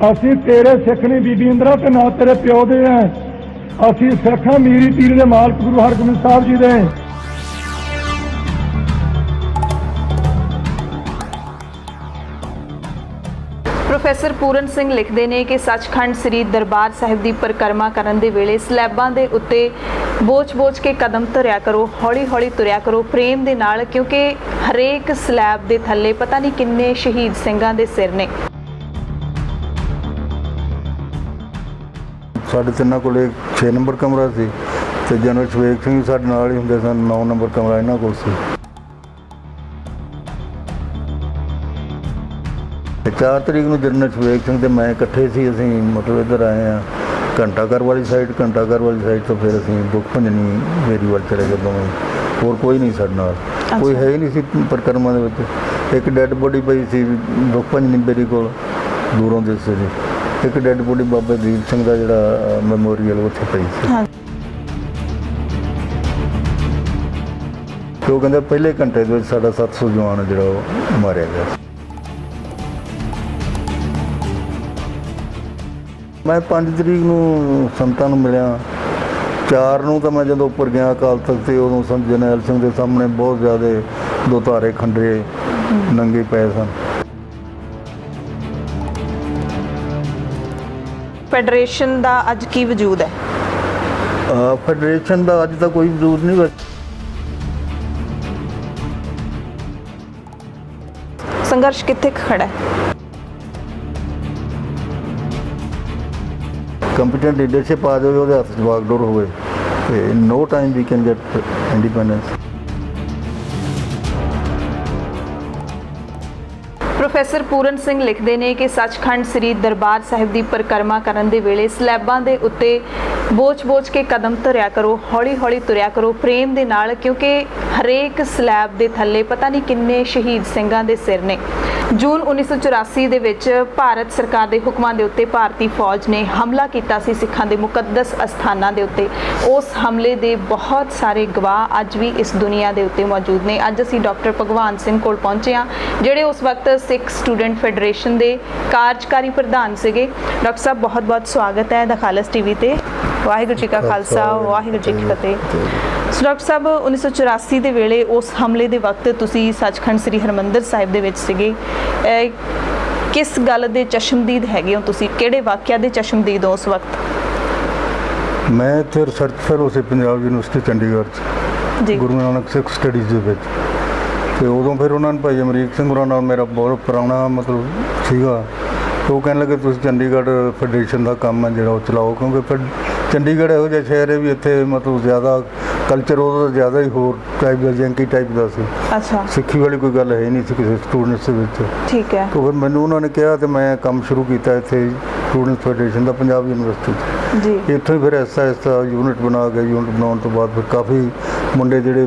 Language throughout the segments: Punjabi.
ਅਸੀਂ ਤੇਰੇ ਸਿੱਖ ਨਹੀਂ ਬੀਬੀ ਇੰਦਰਾ ਤੇ ਨਾ ਤੇਰੇ ਪਿਓ ਦੇ ਆ। ਅਸੀਂ ਸਿੱਖ ਹਾਂ ਮੀਰੀ ਪੀਰ ਦੇ ਮਾਲਕ ਗੁਰੂ ਹਰਗੋਬਿੰਦ ਸਾਹਿਬ ਜੀ ਦੇ। ਪ੍ਰੋਫੈਸਰ ਪੂਰਨ ਸਿੰਘ ਲਿਖਦੇ ਨੇ ਕਿ ਸੱਚਖੰਡ ਸ੍ਰੀ ਦਰਬਾਰ ਸਾਹਿਬ ਦੀ ਪਰਿਕਰਮਾ ਕਰਨ ਦੇ ਵੇਲੇ ਸਲੈਬਾਂ ਦੇ ਉੱਤੇ ਬੋਝ-ਬੋਝ ਕੇ ਕਦਮ ਧਰਿਆ ਕਰੋ, ਹੌਲੀ-ਹੌਲੀ ਤੁਰਿਆ ਕਰੋ ਪ੍ਰੇਮ ਦੇ ਨਾਲ, ਕਿਉਂਕਿ ਹਰੇਕ ਸਲੈਬ ਦੇ ਥੱਲੇ ਪਤਾ ਨਹੀਂ ਕਿੰਨੇ ਸ਼ਹੀਦ ਸਿੰਘਾਂ ਦੇ ਸਿਰ ਨੇ। ਸਾਡੇ ਤਿੰਨਾਂ ਕੋਲੇ 6 ਨੰਬਰ ਕਮਰਾ ਸੀ ਤੇ ਜਨਰਲ ਸ਼ਵੇਕ ਸਿੰਘ ਸਾਡੇ ਨਾਲ ਹੀ ਹੁੰਦੇ ਸਨ। 9 ਨੰਬਰ ਕਮਰਾ ਇਹਨਾਂ ਕੋਲ ਸੀ। ਤੇ 4 ਤਰੀਕ ਨੂੰ ਜਨਰਲ ਸ਼ਵੇਕ ਸਿੰਘ ਤੇ ਮੈਂ ਇਕੱਠੇ ਸੀ। ਅਸੀਂ ਮਤਲਬ ਇੱਧਰ ਆਏ ਹਾਂ ਘੰਟਾਘਰ ਵਾਲੀ ਸਾਈਡ। ਘੰਟਾਘਰ ਵਾਲੀ ਸਾਈਡ ਤੋਂ ਫਿਰ ਅਸੀਂ ਦੁੱਖ ਭੰਜਨੀ ਮੇਰੀ ਵੱਲ ਚਲੇ ਗਏ ਦੋਵੇਂ। ਹੋਰ ਕੋਈ ਨਹੀਂ ਸਾਡੇ ਨਾਲ, ਕੋਈ ਹੈ ਹੀ ਨਹੀਂ ਸੀ ਪਰਿਕਰਮਾ ਦੇ ਵਿੱਚ। ਇੱਕ ਡੈੱਡ ਬੋਡੀ ਪਈ ਸੀ ਦੁੱਖ ਭੰਜਨੀ ਮੇਰੀ ਕੋਲ, ਦੂਰੋਂ ਦਿਸਦੀ ਸੀ। ਇੱਕ ਡੈੱਡ ਬੋਡੀ ਬਾਬਾ ਦੀਪ ਸਿੰਘ ਦਾ ਜਿਹੜਾ ਮੈਮੋਰੀਅਲ ਉੱਥੇ ਪਈ ਸੀ। ਤੇ ਉਹ ਕਹਿੰਦੇ ਪਹਿਲੇ ਘੰਟੇ ਦੇ ਵਿੱਚ ਸਾਡਾ 700 ਜਵਾਨ ਜਿਹੜਾ ਉਹ ਮਾਰਿਆ ਗਿਆ। ਮੈਂ 5 ਤਰੀਕ ਨੂੰ ਸੰਤਾਂ ਨੂੰ ਮਿਲਿਆ। 4 ਨੂੰ ਤਾਂ ਮੈਂ ਜਦੋਂ ਉੱਪਰ ਗਿਆ ਅਕਾਲ ਤਖਤ ਤੇ, ਉਦੋਂ ਸੰਤ ਜਰਨੈਲ ਸਿੰਘ ਦੇ ਸਾਹਮਣੇ ਬਹੁਤ ਜ਼ਿਆਦਾ 2 ਧਾਰੇ ਖੰਡਰੇ ਨੰਗੇ ਪਏ ਸਨ। ਫੈਡਰੇਸ਼ਨ ਦਾ ਅੱਜ ਕੀ ਵਜੂਦ ਹੈ? ਫੈਡਰੇਸ਼ਨ ਦਾ ਅੱਜ ਤਾਂ ਕੋਈ ਵਜੂਦ ਨਹੀਂ। ਸੰਘਰਸ਼ ਕਿੱਥੇ ਖੜਾ ਹੈ? ਕੰਪੀਟੈਂਟ ਲੀਡਰਸ਼ਿਪ ਆ ਜਾਵੇ, ਉਹਦੇ ਹੱਥ 'ਚ ਵਾਗਡੋਰ ਹੋਵੇ ਤੇ no time we can get independence. Professor Puran Singh ਲਿਖਦੇ ਨੇ ਕਿ ਸੱਚਖੰਡ ਸ੍ਰੀ ਦਰਬਾਰ ਸਾਹਿਬ ਦੀ ਪਰਿਕਰਮਾ ਕਰਨ ਦੇ ਵੇਲੇ ਸਲੈਬਾਂ ਦੇ ਉੱਤੇ ਬੋਝ-ਬੋਝ ਕੇ ਕਦਮ ਧਰਿਆ ਕਰੋ, ਹੌਲੀ-ਹੌਲੀ ਤੁਰਿਆ ਕਰੋ ਪ੍ਰੇਮ ਦੇ ਨਾਲ, ਕਿਉਂਕਿ ਹਰੇਕ ਸਲੈਬ ਦੇ ਥੱਲੇ ਪਤਾ ਨਹੀਂ ਕਿੰਨੇ ਸ਼ਹੀਦ ਸਿੰਘਾਂ ਦੇ ਸਿਰ ਨੇ। ਜੂਨ 1984 ਦੇ ਵਿੱਚ ਭਾਰਤ ਸਰਕਾਰ ਦੇ ਹੁਕਮਾਂ ਦੇ ਉੱਤੇ ਭਾਰਤੀ ਫੌਜ ਨੇ ਹਮਲਾ ਕੀਤਾ ਸੀ ਸਿੱਖਾਂ ਦੇ ਮੁਕੱਦਸ ਅਸਥਾਨਾਂ ਦੇ ਉੱਤੇ। ਉਸ ਹਮਲੇ ਦੇ ਬਹੁਤ ਸਾਰੇ ਗਵਾਹ ਅੱਜ ਵੀ ਇਸ ਦੁਨੀਆ ਦੇ ਉੱਤੇ ਮੌਜੂਦ ਨੇ। ਅੱਜ ਅਸੀਂ ਡਾਕਟਰ ਭਗਵਾਨ ਸਿੰਘ ਕੋਲ ਪਹੁੰਚੇ ਹਾਂ, ਜਿਹੜੇ ਉਸ ਵਕਤ ਸਿੱਖ ਸਟੂਡੈਂਟ ਫੈਡਰੇਸ਼ਨ ਦੇ ਕਾਰਜਕਾਰੀ ਪ੍ਰਧਾਨ ਸੀਗੇ। ਡਾਕਟਰ ਸਾਹਿਬ ਬਹੁਤ-ਬਹੁਤ ਸਵਾਗਤ ਹੈ ਦਖਾਲਸ ਟੀਵੀ ਤੇ। ਵਾਹਿਗੁਰੂ ਜੀ ਕਾ ਖਾਲਸਾ, ਵਾਹਿਗੁਰੂ ਜੀ ਕੀ ਫਤਿਹ। ਸੋ ਡਾਕਟਰ ਸਾਹਿਬ 1984 ਦੇ ਵੇਲੇ ਉਸ ਹਮਲੇ ਦੇ ਵਕਤ ਤੁਸੀਂ ਸੱਚਖੰਡ ਸ੍ਰੀ ਹਰਿਮੰਦਰ ਸਾਹਿਬ ਦੇ ਵਿੱਚ ਸੀਗੇ। ਕਿਸ ਗੱਲ ਦੇ ਚਸ਼ਮਦੀਦ ਹੈਗੇ ਹੋ ਤੁਸੀਂ? ਕਿਹੜੇ ਵਾਕਿਆ ਦੇ ਚਸ਼ਮਦੀਦ ਹੋ ਉਸ ਵਕਤ? ਮੈਂ ਇੱਥੇ ਰਿਸਰਚ ਫੈਲੋ ਸੀ ਪੰਜਾਬ ਯੂਨੀਵਰਸਿਟੀ ਚੰਡੀਗੜ੍ਹ 'ਚ ਜੀ, ਗੁਰੂ ਨਾਨਕ ਸਿੱਖ ਸਟੱਡੀਜ਼ ਦੇ ਵਿੱਚ। ਤੇ ਉਦੋਂ ਫਿਰ ਉਹਨਾਂ ਨੇ ਭਾਈ ਅਮਰੀਕ ਸਿੰਘ ਹੋਰਾਂ ਨਾਲ ਮੇਰਾ ਬਹੁਤ ਪੁਰਾਣਾ ਮਤਲਬ ਸੀਗਾ। ਤੇ ਉਹ ਕਹਿਣ ਲੱਗੇ ਤੁਸੀਂ ਚੰਡੀਗੜ੍ਹ ਫੈਡਰੇਸ਼ਨ ਦਾ ਕੰਮ ਹੈ ਜਿਹੜਾ ਉਹ ਚਲਾਓ, ਕਿਉਂਕਿ ਫਿਰ ਚੰਡੀਗੜ੍ਹ ਇਹੋ ਜਿਹਾ ਸ਼ਹਿਰ ਹੈ ਵੀ ਇੱਥੇ ਮਤਲਬ ਜ਼ਿਆਦਾ ਕਲਚਰ ਉਹਦਾ ਜ਼ਿਆਦਾ ਹੀ ਹੋਰ ਟਾਈਪ ਦਾ ਜੈਂਕੀ ਟਾਈਪ ਦਾ ਸੀ। ਅੱਛਾ, ਸਿੱਖੀ ਵਾਲੀ ਕੋਈ ਗੱਲ ਹੈ ਨਹੀਂ ਸੀ ਕਿਸੇ ਸਟੂਡੈਂਟਸ ਦੇ ਵਿੱਚ। ਠੀਕ ਹੈ। ਤਾਂ ਫਿਰ ਮੈਨੂੰ ਉਹਨਾਂ ਨੇ ਕਿਹਾ ਤੇ ਮੈਂ ਕੰਮ ਸ਼ੁਰੂ ਕੀਤਾ ਇੱਥੇ ਸਟੂਡੈਂਟ ਫੈਡਰੇਸ਼ਨ ਦਾ ਪੰਜਾਬ ਯੂਨੀਵਰਸਿਟੀ 'ਚ। ਜੀ, ਇੱਥੋਂ ਹੀ ਫਿਰ ਐਸਾ ਯੂਨਿਟ ਬਣਾ ਕੇ, ਯੂਨਿਟ ਬਣਾਉਣ ਤੋਂ ਬਾਅਦ ਫਿਰ ਕਾਫੀ ਮੁੰਡੇ ਜਿਹੜੇ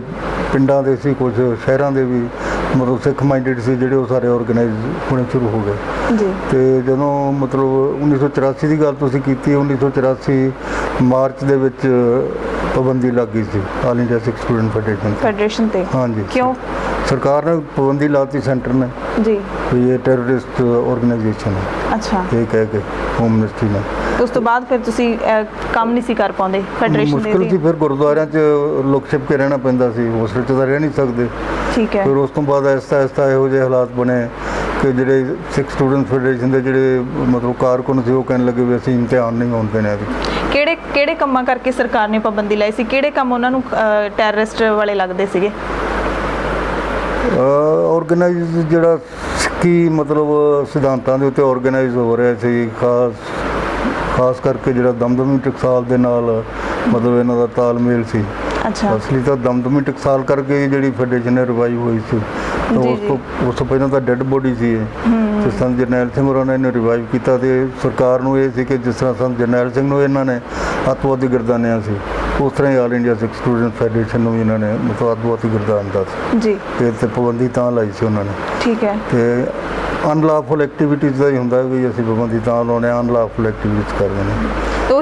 ਪਿੰਡਾਂ ਦੇ ਸੀ, ਕੁਝ ਸ਼ਹਿਰਾਂ ਦੇ ਵੀ ਮਤਲਬ ਸਿੱਖ ਮਾਈਂਡਡ ਸੀ, ਜਿਹੜੇ ਉਹ ਸਾਰੇ ਆਰਗੇਨਾਈਜ਼ ਹੋਣੇ ਸ਼ੁਰੂ ਹੋ ਗਏ। ਜੀ, ਤੇ ਜਦੋਂ ਮਤਲਬ 1984 ਦੀ ਗੱਲ ਤੁਸੀਂ ਕੀਤੀ, 1984 ਮਾਰਚ ਦੇ ਵਿੱਚ ਪਾਬੰਦੀ ਲੱਗ ਗਈ ਸੀ ਆਲ ਇੰਡੀਆ ਸਿੱਖ ਸਟੂਡੈਂਟ ਫੈਡਰੇਸ਼ਨ ਤੇ। ਹਾਂਜੀ, ਕਿਉਂ? ਸਰਕਾਰ ਨੇ ਪਾਬੰਦੀ ਲਾਤੀ ਸੈਂਟਰ ਨੇ ਜੀ, ਵੀ ਇਹ ਟੈਰਰਿਸਟ ਆਰਗੇਨਾਈਜੇਸ਼ਨ ਹੈ, ਅੱਛਾ। ਇਹ ਕਹਿ ਕੇ ਹੋਮ ਮਿਨਿਸਟਰੀ ਨੇ। ਉਸ ਤੋਂ ਬਾਅਦ ਫਿਰ ਤੁਸੀਂ ਕੰਮ ਨਹੀਂ ਸੀ ਕਰ ਪਾਉਂਦੇ ਫੈਡਰੇਸ਼ਨ ਦੇ? ਮੁਸ਼ਕਿਲ ਸੀ, ਫਿਰ ਗੁਰਦੁਆਰਿਆਂ 'ਚ ਲੁਕ ਛਿਪ ਕੇ ਰਹਿਣਾ ਪੈਂਦਾ ਸੀ, ਹੋਸਟਲ 'ਚ ਤਾਂ ਰਹਿ ਨਹੀਂ ਸਕਦੇ। ਠੀਕ ਹੈ। ਫਿਰ ਉਸ ਤੋਂ ਬਾਅਦ ਆਹਿਸਤਾ ਇਹੋ ਜਿਹੇ ਹਾਲਾਤ ਬਣੇ ਕਿ ਜਿਹੜੇ ਸਿੱਖ ਸਟੂਡੈਂਟ ਫੈਡਰੇਸ਼ਨ ਦੇ ਜਿਹੜੇ ਮਤਲਬ ਕਾਰਕੁਨ ਸੀ, ਉਹ ਕਹਿਣ ਲੱਗੇ ਵੀ ਅਸੀਂ ਇਮਤਿਹਾਨ ਨਹੀਂ ਹੋਣ ਦੇਣੇ ਇਹਦੇ। ਕਿਹੜੇ ਕੰਮਾਂ ਕਰਕੇ ਸਰਕਾਰ ਨੇ ਪਾਬੰਦੀ ਲਾਈ ਸੀ? ਕਿਹੜੇ ਕੰਮ ਉਹਨਾਂ ਨੂੰ ਟੈਰਰਿਸਟ ਵਾਲੇ ਲੱਗਦੇ ਸੀਗੇ? ਆਰਗੇਨਾਈਜ਼ ਜਿਹੜਾ ਸਿੱਖੀ ਮਤਲਬ ਸਿਧਾਂਤਾਂ ਦੇ ਉੱਤੇ ਆਰਗੇਨਾਈਜ਼ ਹੋ ਰਿਹਾ ਸੀ, ਖਾਸ ਕਰਕੇ ਜਿਹੜਾ ਦਮਦਮੀ ਟਕਸਾਲ ਦੇ ਨਾਲ ਮਤਲਬ ਇਹਨਾਂ ਦਾ ਤਾਲਮੇਲ ਸੀ। ਅੱਛਾ, ਅਸਲੀ ਤਾਂ ਦਮਦਮੀ ਟਕਸਾਲ ਕਰਕੇ ਜਿਹੜੀ ਫੈਡਰੇਸ਼ਨ ਨੇ ਰਿਵਾਈਵ ਹੋਈ ਸੀ। ਉਸ ਤੋਂ ਪਹਿਲਾਂ ਤਾਂ ਡੈੱਡ ਬੋਡੀ ਸੀ ਇਹ। ਤੇ ਸੰਤ ਜਰਨੈਲ ਸਿੰਘ ਹੋਰਾਂ ਨੇ ਇਹਨੂੰ ਰਿਵਾਈਵ ਕੀਤਾ। ਤੇ ਸਰਕਾਰ ਨੂੰ ਇਹ ਸੀ ਕਿ ਜਿਸ ਤਰ੍ਹਾਂ ਸੰਤ ਜਰਨੈਲ ਸਿੰਘ ਨੂੰ ਇਹਨਾਂ ਨੇ ਅੱਤਵਾਦੀ ਗਰਦਾਨਿਆ ਸੀ, ਉਸ ਤਰ੍ਹਾਂ ਹੀ ਆਲ ਇੰਡੀਆ ਸਿੱਖ ਸਟੂਡੈਂਟ ਫੈਡਰੇਸ਼ਨ ਨੂੰ ਵੀ ਇਹਨਾਂ ਨੇ ਮਤਲਬ ਅੱਤਵਾਦੀ ਗਰਦਾਨ ਦਿੱਤਾ ਸੀ। ਜੀ, ਤੇ ਪਾਬੰਦੀ ਤਾਂ ਲਾਈ ਸੀ ਉਹਨਾਂ ਨੇ। ਠੀਕ ਹੈ। ਤੇ ਅਨਲਾਫੁਲ ਐਕਟੀਵਿਟੀਜ਼ ਦਾ ਹੀ ਹੁੰਦਾ ਵੀ ਅਸੀਂ ਪਾਬੰਦੀ ਤਾਂ ਲਾਉਣੇ, ਅਨਲਾਫੁਲ ਐਕਟੀਵਿਟੀਜ਼ ਕਰਦੇ ਨੇ।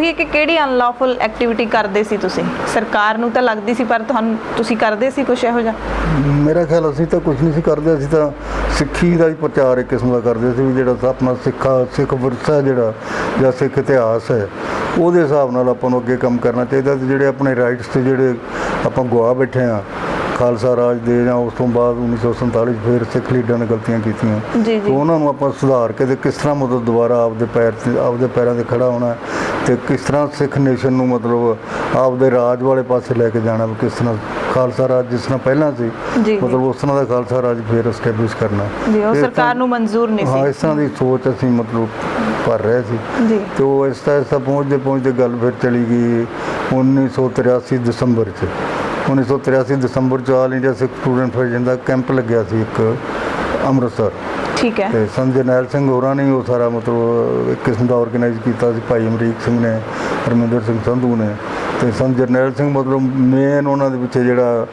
ਉਹੀ ਕਿ ਕਿਹੜੀ ਅਨਲੌਫੁਲ ਐਕਟੀਵਿਟੀ ਕਰਦੇ ਸੀ ਤੁਸੀਂ? ਸਰਕਾਰ ਨੂੰ ਤਾਂ ਲੱਗਦੀ ਸੀ, ਪਰ ਤੁਸੀਂ ਕਰਦੇ ਸੀ ਕੁਝ ਇਹੋ ਜਿਹਾ? ਮੇਰਾ ਖਿਆਲ ਅਸੀਂ ਤਾਂ ਕੁਝ ਨਹੀਂ ਸੀ ਕਰਦੇ, ਅਸੀਂ ਤਾਂ ਸਿੱਖੀ ਦਾ ਹੀ ਪ੍ਰਚਾਰ ਇੱਕ ਕਿਸਮ ਦਾ ਕਰਦੇ ਸੀ ਵੀ ਜਿਹੜਾ ਆਪਣਾ ਸਿੱਖ ਵਿਰਸਾ ਜਿਹੜਾ ਜਾਂ ਸਿੱਖ ਇਤਿਹਾਸ ਹੈ ਉਹਦੇ ਹਿਸਾਬ ਨਾਲ ਆਪਾਂ ਨੂੰ ਅੱਗੇ ਕੰਮ ਕਰਨਾ ਚਾਹੀਦਾ। ਤੇ ਜਿਹੜੇ ਆਪਣੇ ਰਾਈਟਸ ਤੇ ਜਿਹੜੇ ਆਪਾਂ ਗਵਾ ਬੈਠੇ ਆ ਖਾਲਸਾ ਰਾਜ ਦੇ ਜਾਂ ਉਸ ਤੋਂ ਬਾਅਦ 1947 ਫਿਰ ਸਿੱਖ ਲੀਡਰਾਂ ਨੇ ਗਲਤੀਆਂ ਕੀਤੀਆਂ, ਜੀ ਤੇ ਉਹਨਾਂ ਨੂੰ ਆਪਾਂ ਸੁਧਾਰ ਕੇ ਤੇ ਕਿਸ ਤਰ੍ਹਾਂ ਮਤਲਬ ਦੁਬਾਰਾ ਆਪਦੇ ਪੈਰਾਂ ਤੇ ਖੜਾ ਹੋਣਾ ਤੇ ਕਿਸ ਤਰ੍ਹਾਂ ਸਿੱਖ ਨੇਸ਼ਨ ਨੂੰ ਮਤਲਬ ਆਪਦੇ ਰਾਜ ਵਾਲੇ ਪਾਸੇ ਲੈ ਕੇ ਜਾਣਾ, ਕਿਸ ਤਰ੍ਹਾਂ ਖਾਲਸਾ ਰਾਜ ਜਿਸ ਤਰ੍ਹਾਂ ਪਹਿਲਾਂ ਸੀ ਮਤਲਬ ਉਸ ਤਰ੍ਹਾਂ ਦਾ ਖਾਲਸਾ ਰਾਜ ਫਿਰ ਐਸਟੈਬਲਿਸ਼ ਕਰਨਾ ਜੀ, ਉਹ ਸਰਕਾਰ ਨੂੰ ਮਨਜ਼ੂਰ ਨਹੀਂ ਸੀ। ਹਾਂ, ਇਸ ਤਰ੍ਹਾਂ ਦੀ ਸੋਚ ਅਸੀਂ ਮਤਲਬ ਕਰ ਰਹੇ ਸੀ ਜੀ। ਤੇ ਉਹ ਇਸ ਤਰ੍ਹਾਂ ਪਹੁੰਚਦੇ ਗੱਲ ਫਿਰ ਚਲੀ ਗਈ 1983 ਦਸੰਬਰ 'ਚ। 1983 ਦਸੰਬਰ 'ਚ ਆਲ ਇੰਡੀਆ ਸਿੱਖ ਸਟੂਡੈਂਟ ਫੈਡਰੇਸ਼ਨ ਦਾ ਕੈਂਪ ਲੱਗਿਆ ਸੀ ਇੱਕ ਅੰਮ੍ਰਿਤਸਰ। ਠੀਕ ਹੈ। ਤੇ ਸੰਤ ਜਰਨੈਲ ਸਿੰਘ ਹੋਰਾਂ ਨੇ ਉਹ ਸਾਰਾ ਮਤਲਬ ਇੱਕ ਕਿਸਮ ਦਾ ਆਰਗੇਨਾਈਜ਼ ਕੀਤਾ ਸੀ। ਭਾਈ ਅਮਰੀਕ ਸਿੰਘ ਨੇ, ਹਰਮਿੰਦਰ ਸਿੰਘ ਸੰਧੂ ਨੇ ਤੇ ਸੰਤ ਜਰਨੈਲ ਸਿੰਘ ਮਤਲਬ ਮੇਨ ਉਹਨਾਂ ਦੇ ਪਿੱਛੇ ਜਿਹੜਾ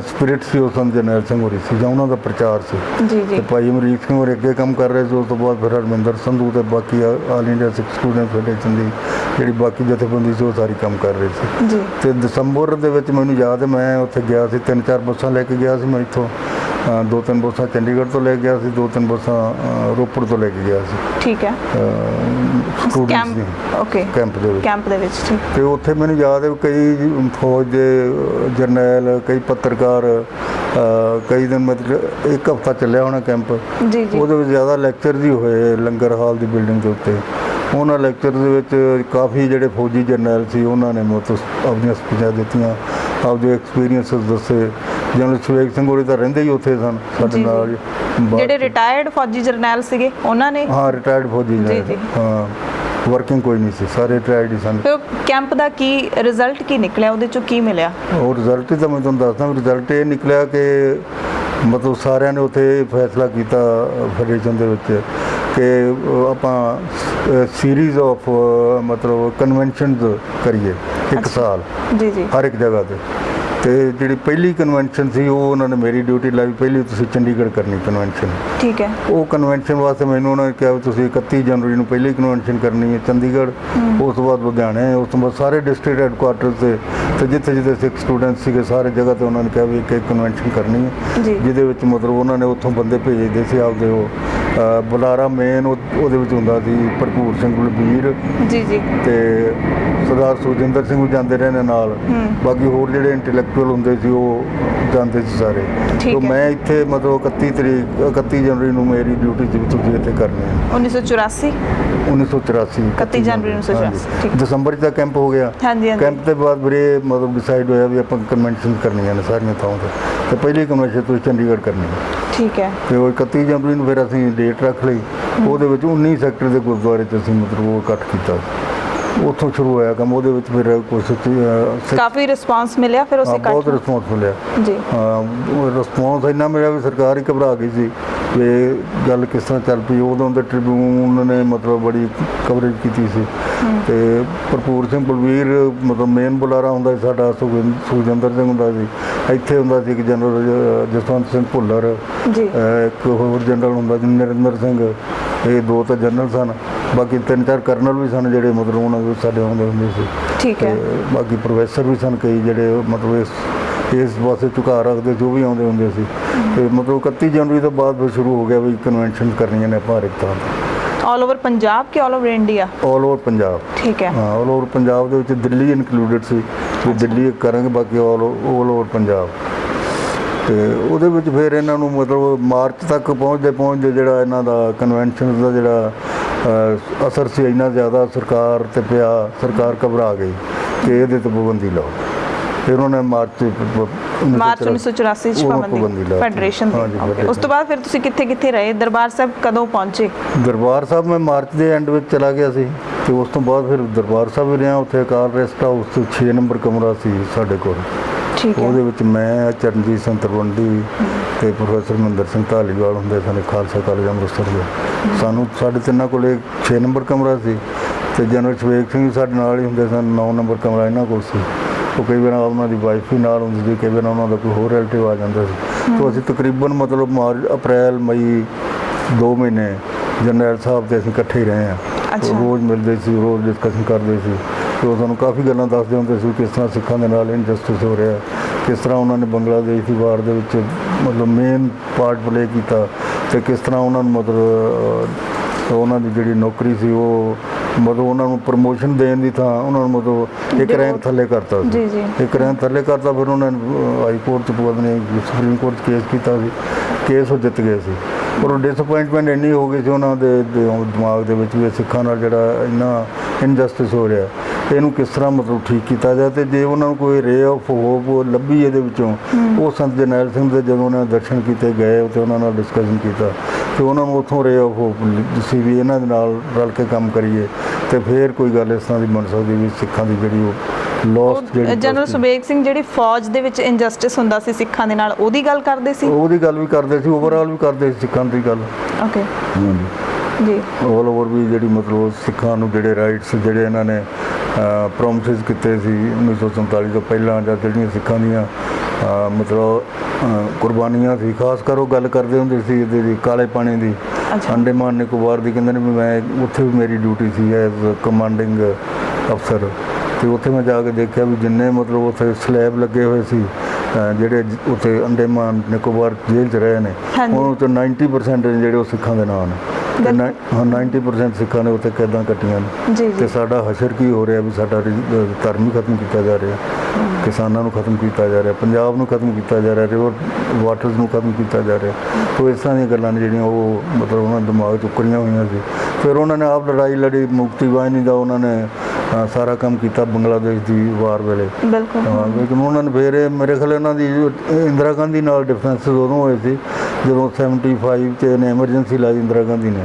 ਸਪਿਰਿਟ ਸੀ ਉਹ ਸੰਤ ਜਰਨੈਲ ਸਿੰਘ ਹੋਰੀ ਸੀ ਜਾਂ ਉਹਨਾਂ ਦਾ ਪ੍ਰਚਾਰ ਸੀ। ਜੀ ਜੀ। ਤੇ ਭਾਈ ਅਮਰੀਕ ਸਿੰਘ ਹੋਰੀ ਅੱਗੇ ਕੰਮ ਕਰ ਰਹੇ ਸੀ। ਉਸ ਤੋਂ ਬਾਅਦ ਫਿਰ ਹਰਮਿੰਦਰ ਸੰਧੂ ਤੇ ਬਾਕੀ ਆਲ ਇੰਡੀਆ ਸਿੱਖ ਸਟੂਡੈਂਟ ਫੈਡਰੇਸ਼ਨ ਦੀ ਜਿਹੜੀ ਬਾਕੀ ਜਥੇਬੰਦੀ ਸੀ ਉਹ ਸਾਰੀ ਕੰਮ ਕਰ ਰਹੀ ਸੀ। ਜੀ। ਤੇ ਦਸੰਬਰ ਦੇ ਵਿੱਚ ਮੈਨੂੰ ਯਾਦ ਹੈ ਮੈਂ ਉੱਥੇ ਗਿਆ ਸੀ, 3-4 ਬੱਸਾਂ ਲੈ ਕੇ ਗਿਆ ਸੀ ਮੈਂ ਇੱਥੋਂ। 2-3 ਬੱਸਾਂ ਚੰਡੀਗੜ੍ਹ ਤੋਂ ਲੈ ਗਿਆ ਸੀ, 2-3 ਬੱਸਾਂ ਰੋਪੜ ਤੋਂ ਲੈ ਕੇ ਗਿਆ ਸੀ। ਠੀਕ ਹੈ। ਸਟੂਡੈਂਟਸ ਦੀ ਓਕੇ ਕੈਂਪ ਦੇ ਵਿੱਚ ਠੀਕ। ਤੇ ਉੱਥੇ ਮੈਨੂੰ ਯਾਦ ਹੈ ਕਈ ਫੌਜ ਦੇ ਜਰਨੈਲ, ਕਈ ਪੱਤਰਕਾਰ, ਕਈ ਦਿਨ ਮਤਲਬ ਇੱਕ ਹਫ਼ਤਾ ਚੱਲਿਆ ਹੋਣਾ ਕੈਂਪ। ਜੀ ਜੀ। ਉਹਦੇ ਵਿੱਚ ਜ਼ਿਆਦਾ ਲੈਕਚਰ ਵੀ ਹੋਏ ਲੰਗਰ ਹਾਲ ਦੀ ਬਿਲਡਿੰਗ ਦੇ ਉੱਤੇ। ਉਹਨਾਂ ਲੈਕਚਰ ਦੇ ਵਿੱਚ ਕਾਫੀ ਜਿਹੜੇ ਫੌਜੀ ਜਰਨੈਲ ਸੀ ਉਹਨਾਂ ਨੇ ਮਤਲਬ ਆਪਣੀਆਂ ਸਪੀਚਾਂ ਦਿੱਤੀਆਂ, ਆਪਦੇ ਐਕਸਪੀਰੀਅੰਸਸ ਦੱਸੇ। ਜਨਰਲ ਸ਼ਵੇਕ ਸਿੰਘ ਹੋਰੀ ਤਾਂ ਰਹਿੰਦੇ ਹੀ ਉੱਥੇ ਸਨ ਸਾਡੇ ਨਾਲ। ਜਿਹੜੇ ਰਿਟਾਇਰਡ ਫੌਜੀ ਜਰਨੈਲ ਸੀਗੇ ਉਹਨਾਂ ਨੇ? ਹਾਂ, ਰਿਟਾਇਰਡ ਫੌਜੀ ਜਰਨੈਲ, ਹਾਂ, ਵਰਕਿੰਗ ਕੋਈ ਨਹੀਂ ਸੀ, ਸਾਰੇ ਰਿਟਾਇਰਡ ਹੀ ਸਨ। ਫਿਰ ਕੈਂਪ ਦਾ ਕੀ ਰਿਜ਼ਲਟ ਕੀ ਨਿਕਲਿਆ, ਉਹਦੇ ਚੋਂ ਕੀ ਮਿਲਿਆ? ਉਹ ਰਿਜ਼ਲਟ ਹੀ ਤਾਂ ਮੈਂ ਤੁਹਾਨੂੰ ਦੱਸਦਾ। ਰਿਜ਼ਲਟ ਇਹ ਨਿਕਲਿਆ ਕਿ ਮਤਲਬ ਸਾਰਿਆਂ ਨੇ ਉੱਥੇ ਫੈਸਲਾ ਕੀਤਾ ਫੈਡਰੇਸ਼ਨ ਦੇ ਵਿੱਚ ਕਿ ਆਪਾਂ ਸੀਰੀਜ਼ ਆਫ ਮਤਲਬ ਕਨਵੈਨਸ਼ਨਸ ਕਰੀਏ ਇੱਕ ਸਾਲ ਜੀ ਜੀ ਹਰ ਇੱਕ ਜਗ੍ਹਾ ਤੇ। ਤੇ ਜਿਹੜੀ ਪਹਿਲੀ ਕਨਵੈਨਸ਼ਨ ਸੀ ਉਹ ਉਹਨਾਂ ਨੇ ਮੇਰੀ ਡਿਊਟੀ ਲਾਈ, ਪਹਿਲੀ ਤੁਸੀਂ ਚੰਡੀਗੜ੍ਹ ਕਰਨੀ ਕਨਵੈਨਸ਼ਨ। ਠੀਕ ਹੈ। ਉਹ ਕਨਵੈਨਸ਼ਨ ਵਾਸਤੇ ਮੈਨੂੰ ਉਹਨਾਂ ਨੇ ਕਿਹਾ ਵੀ ਤੁਸੀਂ 31 ਜਨਵਰੀ ਨੂੰ ਪਹਿਲੀ ਕਨਵੈਨਸ਼ਨ ਕਰਨੀ ਹੈ ਚੰਡੀਗੜ੍ਹ, ਉਸ ਤੋਂ ਬਾਅਦ ਲੁਧਿਆਣੇ, ਉਸ ਤੋਂ ਬਾਅਦ ਸਾਰੇ ਡਿਸਟ੍ਰਿਕਟ ਹੈੱਡਕੁਆਟਰ ਤੇ ਜਿੱਥੇ ਜਿੱਥੇ ਸਿੱਖ ਸਟੂਡੈਂਟ ਸੀਗੇ ਸਾਰੇ ਜਗ੍ਹਾ ਤੇ ਉਹਨਾਂ ਨੇ ਕਿਹਾ ਵੀ ਇੱਕ ਕਨਵੈਨਸ਼ਨ ਕਰਨੀ ਹੈ, ਜਿਹਦੇ ਵਿੱਚ ਮਤਲਬ ਉਹਨਾਂ ਨੇ ਉੱਥੋਂ ਬੰਦੇ ਭੇਜਦੇ ਸੀ ਆਪਦੇ। ਉਹ ਬੁਲਾਰਾ ਮੇਨ ਉਹਦੇ ਵਿੱਚ ਹੁੰਦਾ ਸੀ ਭਰਪੂਰ ਸਿੰਘ ਬਲਬੀਰ ਜੀ ਜੀ ਤੇ ਸਰਦਾਰ ਸੁਖਜਿੰਦਰ ਸਿੰਘ ਵੀ ਜਾਂਦੇ ਰਹੇ ਨੇ ਨਾਲ। ਬਾਕੀ ਹੋਰ ਜਿਹੜੇ ਇੰਟੈਲੈਕਚੁਅਲ ਹੁੰਦੇ ਸੀ ਉਹ ਜਾਂਦੇ ਸੀ ਸਾਰੇ। ਤੇ ਮੈਂ ਇੱਥੇ ਮਤਲਬ 31 ਜਨਵਰੀ ਨੂੰ ਮੇਰੀ ਡਿਊਟੀ ਸੀ ਵੀ ਤੁਸੀਂ ਇੱਥੇ ਕਰਨੀ ਹੈ। 1984 31 ਜਨਵਰੀ 1984 ਦਸੰਬਰ 'ਚ ਦਾ ਕੈਂਪ ਹੋ ਗਿਆ। ਕੈਂਪ ਦੇ ਬਾਅਦ ਵੀਰੇ ਮਤਲਬ ਡਿਸਾਈਡ ਹੋਇਆ ਵੀ ਆਪਾਂ ਕਨਵੈਨਸ਼ਨ ਕਰਨੀਆਂ ਨੇ ਸਾਰੀਆਂ ਥਾਵਾਂ ਤੇ ਪਹਿਲੀ ਕਨਵੈਨਸ਼ਨ ਤੁਸੀਂ ਚੰਡੀਗੜ੍ਹ ਕਰਨੀ ਹੈ। ਠੀਕ ਹੈ। ਤੇ ਉਹ 31 ਜਨਵਰੀ ਨੂੰ ਫਿਰ ਅਸੀਂ ਡੇਟ ਰੱਖ ਲਈ। ਉਹਦੇ ਵਿੱਚ 19 ਸੈਕਟਰ ਦੇ ਗੁਰਦੁਆਰੇ 'ਚ ਅਸੀਂ ਮਤਲਬ ਉਹ ਇਕੱਠ ਕੀਤਾ। ਉੱਥੋਂ ਸ਼ੁਰੂ ਹੋਇਆ ਕੰਮ। ਉਹਦੇ ਵਿੱਚ ਫਿਰ ਕੁਛ ਕਾਫੀ ਰਿਸਪਾਂਸ ਮਿਲਿਆ ਫਿਰ ਉਸੇ ਬਹੁਤ ਰਿਸਪਾਂਸ ਮਿਲਿਆ ਜੀ। ਉਹ ਰਿਸਪਾਂਸ ਇੰਨਾ ਮਿਲਿਆ ਵੀ ਸਰਕਾਰ ਹੀ ਘਬਰਾ ਗਈ ਸੀ ਵੀ ਗੱਲ ਕਿਸ ਤਰ੍ਹਾਂ ਚੱਲ ਪਈ। ਉਦੋਂ ਦੇ ਟ੍ਰਿਬਿਊਨ ਨੇ ਮਤਲਬ ਬੜੀ ਕਵਰੇਜ ਕੀਤੀ ਸੀ। ਤੇ ਭਰਪੂਰ ਸਿੰਘ ਬਲਵੀਰ ਮਤਲਬ ਮੇਨ ਬੁਲਾਰਾ ਹੁੰਦਾ ਸੀ ਸਾਡਾ, ਸੁਖਜਿੰਦਰ ਸਿੰਘ ਹੁੰਦਾ ਸੀ, ਇੱਥੇ ਹੁੰਦਾ ਸੀ ਇੱਕ ਜਨਰਲ ਜਸਵੰਤ ਸਿੰਘ ਭੁੱਲਰ, ਇੱਕ ਹੋਰ ਜਨਰਲ ਹੁੰਦਾ ਸੀ ਨਰਿੰਦਰ ਸਿੰਘ। ਇਹ 2 ਤਾਂ ਜਨਰਲ ਸਨ, ਬਾਕੀ 3-4 ਕਰਨਲ ਵੀ ਸਨ ਜਿਹੜੇ ਮਤਲਬ ਉਹਨਾਂ ਦੇ ਸਾਡੇ ਆਉਂਦੇ ਹੁੰਦੇ ਸੀ। ਠੀਕ ਹੈ। ਬਾਕੀ ਪ੍ਰੋਫੈਸਰ ਵੀ ਸਨ ਕਈ ਜਿਹੜੇ ਮਤਲਬ ਇਸ ਪਾਸੇ ਝੁਕਾਅ ਰੱਖਦੇ ਜੋ ਵੀ ਆਉਂਦੇ ਹੁੰਦੇ ਸੀ। ਤੇ ਮਤਲਬ 31 ਜਨਵਰੀ ਤੋਂ ਬਾਅਦ ਫਿਰ ਸ਼ੁਰੂ ਹੋ ਗਿਆ ਵੀ ਕਨਵੈਨਸ਼ਨ ਕਰਨੀਆਂ ਨੇ ਆਪਾਂ ਹਰ ਇੱਕ ਥਾਂ ਤੇ। ਆਲ ਓਵਰ ਪੰਜਾਬ ਕਿ all over India? All over Punjab. ਠੀਕ ਹੈ। ਹਾਂ, ਆਲ ਓਵਰ ਪੰਜਾਬ ਦੇ ਵਿੱਚ ਦਿੱਲੀ ਇਨਕਲੂਡਡ ਸੀ ਵੀ ਦਿੱਲੀ ਕਰਾਂਗੇ, ਬਾਕੀ ਆਲ ਓਵਰ ਪੰਜਾਬ। ਤੇ ਉਹਦੇ ਵਿੱਚ ਫਿਰ ਇਹਨਾਂ ਨੂੰ ਮਤਲਬ ਮਾਰਚ ਤੱਕ ਪਹੁੰਚਦੇ ਜਿਹੜਾ ਇਹਨਾਂ ਦਾ ਕਨਵੈਨਸ਼ਨ ਦਾ ਜਿਹੜਾ ਅਸਰ ਸੀ ਇੰਨਾ ਜ਼ਿਆਦਾ ਸਰਕਾਰ ਤੇ ਪਿਆ। ਸਰਕਾਰ ਘਬਰਾ ਗਈ ਕਿ ਇਹਦੇ ਤੇ ਪਾਬੰਦੀ ਲਾਓ। ਫਿਰ ਉਹਨਾਂ ਨੇ ਮਾਰਚ 1984 ਚ ਪਾਬੰਦੀ ਫੈਡਰੇਸ਼ਨ ਦੀ। ਉਸ ਤੋਂ ਬਾਅਦ ਫਿਰ ਤੁਸੀਂ ਕਿੱਥੇ ਰਹੇ? ਦਰਬਾਰ ਸਾਹਿਬ ਕਦੋਂ ਪਹੁੰਚੇ? ਦਰਬਾਰ ਸਾਹਿਬ ਮੈਂ ਮਾਰਚ ਦੇ ਐਂਡ ਵਿੱਚ ਚਲਾ ਗਿਆ ਸੀ ਤੇ ਉਸ ਤੋਂ ਬਾਅਦ ਫਿਰ ਦਰਬਾਰ ਸਾਹਿਬ ਰਿਹਾ। ਉੱਥੇ ਅਕਾਲ ਰੈਸਟ ਹਾਊਸ 6 ਨੰਬਰ ਕਮਰਾ ਸੀ ਸਾਡੇ ਕੋਲ। ਉਹਦੇ ਵਿੱਚ ਮੈਂ, ਚਰਨਜੀਤ ਸਿੰਘ ਤਲਵੰਡੀ ਤੇ ਪ੍ਰੋਫੈਸਰ ਮਹਿੰਦਰ ਸਿੰਘ ਧਾਲੀਵਾਲ ਹੁੰਦੇ ਸਨ ਖਾਲਸਾ ਕਾਲਜ ਅੰਮ੍ਰਿਤਸਰ ਦੇ। ਸਾਨੂੰ ਸਾਡੇ ਤਿੰਨਾਂ ਕੋਲ 6 ਨੰਬਰ ਕਮਰਾ ਸੀ ਤੇ ਜਨਰਲ ਸ਼ਵੇਕ ਸਿੰਘ ਸਾਡੇ ਨਾਲ ਹੀ ਹੁੰਦੇ ਸਨ। 9 ਨੰਬਰ ਕਮਰਾ ਇਹਨਾਂ ਕੋਲ ਸੀ। ਉਹ ਕਈ ਵਾਰ ਉਹਨਾਂ ਦੀ ਵਾਈਫ ਵੀ ਨਾਲ ਹੁੰਦੀ ਸੀ, ਕਈ ਵਾਰ ਉਹਨਾਂ ਦਾ ਕੋਈ ਹੋਰ ਰਿਲੇਟਿਵ ਆ ਜਾਂਦਾ ਸੀ। ਤਾਂ ਅਸੀਂ ਤਕਰੀਬਨ ਮਤਲਬ ਅਪ੍ਰੈਲ ਮਈ 2 ਮਹੀਨੇ ਜਰਨੈਲ ਸਾਹਿਬ ਤੇ ਅਸੀਂ ਇਕੱਠੇ ਹੀ ਰਹੇ ਹਾਂ। ਰੋਜ਼ ਮਿਲਦੇ ਸੀ, ਰੋਜ਼ ਡਿਸਕਸ਼ਨ ਕਰਦੇ ਸੀ। ਤੇ ਉਹ ਸਾਨੂੰ ਕਾਫੀ ਗੱਲਾਂ ਦੱਸਦੇ ਹੁੰਦੇ ਸੀ ਕਿਸ ਤਰ੍ਹਾਂ ਸਿੱਖਾਂ ਦੇ ਨਾਲ ਇਨਜਸਟਿਸ ਹੋ ਰਿਹਾ, ਕਿਸ ਤਰ੍ਹਾਂ ਉਹਨਾਂ ਨੇ ਬੰਗਲਾਦੇਸ਼ ਦੀ ਵਾਰ ਦੇ ਵਿੱਚ ਮਤਲਬ ਮੇਨ ਪਾਰਟ ਪਲੇ ਕੀਤਾ, ਤੇ ਕਿਸ ਤਰ੍ਹਾਂ ਉਹਨਾਂ ਨੂੰ ਮਤਲਬ ਉਹਨਾਂ ਦੀ ਜਿਹੜੀ ਨੌਕਰੀ ਸੀ ਉਹ ਮਤਲਬ ਉਹਨਾਂ ਨੂੰ ਪ੍ਰਮੋਸ਼ਨ ਦੇਣ ਦੀ ਥਾਂ ਉਹਨਾਂ ਨੂੰ ਮਤਲਬ ਇੱਕ ਰੈਂਕ ਥੱਲੇ ਕਰਤਾ ਸੀ। ਇੱਕ ਰੈਂਕ ਥੱਲੇ ਕਰਤਾ, ਫਿਰ ਉਹਨਾਂ ਨੇ ਹਾਈ ਕੋਰਟ 'ਚ ਪਤਾ ਨਹੀਂ ਸੁਪਰੀਮ ਕੋਰਟ 'ਚ ਕੇਸ ਕੀਤਾ ਸੀ, ਕੇਸ ਉਹ ਜਿੱਤ ਗਏ ਸੀ। ਪਰ ਉਹ ਡਿਸਅਪੁਆਇੰਟਮੈਂਟ ਇੰਨੀ ਹੋ ਗਈ ਸੀ ਉਹਨਾਂ ਦੇ ਦਿਮਾਗ ਦੇ ਵਿੱਚ ਵੀ ਸਿੱਖਾਂ ਨਾਲ ਜਿਹੜਾ ਇੰਨਾ ਇਨਜਸਟਿਸ ਹੋ ਰਿਹਾ, ਇਹਨੂੰ ਕਿਸ ਤਰ੍ਹਾਂ ਮਤਲਬ ਠੀਕ ਕੀਤਾ ਜਾਏ। ਤੇ ਜੇ ਉਹਨਾਂ ਨੂੰ ਕੋਈ ਰੇ ਆਫ ਹੋਪ ਲੱਭੀ ਇਹਦੇ ਵਿੱਚੋਂ, ਉਹ ਸੰਤ ਜਰਨੈਲ ਸਿੰਘ ਦੇ ਜਦੋਂ ਉਹਨਾਂ ਨੇ ਦਰਸ਼ਨ ਕੀਤੇ ਗਏ ਤੇ ਉਹਨਾਂ ਨਾਲ ਡਿਸਕਸ਼ਨ ਕੀਤਾ ਤੇ ਉਹਨਾਂ ਨੂੰ ਉੱਥੋਂ ਰੇ ਆਫ ਹੋਪ ਸੀ ਵੀ ਇਹਨਾਂ ਦੇ ਨਾਲ ਰਲ ਕੇ ਕੰਮ ਕਰੀਏ ਤੇ ਫਿਰ ਕੋਈ ਗੱਲ ਇਸ ਤਰ੍ਹਾਂ ਦੀ ਬਣ ਸਕਦੀ ਵੀ ਸਿੱਖਾਂ ਦੀ ਜਿਹੜੀ ਉਹ ਲੋਸਟ ਜਿਹੜੀ ਜਨਰਲ ਸੁਬੇਗ ਸਿੰਘ ਜਿਹੜੀ ਫੌਜ ਦੇ ਵਿੱਚ ਇਨਜਸਟਿਸ ਹੁੰਦਾ ਸੀ ਸਿੱਖਾਂ ਦੇ ਨਾਲ, ਉਹਦੀ ਗੱਲ ਕਰਦੇ ਸੀ? ਉਹਦੀ ਗੱਲ ਵੀ ਕਰਦੇ ਸੀ, ਓਵਰਆਲ ਵੀ ਕਰਦੇ ਸੀ ਸਿੱਖਾਂ ਦੀ ਗੱਲ। ਓਕੇ ਜੀ। ਆਲ ਓਵਰ ਵੀ ਜਿਹੜੀ ਮਤਲਬ ਸਿੱਖਾਂ ਨੂੰ ਜਿਹੜੇ ਰਾਈਟਸ ਜਿਹੜੇ ਇਹਨਾਂ ਨੇ ਪ੍ਰੋਮਿਸਿਸ ਕੀਤੇ ਸੀ 1947 ਤੋਂ ਪਹਿਲਾਂ, ਜਾਂ ਜਿਹੜੀਆਂ ਸਿੱਖਾਂ ਦੀਆਂ ਮਤਲਬ ਕੁਰਬਾਨੀਆਂ ਸੀ, ਖਾਸ ਕਰ ਉਹ ਗੱਲ ਕਰਦੇ ਹੁੰਦੇ ਸੀ ਇਹਦੀ ਕਾਲੇ ਪਾਣੀ ਦੀ, ਅੰਡੇਮਾਨ ਨਿਕੋਬਾਰ ਦੀ। ਕਹਿੰਦੇ ਨੇ ਵੀ ਮੈਂ ਉੱਥੇ ਵੀ ਮੇਰੀ ਡਿਊਟੀ ਸੀ ਐਜ਼ ਕਮਾਂਡਿੰਗ ਅਫਸਰ, ਤੇ ਉੱਥੇ ਮੈਂ ਜਾ ਕੇ ਦੇਖਿਆ ਵੀ ਜਿੰਨੇ ਮਤਲਬ ਉੱਥੇ ਸਲੈਬ ਲੱਗੇ ਹੋਏ ਸੀ ਜਿਹੜੇ ਉੱਥੇ ਅੰਡੇਮਾਨ ਨਿਕੋਬਾਰ ਜੇਲ੍ਹ 'ਚ ਰਹੇ ਨੇ, ਉਹਨਾਂ 'ਚੋਂ 90% ਜਿਹੜੇ ਉਹ ਸਿੱਖਾਂ ਦੇ ਨਾਂ ਨੇ। 90% ਸਿੱਖਾਂ ਨੇ ਉੱਥੇ ਕੈਦਾਂ ਕੱਟੀਆਂ ਨੇ। ਤੇ ਸਾਡਾ ਹਸ਼ਰ ਕੀ ਹੋ ਰਿਹਾ ਵੀ ਸਾਡਾ ਧਰਮ ਹੀ ਖਤਮ ਕੀਤਾ ਜਾ ਰਿਹਾ, ਕਿਸਾਨਾਂ ਨੂੰ ਖਤਮ ਕੀਤਾ ਜਾ ਰਿਹਾ, ਪੰਜਾਬ ਨੂੰ ਖਤਮ ਕੀਤਾ ਜਾ ਰਿਹਾ, ਰਿਵਰ ਵਾਟਰਸ ਨੂੰ ਖਤਮ ਕੀਤਾ ਜਾ ਰਿਹਾ। ਤੋ ਇਸ ਤਰ੍ਹਾਂ ਦੀਆਂ ਗੱਲਾਂ ਨੇ ਜਿਹੜੀਆਂ ਉਹ ਮਤਲਬ ਉਹਨਾਂ ਦੇ ਦਿਮਾਗ 'ਚ ਉਕਰੀਆਂ ਹੋਈਆਂ ਸੀ। ਫਿਰ ਉਹਨਾਂ ਨੇ ਆਪ ਲੜਾਈ ਲੜੀ, ਮੁਕਤੀ ਬਾਹਿਨੀ ਦਾ ਉਹਨਾਂ ਨੇ ਸਾਰਾ ਕੰਮ ਕੀਤਾ ਬੰਗਲਾਦੇਸ਼ ਦੀ ਵਾਰ ਵੇਲੇ। ਲੇਕਿਨ ਉਹਨਾਂ ਨੇ ਫਿਰ ਮੇਰੇ ਖਿਆਲ ਇਹਨਾਂ ਦੀ ਇੰਦਰਾ ਗਾਂਧੀ ਨਾਲ ਡਿਫਰੈਂਸਿਸ ਉਦੋਂ ਹੋਏ ਸੀ ਜਦੋਂ 75 'ਚ ਇਹਨੇ ਐਮਰਜੈਂਸੀ ਲਾਈ ਇੰਦਰਾ ਗਾਂਧੀ ਨੇ,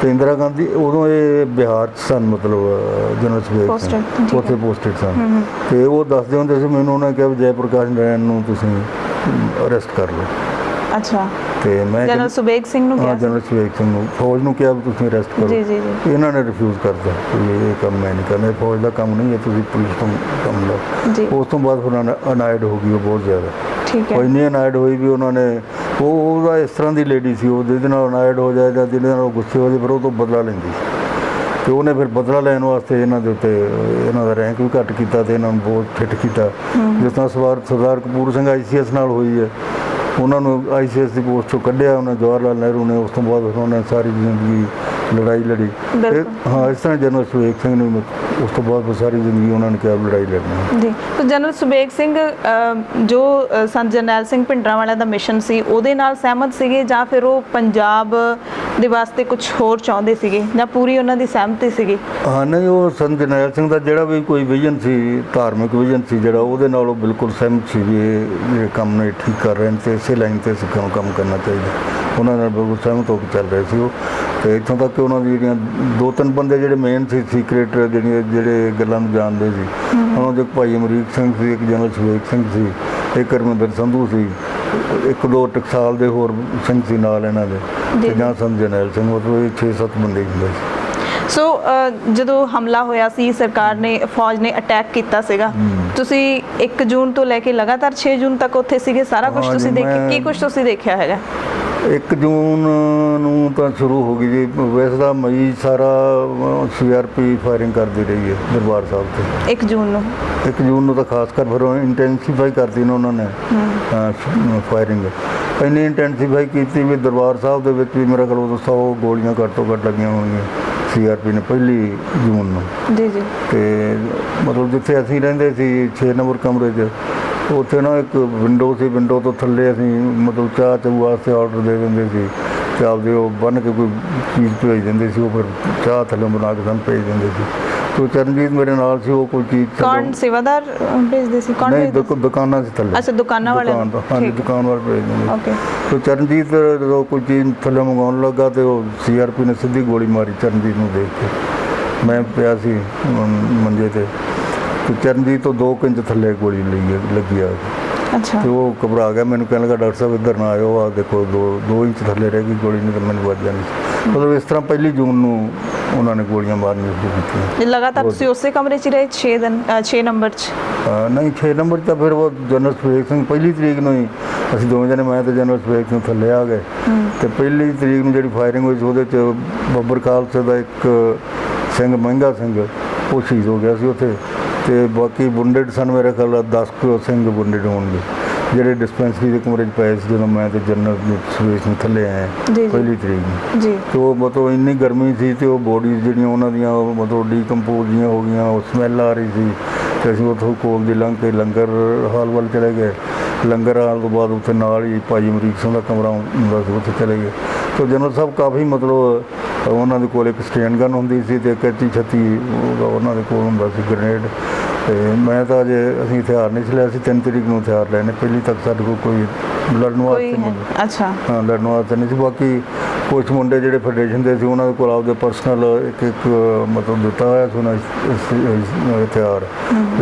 ਤੇ ਇੰਦਰਾ ਗਾਂਧੀ ਉਦੋਂ ਇਹ ਬਿਹਾਰ 'ਚ ਸਨ, ਮਤਲਬ ਜਨਰਲ ਸੁਬੇਗ ਸਿੰਘ ਉੱਥੇ ਪੋਸਟਡ ਸਨ। ਤੇ ਉਹ ਦੱਸਦੇ ਹੁੰਦੇ ਸੀ ਮੈਨੂੰ, ਉਹਨਾਂ ਕਿਹਾ ਵੀ ਜੈ ਪ੍ਰਕਾਸ਼ ਨਰਾਇਣ ਨੂੰ ਤੁਸੀਂ ਅਰੈਸਟ ਕਰ ਲਓ। ਅੱਛਾ। ਤੇ ਮੈਂ ਜਨਰਲ ਸੁਬੇਗ ਸਿੰਘ ਨੂੰ ਕਿਹਾ? ਜਨਰਲ ਸੁਬੇਗ ਸਿੰਘ ਨੂੰ, ਫੌਜ ਨੂੰ ਕਿਹਾ ਵੀ ਤੁਸੀਂ ਅਰੈਸਟ ਕਰੋ। ਇਹਨਾਂ ਨੇ ਰਿਫਿਊਜ਼ ਕਰਤਾ ਕਿ ਇਹ ਕੰਮ ਮੈਂ ਨਹੀਂ ਕਰਨਾ, ਫੌਜ ਦਾ ਕੰਮ ਨਹੀਂ ਹੈ, ਤੁਸੀਂ ਪੁਲਿਸ ਤੋਂ ਕੰਮ ਲਓ। ਉਸ ਤੋਂ ਬਾਅਦ ਫਿਰ ਉਹਨਾਂ ਨੇ ਅਨਾਇਡ ਹੋ ਗਈ ਉਹ ਬਹੁਤ ਜ਼ਿਆਦਾ। ਉਹ ਇੰਨੀ ਅਨਾਇਡ ਹੋਈ ਵੀ ਉਹਨਾਂ ਨੇ ਉਹਦਾ ਇਸ ਤਰ੍ਹਾਂ ਦੀ ਲੇਡੀ ਸੀ ਉਹ ਜਿਹਦੇ ਨਾਲ ਅਨਾਇਡ ਹੋ ਜਾਏ ਜਾਂ ਜਿਹਦੇ ਨਾਲ ਉਹ ਗੁੱਸੇ ਹੋ ਜਾਏ ਫਿਰ ਉਹ ਤੋਂ ਬਦਲਾ ਲੈਂਦੀ ਸੀ। ਤੇ ਉਹਨੇ ਫਿਰ ਬਦਲਾ ਲੈਣ ਵਾਸਤੇ ਇਹਨਾਂ ਦੇ ਉੱਤੇ ਇਹਨਾਂ ਦਾ ਰੈਂਕ ਵੀ ਘੱਟ ਕੀਤਾ ਤੇ ਇਹਨਾਂ ਨੂੰ ਬਹੁਤ ਫਿੱਟ ਕੀਤਾ। ਜਿਸ ਤਰ੍ਹਾਂ ਸਰਦਾਰ ਕਪੂਰ ਸਿੰਘ ICS ਨਾਲ ਹੋਈ ਹੈ, ਉਹਨਾਂ ਨੂੰ ICS ਦੀ ਪੋਸਟ ਤੋਂ ਕੱਢਿਆ ਉਹਨੇ ਜਵਾਹਰ ਲਾਲ ਨਹਿਰੂ ਨੇ। ਉਸ ਤੋਂ ਬਾਅਦ ਫਿਰ ਉਹਨਾਂ ਨੇ ਸਾਰੀ ਜ਼ਿੰਦਗੀ ਲੜਾਈ ਲੜੀ। ਹਾਂ, ਇਸ ਤਰ੍ਹਾਂ ਜਨਰਲ ਸੁਬੇਗ ਸਿੰਘ ਨੇ ਉਸ ਤੋਂ ਬਾਅਦ ਸਾਰੀ ਜ਼ਿੰਦਗੀ ਉਹਨਾਂ ਨੇ ਕਿਹਾ ਲੜਾਈ ਲੜਨੀ ਜੀ। ਤਾਂ ਜਨਰਲ ਸੁਬੇਗ ਸਿੰਘ ਜੋ ਸੰਤ ਜਰਨੈਲ ਸਿੰਘ ਭਿੰਡਰਾਂਵਾਲਾ ਦਾ ਮਿਸ਼ਨ ਸੀ ਉਹਦੇ ਨਾਲ ਸਹਿਮਤ ਸੀਗੇ ਜਾਂ ਫਿਰ ਉਹ ਪੰਜਾਬ ਦੇ ਵਾਸਤੇ ਕੁਝ ਹੋਰ ਚਾਹੁੰਦੇ ਸੀਗੇ ਜਾਂ ਪੂਰੀ ਉਹਨਾਂ ਦੀ ਸਹਿਮਤੀ ਸੀਗੀ? ਹਾਂ, ਨਹੀਂ, ਉਹ ਸੰਤ ਜਰਨੈਲ ਸਿੰਘ ਦਾ ਜਿਹੜਾ ਵੀ ਕੋਈ ਵਿਜ਼ਨ ਸੀ, ਧਾਰਮਿਕ ਵਿਜ਼ਨ ਸੀ ਜਿਹੜਾ, ਉਹਦੇ ਨਾਲ ਉਹ ਬਿਲਕੁਲ ਸਹਿਮਤ ਸੀ ਵੀ ਇਹ ਜਿਹੜੇ ਕੰਮ ਨੇ ਠੀਕ ਕਰ ਰਹੇ ਨੇ ਤੇ ਇਸੇ ਲਾਈਨ 'ਤੇ ਸਿੱਖਾਂ ਨੂੰ ਕੰਮ ਕਰਨਾ ਚਾਹੀਦਾ। ਉਹਨਾਂ ਨਾਲ ਬਿਲਕੁਲ ਸਹਿਮਤ ਹੋ ਕੇ ਚੱਲ ਰਹੇ ਸੀ ਉਹ। ਤੇ ਇੱਥੋਂ ਤੱਕ ਕਿ ਉਹਨਾਂ ਦੀ ਜਿਹੜੀਆਂ 2-3 ਬੰਦੇ ਜਿਹੜੇ ਮੇਨ ਸੀ ਸੀਕ੍ਰੇਟ ਜਿਹੜੇ ਗੱਲਾਂ ਨੂੰ ਜਾਣਦੇ ਸੀ, ਉਹਨਾਂ ਦੇ ਭਾਈ ਅਮਰੀਕ ਸਿੰਘ ਸੀ, ਇੱਕ ਜਨਰਲ ਸੁਬੇਗ ਸਿੰਘ ਸੀ, ਇੱਕ ਹਰਮਿੰਦਰ ਸੰਧੂ ਸੀ, 1-2 ਟਕਸਾਲ ਦੇ ਹੋਰ ਸਿੰਘ ਸੀ ਨਾਲ ਇਹਨਾਂ ਦੇ, ਤੇ ਜਾਂ ਸੰਤ ਜਰਨੈਲ ਸਿੰਘ, ਮਤਲਬ 6-7 ਬੰਦੇ ਹੁੰਦੇ ਸੀ। ਸੋ ਜਦੋਂ ਹਮਲਾ ਹੋਇਆ ਸੀ, ਸਰਕਾਰ ਨੇ, ਫੌਜ ਨੇ ਅਟੈਕ ਕੀਤਾ ਸੀਗਾ, ਤੁਸੀਂ 1 ਜੂਨ ਤੋਂ ਲੈ ਕੇ ਲਗਾਤਾਰ 6 ਜੂਨ ਤੱਕ ਉੱਥੇ ਸੀਗੇ। ਸਾਰਾ ਕੁਝ ਤੁਸੀਂ ਦੇਖਿਆ? ਕੀ ਕੁਝ ਤੁਸੀਂ ਦੇਖਿਆ ਹੈਗਾ? 1 ਜੂਨ ਨੂੰ ਤਾਂ ਸ਼ੁਰੂ ਹੋ ਗਈ ਜੀ, ਵੈਸੇ ਤਾਂ ਮਈ ਸਾਰਾ CRP ਫਾਇਰਿੰਗ ਕਰਦੀ ਰਹੀ ਹੈ ਦਰਬਾਰ ਸਾਹਿਬ 'ਤੇ। 1 ਜੂਨ ਨੂੰ? 1 ਜੂਨ ਨੂੰ ਤਾਂ ਖਾਸ ਕਰ ਫਿਰ ਇੰਟੈਂਸੀਫਾਈ ਕਰਤੀ ਨਾ ਉਹਨਾਂ ਨੇ ਫਾਇਰਿੰਗ। ਇੰਨੀ ਇੰਟੈਂਸੀਫਾਈ ਕੀਤੀ ਵੀ ਦਰਬਾਰ ਸਾਹਿਬ ਦੇ ਵਿੱਚ ਵੀ ਮੇਰਾ ਖਿਆਲ ਉਦੋਂ 100 ਗੋਲੀਆਂ ਘੱਟ ਤੋਂ ਘੱਟ ਲੱਗੀਆਂ ਹੋਣਗੀਆਂ CRP ਨੇ 1 ਜੂਨ ਨੂੰ। ਜੀ। ਤੇ ਮਤਲਬ ਜਿੱਥੇ ਅਸੀਂ ਰਹਿੰਦੇ ਸੀ 6 ਨੰਬਰ ਕਮਰੇ 'ਚ, ਉੱਥੇ ਨਾ ਇੱਕ ਵਿੰਡੋ ਸੀ, ਵਿੰਡੋ ਤੋਂ ਥੱਲੇ ਅਸੀਂ ਮਤਲਬ ਚਾਹ ਚੂ ਵਾਸਤੇ ਆਰਡਰ ਦੇ ਦਿੰਦੇ ਸੀ ਤੇ ਆਪਦੇ ਉਹ ਬੰਨ੍ਹ ਕੇ ਕੋਈ ਚੀਜ਼ ਭੇਜ ਦਿੰਦੇ ਸੀ, ਉਹ ਫਿਰ ਚਾਹ ਥੱਲੇ ਬਣਾ ਕੇ ਸਾਨੂੰ ਭੇਜ ਦਿੰਦੇ ਸੀ। ਤੇ ਚਰਨਜੀਤ ਮੇਰੇ ਨਾਲ ਸੀ, ਉਹ ਕੋਈ ਚੀਜ਼ ਕੌਣ ਸੇਵਾਦਾਰ ਭੇਜਦੇ ਸੀ? ਕੌਣ? ਨਹੀਂ, ਦੁਕਾਨਾਂ ਸੀ ਥੱਲੇ। ਅੱਛਾ, ਦੁਕਾਨਾਂ ਵਾਲੇ? ਹਾਂਜੀ, ਦੁਕਾਨ ਵਾਲੇ ਭੇਜ ਦਿੰਦੇ। ਓਕੇ। ਤੇ ਚਰਨਜੀਤ ਜਦੋਂ ਕੋਈ ਚੀਜ਼ ਥੱਲੇ ਮੰਗਾਉਣ ਲੱਗਾ ਤੇ ਉਹ CRP ਨੇ ਸਿੱਧੀ ਗੋਲੀ ਮਾਰੀ ਚਰਨਜੀਤ ਨੂੰ ਦੇਖ ਕੇ। ਮੈਂ ਪਿਆ ਸੀ ਮੰਜੇ ਤੇ ਚਰਨਜੀਤ ਤੋਂ 2 ਇੰਚ ਥੱਲੇ ਗੋਲੀ ਲੱਗੀ ਆ। ਅੱਛਾ। ਤੇ ਉਹ ਘਬਰਾ ਗਿਆ, ਮੈਨੂੰ ਕਹਿਣ ਲੱਗਾ ਡਾਕਟਰ ਸਾਹਿਬ ਇੱਧਰ ਨਾ ਆਇਓ, ਆ ਦੇਖੋ 2 ਇੰਚ ਥੱਲੇ ਰਹਿ ਗਈ ਗੋਲੀ, ਨਹੀਂ ਤਾਂ ਮੈਨੂੰ ਵੱਜ ਜਾਣੀ। ਮਤਲਬ ਇਸ ਤਰ੍ਹਾਂ 1 ਜੂਨ ਨੂੰ ਉਹਨਾਂ ਨੇ ਗੋਲੀਆਂ ਮਾਰਨੀਆਂ ਸ਼ੁਰੂ ਕੀਤੀਆਂ। ਲਗਾਤਾਰ ਤੁਸੀਂ ਉਸੇ ਕਮਰੇ 'ਚ ਰਹੇ 6 ਨੰਬਰ 'ਚ? ਨਹੀਂ, 6 ਨੰਬਰ 'ਚ ਤਾਂ ਫਿਰ ਉਹ ਜਨਰਲ ਸੁਬੇਗ ਸਿੰਘ 1 ਤਰੀਕ ਨੂੰ ਹੀ ਅਸੀਂ ਦੋਵੇਂ ਜਣੇ, ਮੈਂ ਤੇ ਜਨਰਲ ਸੁਬੇਗ ਸਿੰਘ ਥੱਲੇ ਆ ਗਏ। ਤੇ 1 ਤਰੀਕ ਨੂੰ ਜਿਹੜੀ ਫਾਇਰਿੰਗ ਹੋਈ ਸੀ ਉਹਦੇ 'ਚ ਬੱਬਰ ਖਾਲਸੇ ਦਾ ਇੱਕ ਸਿੰਘ ਮਹਿੰਗਾ ਸਿੰਘ ਉਹ ਸ਼ਹੀਦ ਹੋ ਗਿਆ ਸੀ ਉੱਥੇ। ਤੇ ਬਾਕੀ ਵੁੰਡਡ ਸਨ ਮੇਰੇ ਖਿਆਲ 10 ਕੁ ਸਿੰਘ ਵੁੰਡਡ ਹੋਣਗੇ ਜਿਹੜੇ ਡਿਸਪੈਂਸਰੀ ਦੇ ਕਮਰੇ 'ਚ ਪਏ ਸੀ ਜਦੋਂ ਮੈਂ ਤੇ ਜਨਰਲ ਸੁਰੇਸ਼ ਨੂੰ ਥੱਲੇ ਆਏ ਜੀ। ਪਹਿਲੀ ਤਰੀਕ ਨੂੰ। ਜੀ। ਤੇ ਉਹ ਮਤਲਬ ਇੰਨੀ ਗਰਮੀ ਸੀ ਤੇ ਉਹ ਬੋਡੀਜ਼ ਜਿਹੜੀਆਂ ਉਹਨਾਂ ਦੀਆਂ ਉਹ ਮਤਲਬ ਡੀਕੰਪੋਜ਼ ਜੀਆਂ ਹੋ ਗਈਆਂ, ਉਹ ਸਮੈਲ ਆ ਰਹੀ ਸੀ। ਤੇ ਅਸੀਂ ਉੱਥੋਂ ਕੋਲ ਦੀ ਲੰਘ ਕੇ ਲੰਗਰ ਹਾਲ ਵੱਲ ਚਲੇ ਗਏ। ਲੰਗਰ ਹਾਲ ਤੋਂ ਬਾਅਦ ਉੱਥੇ ਨਾਲ ਹੀ ਭਾਈ ਅਮਰੀਕ ਸਿੰਘ ਦਾ ਕਮਰਾ ਹੁੰਦਾ ਸੀ, ਉੱਥੇ ਚਲੇ ਗਏ। ਤੇ ਜਨਰਲ ਸਾਹਿਬ ਕਾਫੀ ਮਤਲਬ ਉਹਨਾਂ ਦੇ ਕੋਲ ਇੱਕ ਸਟੈਂਡ ਗਨ ਹੁੰਦੀ ਸੀ ਤੇ ਇੱਕ 36 ਉਹਨਾਂ ਦੇ ਕੋਲ ਹੁੰਦਾ ਸੀ ਗ੍ਰੇਨੇਡ। ਤੇ ਮੈਂ ਤਾਂ ਅਜੇ ਅਸੀਂ ਹਥਿਆਰ ਨਹੀਂ ਸੀ ਲਿਆ ਸੀ, 3 ਤਰੀਕ ਨੂੰ ਹਥਿਆਰ ਲੈਣੇ। ਪਹਿਲੀ ਤੱਕ ਸਾਡੇ ਕੋਲ ਕੋਈ ਲੜਨ ਵਾਸਤੇ ਨਹੀਂ। ਅੱਛਾ। ਹਾਂ, ਲੜਨ ਵਾਸਤੇ ਨਹੀਂ ਸੀ। ਬਾਕੀ ਕੁਛ ਮੁੰਡੇ ਜਿਹੜੇ ਫੈਡਰੇਸ਼ਨ ਦੇ ਸੀ ਉਹਨਾਂ ਦੇ ਕੋਲ ਆਪਦੇ ਪਰਸਨਲ ਇੱਕ ਮਤਲਬ ਦਿੱਤਾ ਹੋਇਆ ਸੀ ਉਹਨਾਂ ਹਥਿਆਰ,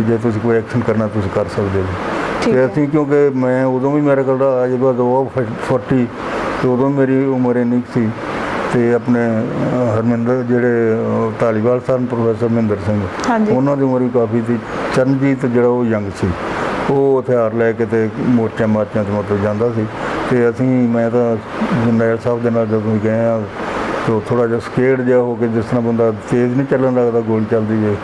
ਜੇ ਤੁਸੀਂ ਕੋਈ ਐਕਸ਼ਨ ਕਰਨਾ ਤੁਸੀਂ ਕਰ ਸਕਦੇ ਹੋ। ਤੇ ਅਸੀਂ ਕਿਉਂਕਿ ਮੈਂ ਉਦੋਂ ਵੀ ਮੇਰੇ ਕੋਲ ਅਜੇ ਬਾਅਦ 40 ਤੇ ਉਦੋਂ ਮੇਰੀ ਉਮਰ ਇੰਨੀ ਸੀ। ਤੇ ਆਪਣੇ ਹਰਮਿੰਦਰ ਜਿਹੜੇ ਧਾਲੀਵਾਲ ਸਨ ਪ੍ਰੋਫੈਸਰ ਮਹਿੰਦਰ ਸਿੰਘ, ਉਹਨਾਂ ਦੀ ਉਮਰ ਵੀ ਕਾਫੀ ਸੀ। ਚਰਨਜੀਤ ਜਿਹੜਾ ਉਹ ਯੰਗ ਸੀ, ਉਹ ਹਥਿਆਰ ਲੈ ਕੇ ਤੇ ਮੋਰਚਿਆਂ ਮਾਰਚਿਆਂ 'ਤੇ ਮਤਲਬ ਜਾਂਦਾ ਸੀ। ਤੇ ਅਸੀਂ ਮੈਂ ਤਾਂ ਜਰਨੈਲ ਸਾਹਿਬ ਦੇ ਨਾਲ ਜਦੋਂ ਗਏ ਹਾਂ ਤਾਂ ਥੋੜ੍ਹਾ ਜਿਹਾ ਸਕੇਡ ਜਿਹਾ ਹੋ ਕੇ, ਜਿਸ ਤਰ੍ਹਾਂ ਬੰਦਾ ਤੇਜ਼ ਨਹੀਂ ਚੱਲਣ ਲੱਗਦਾ ਗੋਲੀ ਚੱਲਦੀ ਜੇ,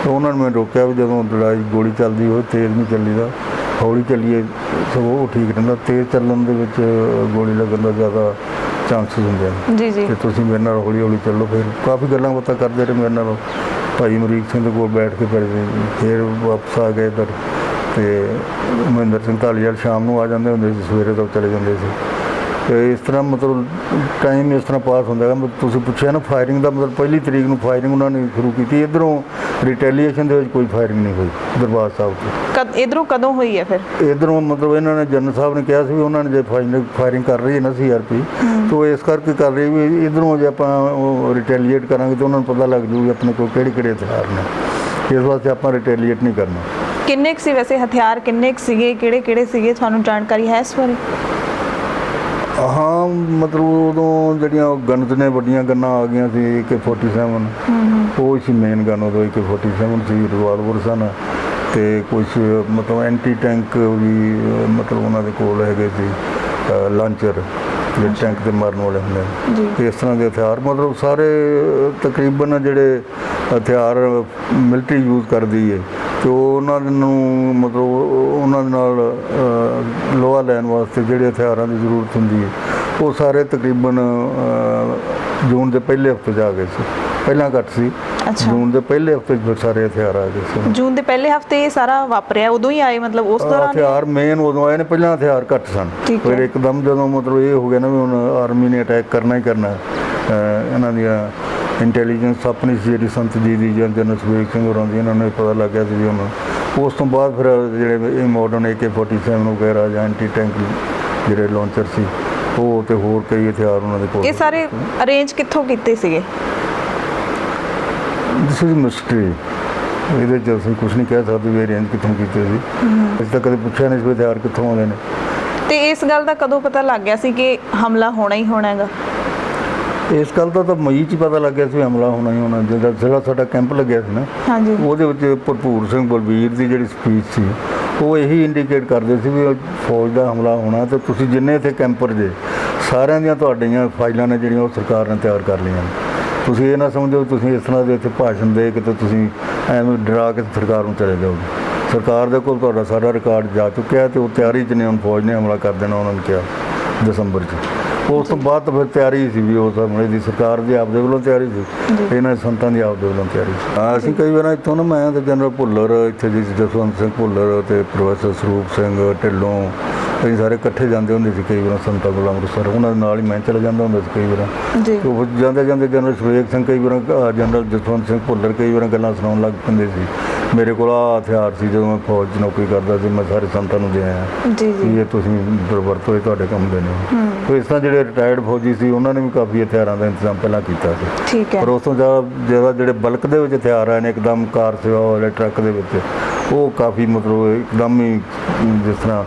ਤਾਂ ਉਹਨਾਂ ਨੇ ਮੈਨੂੰ ਰੋਕਿਆ ਵੀ ਜਦੋਂ ਲੜਾਈ ਗੋਲੀ ਚੱਲਦੀ ਹੋਵੇ ਤੇਜ਼ ਨਹੀਂ ਚੱਲੀਦਾ, ਹੌਲੀ ਚੱਲੀਏ ਸਗੋਂ ਉਹ ਠੀਕ ਰਹਿੰਦਾ। ਤੇਜ਼ ਚੱਲਣ ਦੇ ਵਿੱਚ ਗੋਲੀ ਲੱਗਣ ਦਾ ਜ਼ਿਆਦਾ ਚਾਂਸਸ ਹੁੰਦੇ ਨੇ। ਜੀ ਜੀ। ਤੇ ਤੁਸੀਂ ਮੇਰੇ ਨਾਲ ਹੌਲੀ ਹੌਲੀ ਚੱਲੋ। ਫਿਰ ਕਾਫੀ ਗੱਲਾਂ ਬਾਤਾਂ ਕਰਦੇ ਰਹੇ ਮੇਰੇ ਨਾਲ। ਭਾਈ ਅਮਰੀਕ ਸਿੰਘ ਦੇ ਕੋਲ ਬੈਠ ਕੇ ਫਿਰ ਵਾਪਸ ਆ ਗਏ ਇੱਧਰ। ਤੇ ਮਹਿੰਦਰ ਸਿੰਘ ਧਾਲੀਵਾਲ ਸ਼ਾਮ ਨੂੰ ਆ ਜਾਂਦੇ ਹੁੰਦੇ ਸੀ, ਸਵੇਰੇ ਤੱਕ ਚਲੇ ਜਾਂਦੇ ਸੀ। ਤੇ ਇਸ ਤਰ੍ਹਾਂ ਮਤਲਬ ਟਾਈਮ ਇਸ ਤਰ੍ਹਾਂ ਪਾਸ ਹੁੰਦਾ ਹੈ। ਤੁਸੀਂ ਪੁੱਛਿਆ ਨਾ ਫਾਇਰਿੰਗ ਦਾ, ਮਤਲਬ ਪਹਿਲੀ ਤਰੀਕ ਨੂੰ ਫਾਇਰਿੰਗ ਉਹਨਾਂ ਨੇ ਸ਼ੁਰੂ ਕੀਤੀ। ਇੱਧਰੋਂ ਰਿਟੈਲੀਏਸ਼ਨ ਦੇ ਵਿੱਚ ਕੋਈ ਫਾਇਰਿੰਗ ਨਹੀਂ ਹੋਈ ਦਰਬਾਰ ਸਾਹਿਬ ਤੋਂ। ਇੱਧਰੋਂ ਕਦੋਂ ਹੋਈ ਹੈ ਫਿਰ? ਇੱਧਰੋਂ ਮਤਲਬ ਇਹਨਾਂ ਨੇ ਜਨਰਲ ਸਾਹਿਬ ਨੇ ਕਿਹਾ ਸੀ ਵੀ ਉਹਨਾਂ ਨੇ ਜੇ ਫਾਇਰਿੰਗ ਕਰ ਰਹੀ ਹੈ ਨਾ CRP, ਤਾਂ ਇਸ ਕਰਕੇ ਕਰ ਰਹੀ ਵੀ ਇੱਧਰੋਂ ਜੇ ਆਪਾਂ ਉਹ ਰਿਟੈਲੀਏਟ ਕਰਾਂਗੇ ਤਾਂ ਉਹਨਾਂ ਨੂੰ ਪਤਾ ਲੱਗ ਜੂ ਵੀ ਆਪਣੇ ਕੋਲ ਕਿਹੜੇ ਹਥਿਆਰ ਨੇ। ਇਸ ਵਾਸਤੇ ਆਪਾਂ ਰਿਟੈਲੀਏਟ ਨਹੀਂ ਕਰਨਾ। ਕਿੰਨੇ ਕੁ ਸੀ ਵੈਸੇ ਹਥਿਆਰ, ਕਿੰਨੇ ਕੁ ਸੀਗੇ, ਕਿਹੜੇ ਸੀਗੇ, ਤੁਹਾਨੂੰ ਜਾਣਕਾਰੀ ਹੈ ਇਸ ਬਾਰੇ? ਹਾਂ, ਮਤਲਬ ਉਦੋਂ ਜਿਹੜੀਆਂ ਗਨਸ ਨੇ ਵੱਡੀਆਂ ਗੰਨਾਂ ਆ ਗਈਆਂ ਸੀ, AK-47 ਉਹ ਸੀ ਮੇਨ ਗਨ। ਉਦੋਂ AK-47 ਸੀ, ਰਿਵਾਲਵਰ ਸਨ ਤੇ ਕੁਛ ਮਤਲਬ ਐਂਟੀ ਟੈਂਕ ਵੀ ਮਤਲਬ ਉਹਨਾਂ ਦੇ ਕੋਲ ਹੈਗੇ ਸੀ, ਲਾਂਚਰ ਜਿਹੜੇ ਟੈਂਕ 'ਤੇ ਮਾਰਨ ਵਾਲੇ ਹੁੰਦੇ ਨੇ। ਤੇ ਇਸ ਤਰ੍ਹਾਂ ਦੇ ਹਥਿਆਰ ਮਤਲਬ ਸਾਰੇ ਤਕਰੀਬਨ ਜਿਹੜੇ ਹਥਿਆਰ ਮਿਲਟਰੀ ਯੂਜ਼ ਕਰਦੀ ਹੈ ਤੇ ਉਹਨਾਂ ਨੂੰ ਮਤਲਬ ਉਹਨਾਂ ਦੇ ਨਾਲ ਲੋਹਾ ਲੈਣ ਵਾਸਤੇ ਜਿਹੜੇ ਹਥਿਆਰਾਂ ਦੀ ਜ਼ਰੂਰਤ ਹੁੰਦੀ ਹੈ ਉਹ ਸਾਰੇ ਤਕਰੀਬਨ ਜੂਨ ਦੇ ਪਹਿਲੇ ਹਫ਼ਤੇ 'ਚ ਆ ਗਏ ਸੀ। ਪਹਿਲਾਂ ਘੱਟ ਸੀ। ਜੂਨ ਦੇ ਪਹਿਲੇ ਹਫ਼ਤੇ 'ਚ ਸਾਰੇ ਹਥਿਆਰ ਆ ਗਏ ਸੀ। ਜੂਨ ਦੇ ਪਹਿਲੇ ਹਫ਼ਤੇ ਇਹ ਸਾਰਾ ਵਾਪਰਿਆ, ਉਦੋਂ ਹੀ ਆਏ ਮਤਲਬ ਉਸ ਦੌਰਾਨ ਹਥਿਆਰ ਮੇਨ ਉਦੋਂ ਆਏ ਨੇ। ਪਹਿਲਾਂ ਹਥਿਆਰ ਘੱਟ ਸਨ, ਫਿਰ ਇੱਕਦਮ ਜਦੋਂ ਮਤਲਬ ਇਹ ਹੋ ਗਿਆ ਨਾ ਵੀ ਹੁਣ ਆਰਮੀ ਨੇ ਅਟੈਕ ਕਰਨਾ ਹੀ ਕਰਨਾ, ਇਹਨਾਂ ਦੀਆਂ ਇੰਟੈਲੀਜੈਂਸ ਆਪਣੀ ਸੀ ਜਿਹੜੀ ਸੰਤ ਜੀ ਦੀ ਜਾਂ ਜਨਰਲ ਸੁਰੇਸ਼ ਸਿੰਘ ਹੋਰਾਂ ਦੀ, ਇਹਨਾਂ ਨੂੰ ਪਤਾ ਲੱਗ ਗਿਆ ਸੀ ਵੀ ਹੁਣ। ਉਸ ਤੋਂ ਬਾਅਦ ਫਿਰ ਜਿਹੜੇ ਇਹ ਮਾਡਰਨ AK-47 ਵਗੈਰਾ ਜਾਂ ਐਂਟੀ ਟੈਂਕ ਜਿਹੜੇ ਲਾਂਚਰ ਸੀ ਉਹ ਤੇ ਹੋਰ ਕਈ ਹਥਿਆਰ ਉਹਨਾਂ ਦੇ ਕੋਲ। ਇਹ ਸਾਰੇ ਅਰੇਂਜ ਕਿੱਥੋਂ ਕੀਤੇ ਸੀਗੇ? This is mystery. ਇਹਦੇ 'ਚ ਅਸੀਂ ਕੁਝ ਨਹੀਂ ਕਹਿ ਸਕਦੇ ਵੀ ਅਰੇਂਜ ਕਿੱਥੋਂ ਕੀਤੇ ਸੀ। ਅਸੀਂ ਤਾਂ ਕਦੇ ਪੁੱਛਿਆ ਨਹੀਂ ਸੀ ਹਥਿਆਰ ਕਿੱਥੋਂ ਆਉਂਦੇ ਨੇ। ਤੇ ਇਸ ਗੱਲ ਦਾ ਕਦੋਂ ਪਤਾ ਲੱਗ ਗਿਆ ਸੀ ਕਿ ਹਮਲਾ ਹੋਣਾ ਹੀ ਹੋਣਾ ਹੈਗਾ? ਇਸ ਗੱਲ ਦਾ ਤਾਂ ਮਈ 'ਚ ਪਤਾ ਲੱਗ ਗਿਆ ਸੀ ਹਮਲਾ ਹੋਣਾ ਹੀ ਹੋਣਾ। ਜਿਹੜਾ ਸਾਡਾ ਕੈਂਪ ਲੱਗਿਆ ਸੀ ਨਾ, ਉਹਦੇ ਵਿੱਚ ਭਰਪੂਰ ਸਿੰਘ ਬਲਬੀਰ ਦੀ ਜਿਹੜੀ ਸਪੀਚ ਸੀ ਉਹ ਇਹੀ ਇੰਡੀਕੇਟ ਕਰਦੇ ਸੀ ਵੀ ਫੌਜ ਦਾ ਹਮਲਾ ਹੋਣਾ ਤੇ ਤੁਸੀਂ ਜਿੰਨੇ ਇੱਥੇ ਕੈਂਪਰ ਜੇ ਸਾਰਿਆਂ ਦੀਆਂ ਤੁਹਾਡੀਆਂ ਫਾਈਲਾਂ ਨੇ ਜਿਹੜੀਆਂ ਉਹ ਸਰਕਾਰ ਨੇ ਤਿਆਰ ਕਰ ਲਈਆਂ। ਤੁਸੀਂ ਇਹ ਨਾ ਸਮਝੋ ਤੁਸੀਂ ਇਸ ਤਰ੍ਹਾਂ ਦੇ ਇੱਥੇ ਭਾਸ਼ਣ ਦੇ ਕੇ ਤੇ ਤੁਸੀਂ ਐਵੇਂ ਡਰਾ ਕੇ ਸਰਕਾਰ ਨੂੰ ਚਲੇ ਜਾਓਗੇ। ਸਰਕਾਰ ਦੇ ਕੋਲ ਤੁਹਾਡਾ ਸਾਰਾ ਰਿਕਾਰਡ ਜਾ ਚੁੱਕਿਆ ਤੇ ਉਹ ਤਿਆਰੀ 'ਚ ਨੇ, ਹੁਣ ਫੌਜ ਨੇ ਹਮਲਾ ਕਰ ਦੇਣਾ ਉਹਨਾਂ ਨੇ ਕਿਹਾ ਦਸੰਬਰ 'ਚ। ਉਸ ਤੋਂ ਬਾਅਦ ਤਾਂ ਫਿਰ ਤਿਆਰੀ ਸੀ ਵੀ ਉਸ ਹਮਲੇ ਦੀ ਸਰਕਾਰ ਦੀ ਆਪਦੇ ਵੱਲੋਂ ਤਿਆਰੀ ਸੀ, ਇਹਨਾਂ ਸੰਤਾਂ ਦੀ ਆਪਦੇ ਵੱਲੋਂ ਤਿਆਰੀ ਸੀ। ਅਸੀਂ ਕਈ ਵਾਰ ਇੱਥੋਂ ਨਾ ਮੈਂ ਤੇ ਜਨਰਲ ਭੁੱਲਰ ਇੱਥੇ ਜੀ ਜਸਵੰਤ ਸਿੰਘ ਭੁੱਲਰ ਤੇ ਪ੍ਰੋਫੈਸਰ ਸਰੂਪ ਸਿੰਘ ਢਿੱਲੋਂ ਅਸੀਂ ਸਾਰੇ ਇਕੱਠੇ ਜਾਂਦੇ ਹੁੰਦੇ ਸੀ ਕਈ ਵਾਰ ਸੰਤਾਂ ਕੋਲ ਅੰਮ੍ਰਿਤਸਰ। ਉਹਨਾਂ ਦੇ ਨਾਲ ਹੀ ਮੈਂ ਚਲਾ ਜਾਂਦਾ ਹੁੰਦਾ ਸੀ ਕਈ ਵਾਰ। ਉਹ ਜਾਂਦੇ ਜਨਰਲ ਸੁਰੇਖ ਸਿੰਘ ਕਈ ਵਾਰ ਜਨਰਲ ਜਸਵੰਤ ਸਿੰਘ ਭੁੱਲਰ ਕਈ ਵਾਰ ਗੱਲਾਂ ਸੁਣਾਉਣ ਲੱਗ ਪੈਂਦੇ ਸੀ। ਮੇਰੇ ਕੋਲ ਆਹ ਹਥਿਆਰ ਸੀ ਜਦੋਂ ਮੈਂ ਫੌਜ 'ਚ ਨੌਕਰੀ ਕਰਦਾ ਸੀ, ਮੈਂ ਸਾਰੇ ਸੰਤਾਂ ਨੂੰ ਦੇ ਆਇਆ ਇਹ ਤੁਸੀਂ ਵਰਤੋ, ਇਹ ਤੁਹਾਡੇ ਕੰਮ ਦੇ ਨੇ। ਤੇ ਇਸ ਤਰ੍ਹਾਂ ਜਿਹੜੇ ਰਿਟਾਇਰਡ ਫੌਜੀ ਸੀ ਉਹਨਾਂ ਨੇ ਵੀ ਕਾਫੀ ਹਥਿਆਰਾਂ ਦਾ ਇੰਤਜ਼ਾਮ ਪਹਿਲਾਂ ਕੀਤਾ ਸੀ। ਪਰ ਉਸ ਤੋਂ ਜ਼ਿਆਦਾ ਜਿਹੜੇ ਬਲਕ ਦੇ ਵਿੱਚ ਹਥਿਆਰ ਆਏ ਨੇ ਇੱਕਦਮ ਕਾਰ ਸੇਵਾ ਵਾਲੇ ਟਰੱਕ ਦੇ ਵਿੱਚ, ਉਹ ਕਾਫੀ ਮਤਲਬ ਇੱਕਦਮ ਹੀ ਜਿਸ ਤਰ੍ਹਾਂ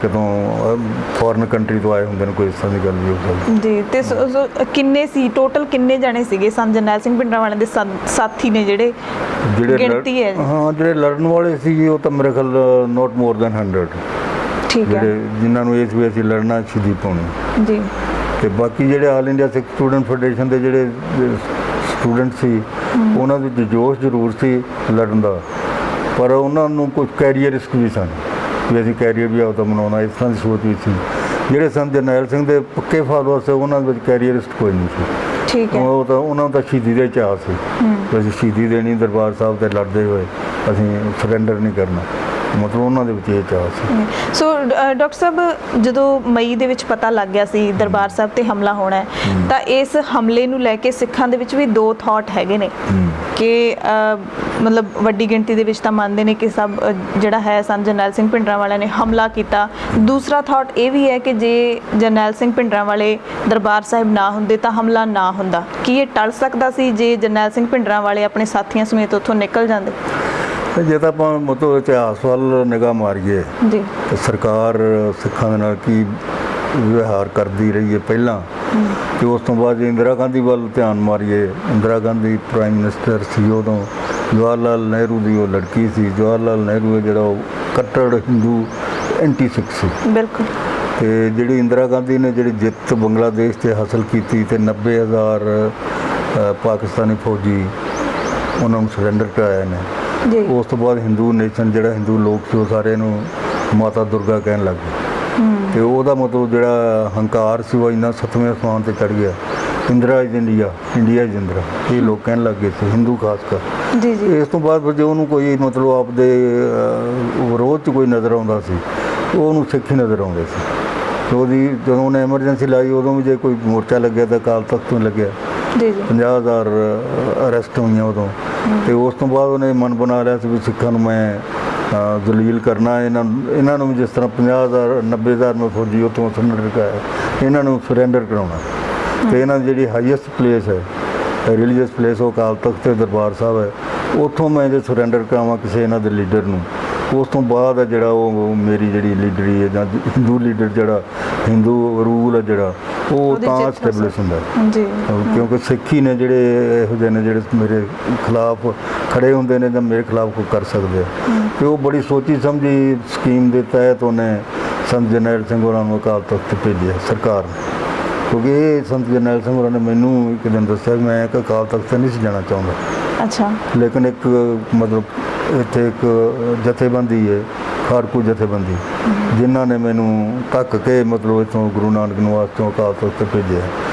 ਕਿਤੋਂ ਫੋਰਨ ਕੰਟਰੀ ਤੋਂ ਆਏ ਹੁੰਦੇ ਨੇ, ਕੋਈ ਇਸ ਤਰ੍ਹਾਂ ਦੀ ਗੱਲ ਵੀ ਹੋ ਸਕਦੀ ਜੀ। ਤੇ ਕਿੰਨੇ ਸੀ ਟੋਟਲ, ਕਿੰਨੇ ਜਾਣੇ ਸੀਗੇ ਸੰਤ ਜਰਨੈਲ ਸਿੰਘ ਭਿੰਡਰਾਂਵਾਲੇ ਦੇ ਸਾਥੀ ਨੇ ਜਿਹੜੇ ਗਿਣਤੀ ਹੈ? ਹਾਂ, ਜਿਹੜੇ ਲੜਨ ਵਾਲੇ ਸੀ ਉਹ ਤਾਂ ਮੇਰੇ ਖਿਆਲ ਨੋਟ ਮੋਰ ਦੈਨ 100। ਜਿਹੜੇ ਜਿਨ੍ਹਾਂ ਨੂੰ ਇਸ ਵੇ ਅਸੀਂ ਲੜਨਾ ਸ਼ਹੀਦੀ ਪਾਉਣੀ ਜੀ। ਤੇ ਬਾਕੀ ਜਿਹੜੇ ਆਲ ਇੰਡੀਆ ਸਿੱਖ ਸਟੂਡੈਂਟ ਫੈਡਰੇਸ਼ਨ ਦੇ ਜਿਹੜੇ ਸਟੂਡੈਂਟ ਸੀ, ਉਹਨਾਂ ਦੇ ਵਿੱਚ ਜੋਸ਼ ਜ਼ਰੂਰ ਸੀ ਲੜਨ ਦਾ, ਪਰ ਉਹਨਾਂ ਨੂੰ ਕੁਝ ਕੈਰੀਅਰਿਸਟ ਵੀ ਸਨ ਵੀ ਅਸੀਂ ਕੈਰੀਅਰ ਵੀ ਆਪਦਾ ਬਣਾਉਣਾ, ਇਸ ਤਰ੍ਹਾਂ ਦੀ ਸੋਚ ਵੀ ਸੀ। ਜਿਹੜੇ ਸਨ ਜਰਨੈਲ ਸਿੰਘ ਦੇ ਪੱਕੇ ਫਾਲੋਅਰ ਸੀ, ਉਹਨਾਂ ਦੇ ਵਿੱਚ ਕੈਰੀਅਰਿਸਟ ਕੋਈ ਨਹੀਂ ਸੀ। ਠੀਕ ਹੈ। ਉਹ ਤਾਂ ਉਹਨਾਂ ਦਾ ਸ਼ਹੀਦੀ ਦੇ ਚਾਅ ਸੀ ਵੀ ਅਸੀਂ ਸ਼ਹੀਦੀ ਦੇਣੀ ਦਰਬਾਰ ਸਾਹਿਬ ਤੇ ਲੜਦੇ ਹੋਏ, ਅਸੀਂ ਸਰੈਂਡਰ ਨਹੀਂ ਕਰਨਾ, ਮਤਲਬ ਉਹਨਾਂ ਦੇ ਵਿੱਚ ਇਹ ਚਾਅ ਸੀ। ਸੋ ਡਾਕਟਰ ਸਾਹਿਬ, ਜਦੋਂ ਮਈ ਦੇ ਵਿੱਚ ਪਤਾ ਲੱਗ ਗਿਆ ਸੀ ਦਰਬਾਰ ਸਾਹਿਬ ਤੇ ਹਮਲਾ ਹੋਣਾ ਹੈ, ਤਾਂ ਇਸ ਹਮਲੇ ਨੂੰ ਲੈ ਕੇ ਸਿੱਖਾਂ ਦੇ ਵਿੱਚ ਵੀ ਦੋ ਥਾਟ ਹੈਗੇ ਨੇ ਕਿ ਮਤਲਬ ਵੱਡੀ ਗਿਣਤੀ ਦੇ ਵਿੱਚ ਤਾਂ ਮੰਨਦੇ ਨੇ ਕਿ ਸਭ ਜਿਹੜਾ ਹੈ ਸੰਤ ਜਰਨੈਲ ਸਿੰਘ ਭਿੰਡਰਾਂਵਾਲੇ ਨੇ ਹਮਲਾ ਕੀਤਾ। ਦੂਸਰਾ ਥਾਟ ਇਹ ਵੀ ਹੈ ਕਿ ਜੇ ਜਰਨੈਲ ਸਿੰਘ ਭਿੰਡਰਾਂਵਾਲੇ ਦਰਬਾਰ ਸਾਹਿਬ ਨਾ ਹੁੰਦੇ ਤਾਂ ਹਮਲਾ ਨਾ ਹੁੰਦਾ। ਕੀ ਇਹ ਟਲ ਸਕਦਾ ਸੀ ਜੇ ਜਰਨੈਲ ਸਿੰਘ ਭਿੰਡਰਾਂਵਾਲੇ ਆਪਣੇ ਸਾਥੀਆਂ ਸਮੇਤ ਉੱਥੋਂ ਨਿਕਲ ਜਾਂਦੇ? ਜੇ ਤਾਂ ਆਪਾਂ ਮਤਲਬ ਇਤਿਹਾਸ ਵੱਲ ਨਿਗਾਹ ਮਾਰੀਏ ਜੀ, ਤਾਂ ਸਰਕਾਰ ਸਿੱਖਾਂ ਦੇ ਨਾਲ ਕੀ ਵਿਵਹਾਰ ਕਰਦੀ ਰਹੀ ਹੈ ਪਹਿਲਾਂ, ਤੇ ਉਸ ਤੋਂ ਬਾਅਦ ਜੇ ਇੰਦਰਾ ਗਾਂਧੀ ਵੱਲ ਧਿਆਨ ਮਾਰੀਏ, ਇੰਦਰਾ ਗਾਂਧੀ ਪ੍ਰਾਈਮ ਮਿਨਿਸਟਰ ਸੀ ਉਦੋਂ, ਜਵਾਹਰ ਲਾਲ ਨਹਿਰੂ ਦੀ ਉਹ ਲੜਕੀ ਸੀ। ਜਵਾਹਰ ਲਾਲ ਨਹਿਰੂ ਜਿਹੜਾ ਉਹ ਕੱਟੜ ਹਿੰਦੂ ਐਂਟੀ ਸਿੱਖ ਸੀ। ਬਿਲਕੁਲ। ਤੇ ਜਿਹੜੀ ਇੰਦਰਾ ਗਾਂਧੀ ਨੇ ਜਿਹੜੀ ਜਿੱਤ ਬੰਗਲਾਦੇਸ਼ ਤੇ ਹਾਸਲ ਕੀਤੀ ਤੇ 90,000 ਪਾਕਿਸਤਾਨੀ ਫੌਜੀ ਉਹਨਾਂ ਨੂੰ ਸਰੈਂਡਰ ਕਰਾਇਆ ਨੇ, ਜੀ, ਉਸ ਤੋਂ ਬਾਅਦ ਹਿੰਦੂ ਨੇਸ਼ਨ ਜਿਹੜਾ ਹਿੰਦੂ ਲੋਕ ਸੀ ਉਹ ਸਾਰੇ ਨੂੰ ਮਾਤਾ ਦੁਰਗਾ ਕਹਿਣ ਲੱਗ ਗਏ। ਤੇ ਉਹਦਾ ਮਤਲਬ ਜਿਹੜਾ ਹੰਕਾਰ ਸੀ ਉਹ ਇੰਨਾ 7ਵੇਂ ਅਸਮਾਨ ਤੇ ਚੜ ਗਿਆ। Indira is India, India is Indira, ਇਹ ਲੋਕ ਕਹਿਣ ਲੱਗ ਗਏ ਸੀ, ਹਿੰਦੂ ਖਾਸ ਕਰ। ਜੀ ਜੀ। ਇਸ ਤੋਂ ਬਾਅਦ ਫਿਰ ਜੇ ਉਹਨੂੰ ਕੋਈ ਮਤਲਬ ਆਪਦੇ ਵਿਰੋਧ 'ਚ ਕੋਈ ਨਜ਼ਰ ਆਉਂਦਾ ਸੀ, ਉਹਨੂੰ ਸਿੱਖ ਹੀ ਨਜ਼ਰ ਆਉਂਦੇ ਸੀ। ਤੇ ਉਹਦੀ ਜਦੋਂ ਉਹਨੇ ਐਮਰਜੈਂਸੀ ਲਾਈ, ਉਦੋਂ ਵੀ ਜੇ ਕੋਈ ਮੋਰਚਾ ਲੱਗਿਆ ਤਾਂ ਅਕਾਲ ਤਖ਼ਤ ਤੋਂ ਲੱਗਿਆ। ਜੀ ਜੀ। 50,000 ਅਰੈਸਟ ਹੋਈਆਂ ਉਦੋਂ। ਤੇ ਉਸ ਤੋਂ ਬਾਅਦ ਉਹਨੇ ਮਨ ਬਣਾ ਲਿਆ ਸੀ ਵੀ ਸਿੱਖਾਂ ਨੂੰ ਮੈਂ ਦਲੀਲ ਕਰਨਾ, ਇਹਨਾਂ ਨੂੰ ਵੀ ਜਿਸ ਤਰ੍ਹਾਂ 50,000 90,000 ਮੈਂ ਫੌਜੀ ਉੱਥੋਂ ਸਰੈਂਡਰ ਕਰਾਇਆ, ਇਹਨਾਂ ਨੂੰ ਸਰੈਂਡਰ ਕਰਾਉਣਾ। ਤੇ ਇਹਨਾਂ ਦੀ ਜਿਹੜੀ ਹਾਈਐਸਟ ਪਲੇਸ ਹੈ, ਰਿਲੀਜੀਅਸ ਪਲੇਸ, ਉਹ ਅਕਾਲ ਤਖ਼ਤ ਤੇ ਦਰਬਾਰ ਸਾਹਿਬ ਹੈ। ਉੱਥੋਂ ਮੈਂ ਜੇ ਸਰੈਂਡਰ ਕਰਾਵਾਂ ਕਿਸੇ ਇਹਨਾਂ ਦੇ ਲੀਡਰ ਨੂੰ, ਉਸ ਤੋਂ ਬਾਅਦ ਹੈ ਜਿਹੜਾ ਉਹ ਮੇਰੀ ਜਿਹੜੀ ਲੀਡਰੀ ਹੈ ਜਾਂ ਹਿੰਦੂ ਲੀਡਰ ਜਿਹੜਾ ਹਿੰਦੂ ਰੂਲ ਹੈ ਜਿਹੜਾ ਉਹ ਤਾਂ ਸਟੈਬਲਿਸ਼ ਹੁੰਦਾ ਜੀ। ਕਿਉਂਕਿ ਸਿੱਖੀ ਨੇ ਜਿਹੜੇ ਇਹੋ ਜਿਹੇ ਨੇ ਜਿਹੜੇ ਮੇਰੇ ਖਿਲਾਫ ਖੜੇ ਹੁੰਦੇ ਨੇ ਜਾਂ ਮੇਰੇ ਖਿਲਾਫ ਕੋਈ ਕਰ ਸਕਦੇ ਆ। ਤੇ ਉਹ ਬੜੀ ਸੋਚੀ ਸਮਝੀ ਸਕੀਮ ਦੇ ਤਹਿਤ ਉਹਨੇ ਸੰਤ ਜਰਨੈਲ ਸਿੰਘ ਹੋਰਾਂ ਨੂੰ ਅਕਾਲ ਤਖ਼ਤ ਭੇਜਿਆ ਸਰਕਾਰ ਨੇ। ਕਿਉਂਕਿ ਇਹ ਸੰਤ ਜਰਨੈਲ ਸਿੰਘ ਹੋਰਾਂ ਨੇ ਮੈਨੂੰ ਇੱਕ ਦਿਨ ਦੱਸਿਆ ਮੈਂ ਇੱਕ ਅਕਾਲ ਤਖ਼ਤ ਤੇ ਨਹੀਂ ਸੀ ਜਾਣਾ ਚਾਹੁੰਦਾ। ਅੱਛਾ। ਲੇਕਿਨ ਇੱਕ ਮਤਲਬ ਇੱਥੇ ਇੱਕ ਜਥੇਬੰਦੀ ਹੈ, ਖਾੜਕੂ ਜਥੇਬੰਦੀ, ਜਿਨ੍ਹਾਂ ਨੇ ਮੈਨੂੰ ਧੱਕ ਕੇ ਮਤਲਬ ਇੱਥੋਂ ਗੁਰੂ ਨਾਨਕ ਨਿਵਾਸ ਤੋਂ ਅਕਾਲ ਤਖ਼ਤ ਤੇ ਭੇਜਿਆ।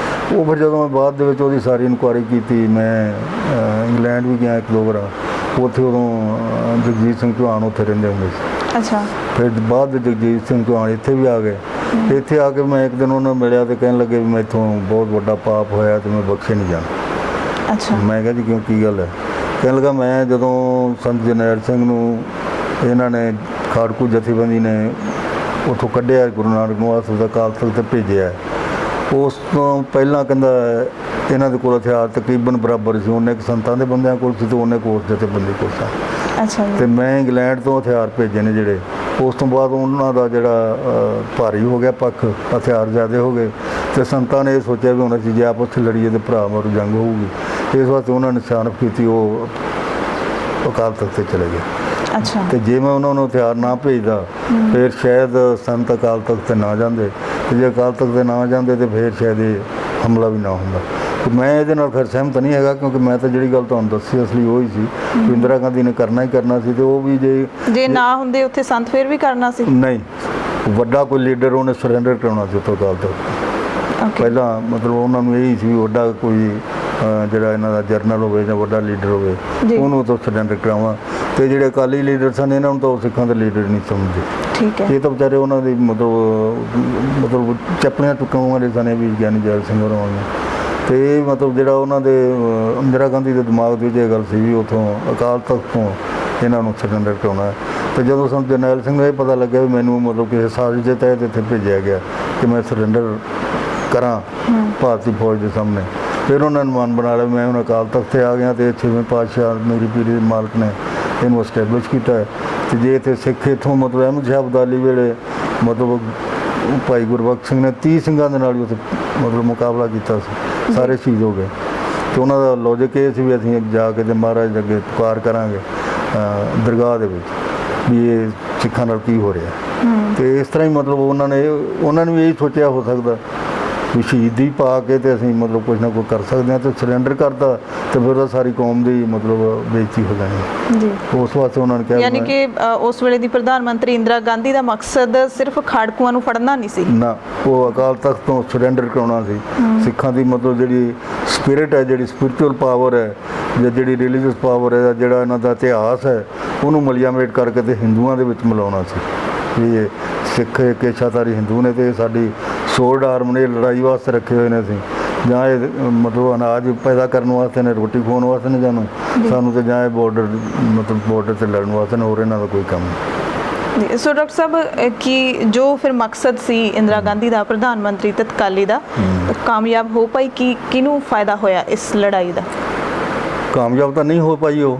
ਉਹ ਫਿਰ ਜਦੋਂ ਮੈਂ ਬਾਅਦ ਦੇ ਵਿੱਚ ਉਹਦੀ ਸਾਰੀ ਇਨਕੁਆਇਰੀ ਕੀਤੀ, ਮੈਂ ਇੰਗਲੈਂਡ ਵੀ ਗਿਆ 1-2 ਵਾਰ, ਉੱਥੇ ਉਦੋਂ ਜਗਜੀਤ ਸਿੰਘ ਚੌਹਾਨ ਉੱਥੇ ਰਹਿੰਦੇ ਹੁੰਦੇ ਸੀ। ਅੱਛਾ। ਫਿਰ ਬਾਅਦ ਦੇ ਜਗਜੀਤ ਸਿੰਘ ਚੌਹਾਨ ਇੱਥੇ ਵੀ ਆ ਗਏ। ਤੇ ਇੱਥੇ ਆ ਕੇ ਮੈਂ ਇੱਕ ਦਿਨ ਉਹਨਾਂ ਨੂੰ ਮਿਲਿਆ ਤੇ ਕਹਿਣ ਲੱਗੇ ਵੀ ਮੈਥੋਂ ਬਹੁਤ ਵੱਡਾ ਪਾਪ ਹੋਇਆ ਤੇ ਮੈਂ ਬਖਸ਼ੇ ਨਹੀਂ ਜਾਣਾ। ਅੱਛਾ। ਮੈਂ ਕਿਹਾ ਜੀ ਕਿਉਂ, ਕੀ ਗੱਲ ਹੈ? ਕਹਿਣ ਲੱਗਾ ਮੈਂ ਜਦੋਂ ਸੰਤ ਜਰਨੈਲ ਸਿੰਘ ਨੂੰ ਇਹਨਾਂ ਨੇ ਖਾੜਕੂ ਜਥੇਬੰਦੀ ਨੇ ਉੱਥੋਂ ਕੱਢਿਆ, ਗੁਰੂ ਨਾਨਕ ਨਿਵਾਸ ਦਾ ਅਕਾਲ ਤਖ਼ਤ ਤੇ ਭੇਜਿਆ, ਉਸ ਤੋਂ ਪਹਿਲਾਂ ਕਹਿੰਦਾ ਇਹਨਾਂ ਦੇ ਕੋਲ ਹਥਿਆਰ ਤਕਰੀਬਨ ਬਰਾਬਰ ਸੀ, ਉਹਨੇ ਸੰਤਾਂ ਦੇ ਬੰਦਿਆਂ ਕੋਲ ਸੀ ਤੇ ਉਹਨੇ ਕੋਲ ਜਥੇਬੰਦੀ ਕੋਲ ਸੀ। ਅੱਛਾ। ਤੇ ਮੈਂ ਇੰਗਲੈਂਡ ਤੋਂ ਹਥਿਆਰ ਭੇਜੇ ਨੇ ਜਿਹੜੇ, ਉਸ ਤੋਂ ਬਾਅਦ ਉਹਨਾਂ ਦਾ ਜਿਹੜਾ ਭਾਰੀ ਹੋ ਗਿਆ ਪੱਖ, ਹਥਿਆਰ ਜ਼ਿਆਦਾ ਹੋ ਗਏ ਤੇ ਸੰਤਾਂ ਨੇ ਇਹ ਸੋਚਿਆ ਵੀ ਹੁਣ ਅਸੀਂ ਜੇ ਆਪਸ 'ਚ ਲੜੀਏ ਤੇ ਭਰਾ ਮਾਰੂ ਜੰਗ ਹੋਊਗੀ। ਇਸ ਵਾਸਤੇ ਉਹਨਾਂ ਨੇ ਸਿਆਣਪ ਕੀਤੀ, ਉਹ ਅਕਾਲ ਤਖ਼ਤ ਤੇ ਚਲੇ ਗਏ। ਅੱਛਾ। ਤੇ ਜੇ ਮੈਂ ਉਹਨਾਂ ਨੂੰ ਹਥਿਆਰ ਨਾ ਭੇਜਦਾ ਫਿਰ ਸ਼ਾਇਦ ਸੰਤ ਅਕਾਲ ਤਖ਼ਤ ਤੇ ਨਾ ਜਾਂਦੇ, ਤੇ ਜੇ ਅਕਾਲ ਤਖ਼ਤ ਤੇ ਨਾ ਜਾਂਦੇ ਤੇ ਫਿਰ ਸ਼ਾਇਦ ਇਹ ਹਮਲਾ ਵੀ ਨਾ ਹੁੰਦਾ। ਮੈਂ ਇਹਦੇ ਨਾਲ ਫਿਰ ਸਹਿਮਤ ਨਹੀਂ ਹੈਗਾ, ਕਿਉਂਕਿ ਮੈਂ ਤਾਂ ਜਿਹੜੀ ਗੱਲ ਤੁਹਾਨੂੰ ਦੱਸੀ ਅਸਲੀ ਉਹੀ ਸੀ ਕਿ ਇੰਦਰਾ ਗਾਂਧੀ ਨੇ ਕਰਨਾ ਹੀ ਕਰਨਾ ਸੀ। ਤੇ ਉਹ ਵੀ ਜੇ ਨਾ ਹੁੰਦੇ ਉੱਥੇ ਸੰਤ ਫਿਰ ਵੀ ਕਰਨਾ ਸੀ। ਨਹੀਂ, ਵੱਡਾ ਕੋਈ ਲੀਡਰ ਉਹਨੇ ਸਰੈਂਡਰ ਕਰਾਉਣਾ ਸੀ ਉੱਥੋਂ ਅਕਾਲ ਤਖ਼ਤ। ਪਹਿਲਾਂ ਮਤਲਬ ਉਹਨਾਂ ਨੂੰ ਇਹੀ ਸੀ ਵੱਡਾ ਕੋਈ ਜਿਹੜਾ ਇਹਨਾਂ ਦਾ ਜਰਨਲ ਹੋਵੇ ਜਾਂ ਵੱਡਾ ਲੀਡਰ ਹੋਵੇ, ਉਹਨੂੰ ਤਾਂ ਸਰੈਂਡਰ ਕਰਾਵਾਂ। ਤੇ ਜਿਹੜੇ ਅਕਾਲੀ ਲੀਡਰ ਸਨ ਇਹਨਾਂ ਨੂੰ ਤਾਂ ਉਹ ਸਿੱਖਾਂ ਦੇ ਲੀਡਰ ਨਹੀਂ ਸਮਝਦੇ। ਠੀਕ ਹੈ। ਇਹ ਤਾਂ ਵਿਚਾਰੇ ਉਹਨਾਂ ਦੀ ਮਤਲਬ ਚੱਪਲੀਆਂ ਟੁੱਕਣ ਵਾਲੇ ਸਨ ਵੀ ਗਿਆਨੀ ਜੈਲ ਸਿੰਘ ਹੋਰਾਂ ਨੂੰ। ਤੇ ਇਹ ਮਤਲਬ ਜਿਹੜਾ ਉਹਨਾਂ ਦੇ ਇੰਦਰਾ ਗਾਂਧੀ ਦੇ ਦਿਮਾਗ ਦੇ ਵਿੱਚ ਇਹ ਗੱਲ ਸੀ ਵੀ ਉੱਥੋਂ ਅਕਾਲ ਤਖ਼ਤ ਤੋਂ ਇਹਨਾਂ ਨੂੰ ਸਰੈਂਡਰ ਕਰਾਉਣਾ। ਤੇ ਜਦੋਂ ਸੰਤ ਜਰਨੈਲ ਸਿੰਘ ਨੂੰ ਇਹ ਪਤਾ ਲੱਗਿਆ ਵੀ ਮੈਨੂੰ ਮਤਲਬ ਕਿਸੇ ਸਾਜ਼ਿਸ਼ ਦੇ ਤਹਿਤ ਇੱਥੇ ਭੇਜਿਆ ਗਿਆ ਕਿ ਮੈਂ ਸਰੈਂਡਰ ਕਰਾਂ ਭਾਰਤੀ ਫੌਜ ਦੇ ਸਾਹਮਣੇ, ਫਿਰ ਉਹਨਾਂ ਨੇ ਮਨ ਬਣਾ ਲਿਆ ਮੈਂ ਹੁਣ ਅਕਾਲ ਤਖ਼ਤ 'ਤੇ ਆ ਗਿਆ ਤੇ 6ਵੇਂ ਪਾਤਸ਼ਾਹ ਮੇਰੀ ਪੀਰੀ ਦੇ ਮਾਲਕ ਨੇ ਇਹਨੂੰ ਐਸਟੈਬਲਿਸ਼ ਕੀਤਾ ਹੈ। ਤੇ ਜੇ ਇੱਥੇ ਸਿੱਖ ਇੱਥੋਂ ਮਤਲਬ ਅਹਿਮਦ ਸ਼ਾਹ ਅਬਦਾਲੀ ਵੇਲੇ ਮਤਲਬ ਭਾਈ ਗੁਰਬਖਸ਼ ਸਿੰਘ ਨੇ 30 ਸਿੰਘਾਂ ਦੇ ਨਾਲ ਵੀ ਉੱਥੇ ਮਤਲਬ ਮੁਕਾਬਲਾ ਕੀਤਾ ਸੀ, ਸਾਰੇ ਸ਼ਹੀਦ ਹੋ ਗਏ। ਤੇ ਉਹਨਾਂ ਦਾ ਲੌਜਿਕ ਇਹ ਸੀ ਵੀ ਅਸੀਂ ਜਾ ਕੇ ਤੇ ਮਹਾਰਾਜ ਦੇ ਅੱਗੇ ਪੁਕਾਰ ਕਰਾਂਗੇ ਦਰਗਾਹ ਦੇ ਵਿੱਚ ਵੀ ਇਹ ਸਿੱਖਾਂ ਨਾਲ ਕੀ ਹੋ ਰਿਹਾ। ਤੇ ਇਸ ਤਰ੍ਹਾਂ ਹੀ ਮਤਲਬ ਉਹਨਾਂ ਨੇ ਵੀ ਇਹੀ ਸੋਚਿਆ ਹੋ ਸਕਦਾ ਵੀ ਸ਼ਹੀਦੀ ਪਾ ਕੇ ਤੇ ਅਸੀਂ ਮਤਲਬ ਕੁਝ ਨਾ ਕੁਝ ਕਰ ਸਕਦੇ ਹਾਂ, ਤੇ ਸਰੈਂਡਰ ਕਰਤਾ ਤੇ ਫਿਰ ਤਾਂ ਸਾਰੀ ਕੌਮ ਦੀ ਮਤਲਬ ਬੇਇੱਜ਼ਤੀ ਹੋ ਜਾਣੀ। ਜੀ, ਉਸ ਵਾਸਤੇ ਉਹਨਾਂ ਨੇ ਕਿਹਾ ਯਾਨੀ ਕਿ ਉਸ ਵੇਲੇ ਦੀ ਪ੍ਰਧਾਨ ਮੰਤਰੀ ਇੰਦਰਾ ਗਾਂਧੀ ਦਾ ਮਕਸਦ ਸਿਰਫ ਖਾੜਕੂਆਂ ਨੂੰ ਫੜਨਾ ਨਹੀਂ ਸੀ ਨਾ, ਉਹ ਅਕਾਲ ਤਖਤ ਤੋਂ ਸਰੈਂਡਰ ਕਰਾਉਣਾ ਸੀ। ਸਿੱਖਾਂ ਦੀ ਮਤਲਬ ਜਿਹੜੀ ਸਪਿਰਿਟ ਹੈ, ਜਿਹੜੀ ਸਪਿਰਚੁਅਲ ਪਾਵਰ ਹੈ, ਜਾਂ ਜਿਹੜੀ ਰਿਲੀਜੀਅਸ ਪਾਵਰ ਹੈ, ਜਿਹੜਾ ਇਹਨਾਂ ਦਾ ਇਤਿਹਾਸ ਹੈ, ਉਹਨੂੰ ਮਲੀਆਮੇਟ ਕਰਕੇ ਤੇ ਹਿੰਦੂਆਂ ਦੇ ਵਿੱਚ ਮਿਲਾਉਣਾ ਸੀ। ਵੀ ਇਹ ਸਿੱਖ ਇੱਕ ਇੱਛਾਧਾਰੀ ਹਿੰਦੂ ਨੇ ਤੇ ਸਾਡੀ ਸੋਲਡ ਆਰਮ ਨੇ ਲੜਾਈ ਵਾਸਤੇ ਰੱਖੇ ਹੋਏ ਨੇ ਅਸੀਂ, ਜਾਂ ਇਹ ਮਤਲਬ ਅਨਾਜ ਪੈਦਾ ਕਰਨ ਵਾਸਤੇ ਨੇ, ਰੋਟੀ ਖਵਾਉਣ ਵਾਸਤੇ ਨੇ ਸਾਨੂੰ ਤੇ ਜਾਂ ਇਹ ਬਾਰਡਰ ਤੇ ਲੜਨ ਵਾਸਤੇ ਨੇ, ਹੋਰ ਇਹਨਾਂ ਦਾ ਕੋਈ ਕੰਮ ਨਹੀਂ। ਸੋ ਡਾਕਟਰ ਸਾਹਿਬ ਕਿ ਜੋ ਫਿਰ ਮਕਸਦ ਸੀ ਇੰਦਰਾ ਗਾਂਧੀ ਦਾ ਪ੍ਰਧਾਨ ਮੰਤਰੀ ਤਤਕਾਲੀ ਦਾ, ਕਾਮਯਾਬ ਹੋ ਪਾਈ? ਕਿਹਨੂੰ ਫਾਇਦਾ ਹੋਇਆ ਇਸ ਲੜਾਈ ਦਾ? ਕਾਮਯਾਬ ਤਾਂ ਨਹੀਂ ਹੋ ਪਾਈ ਉਹ,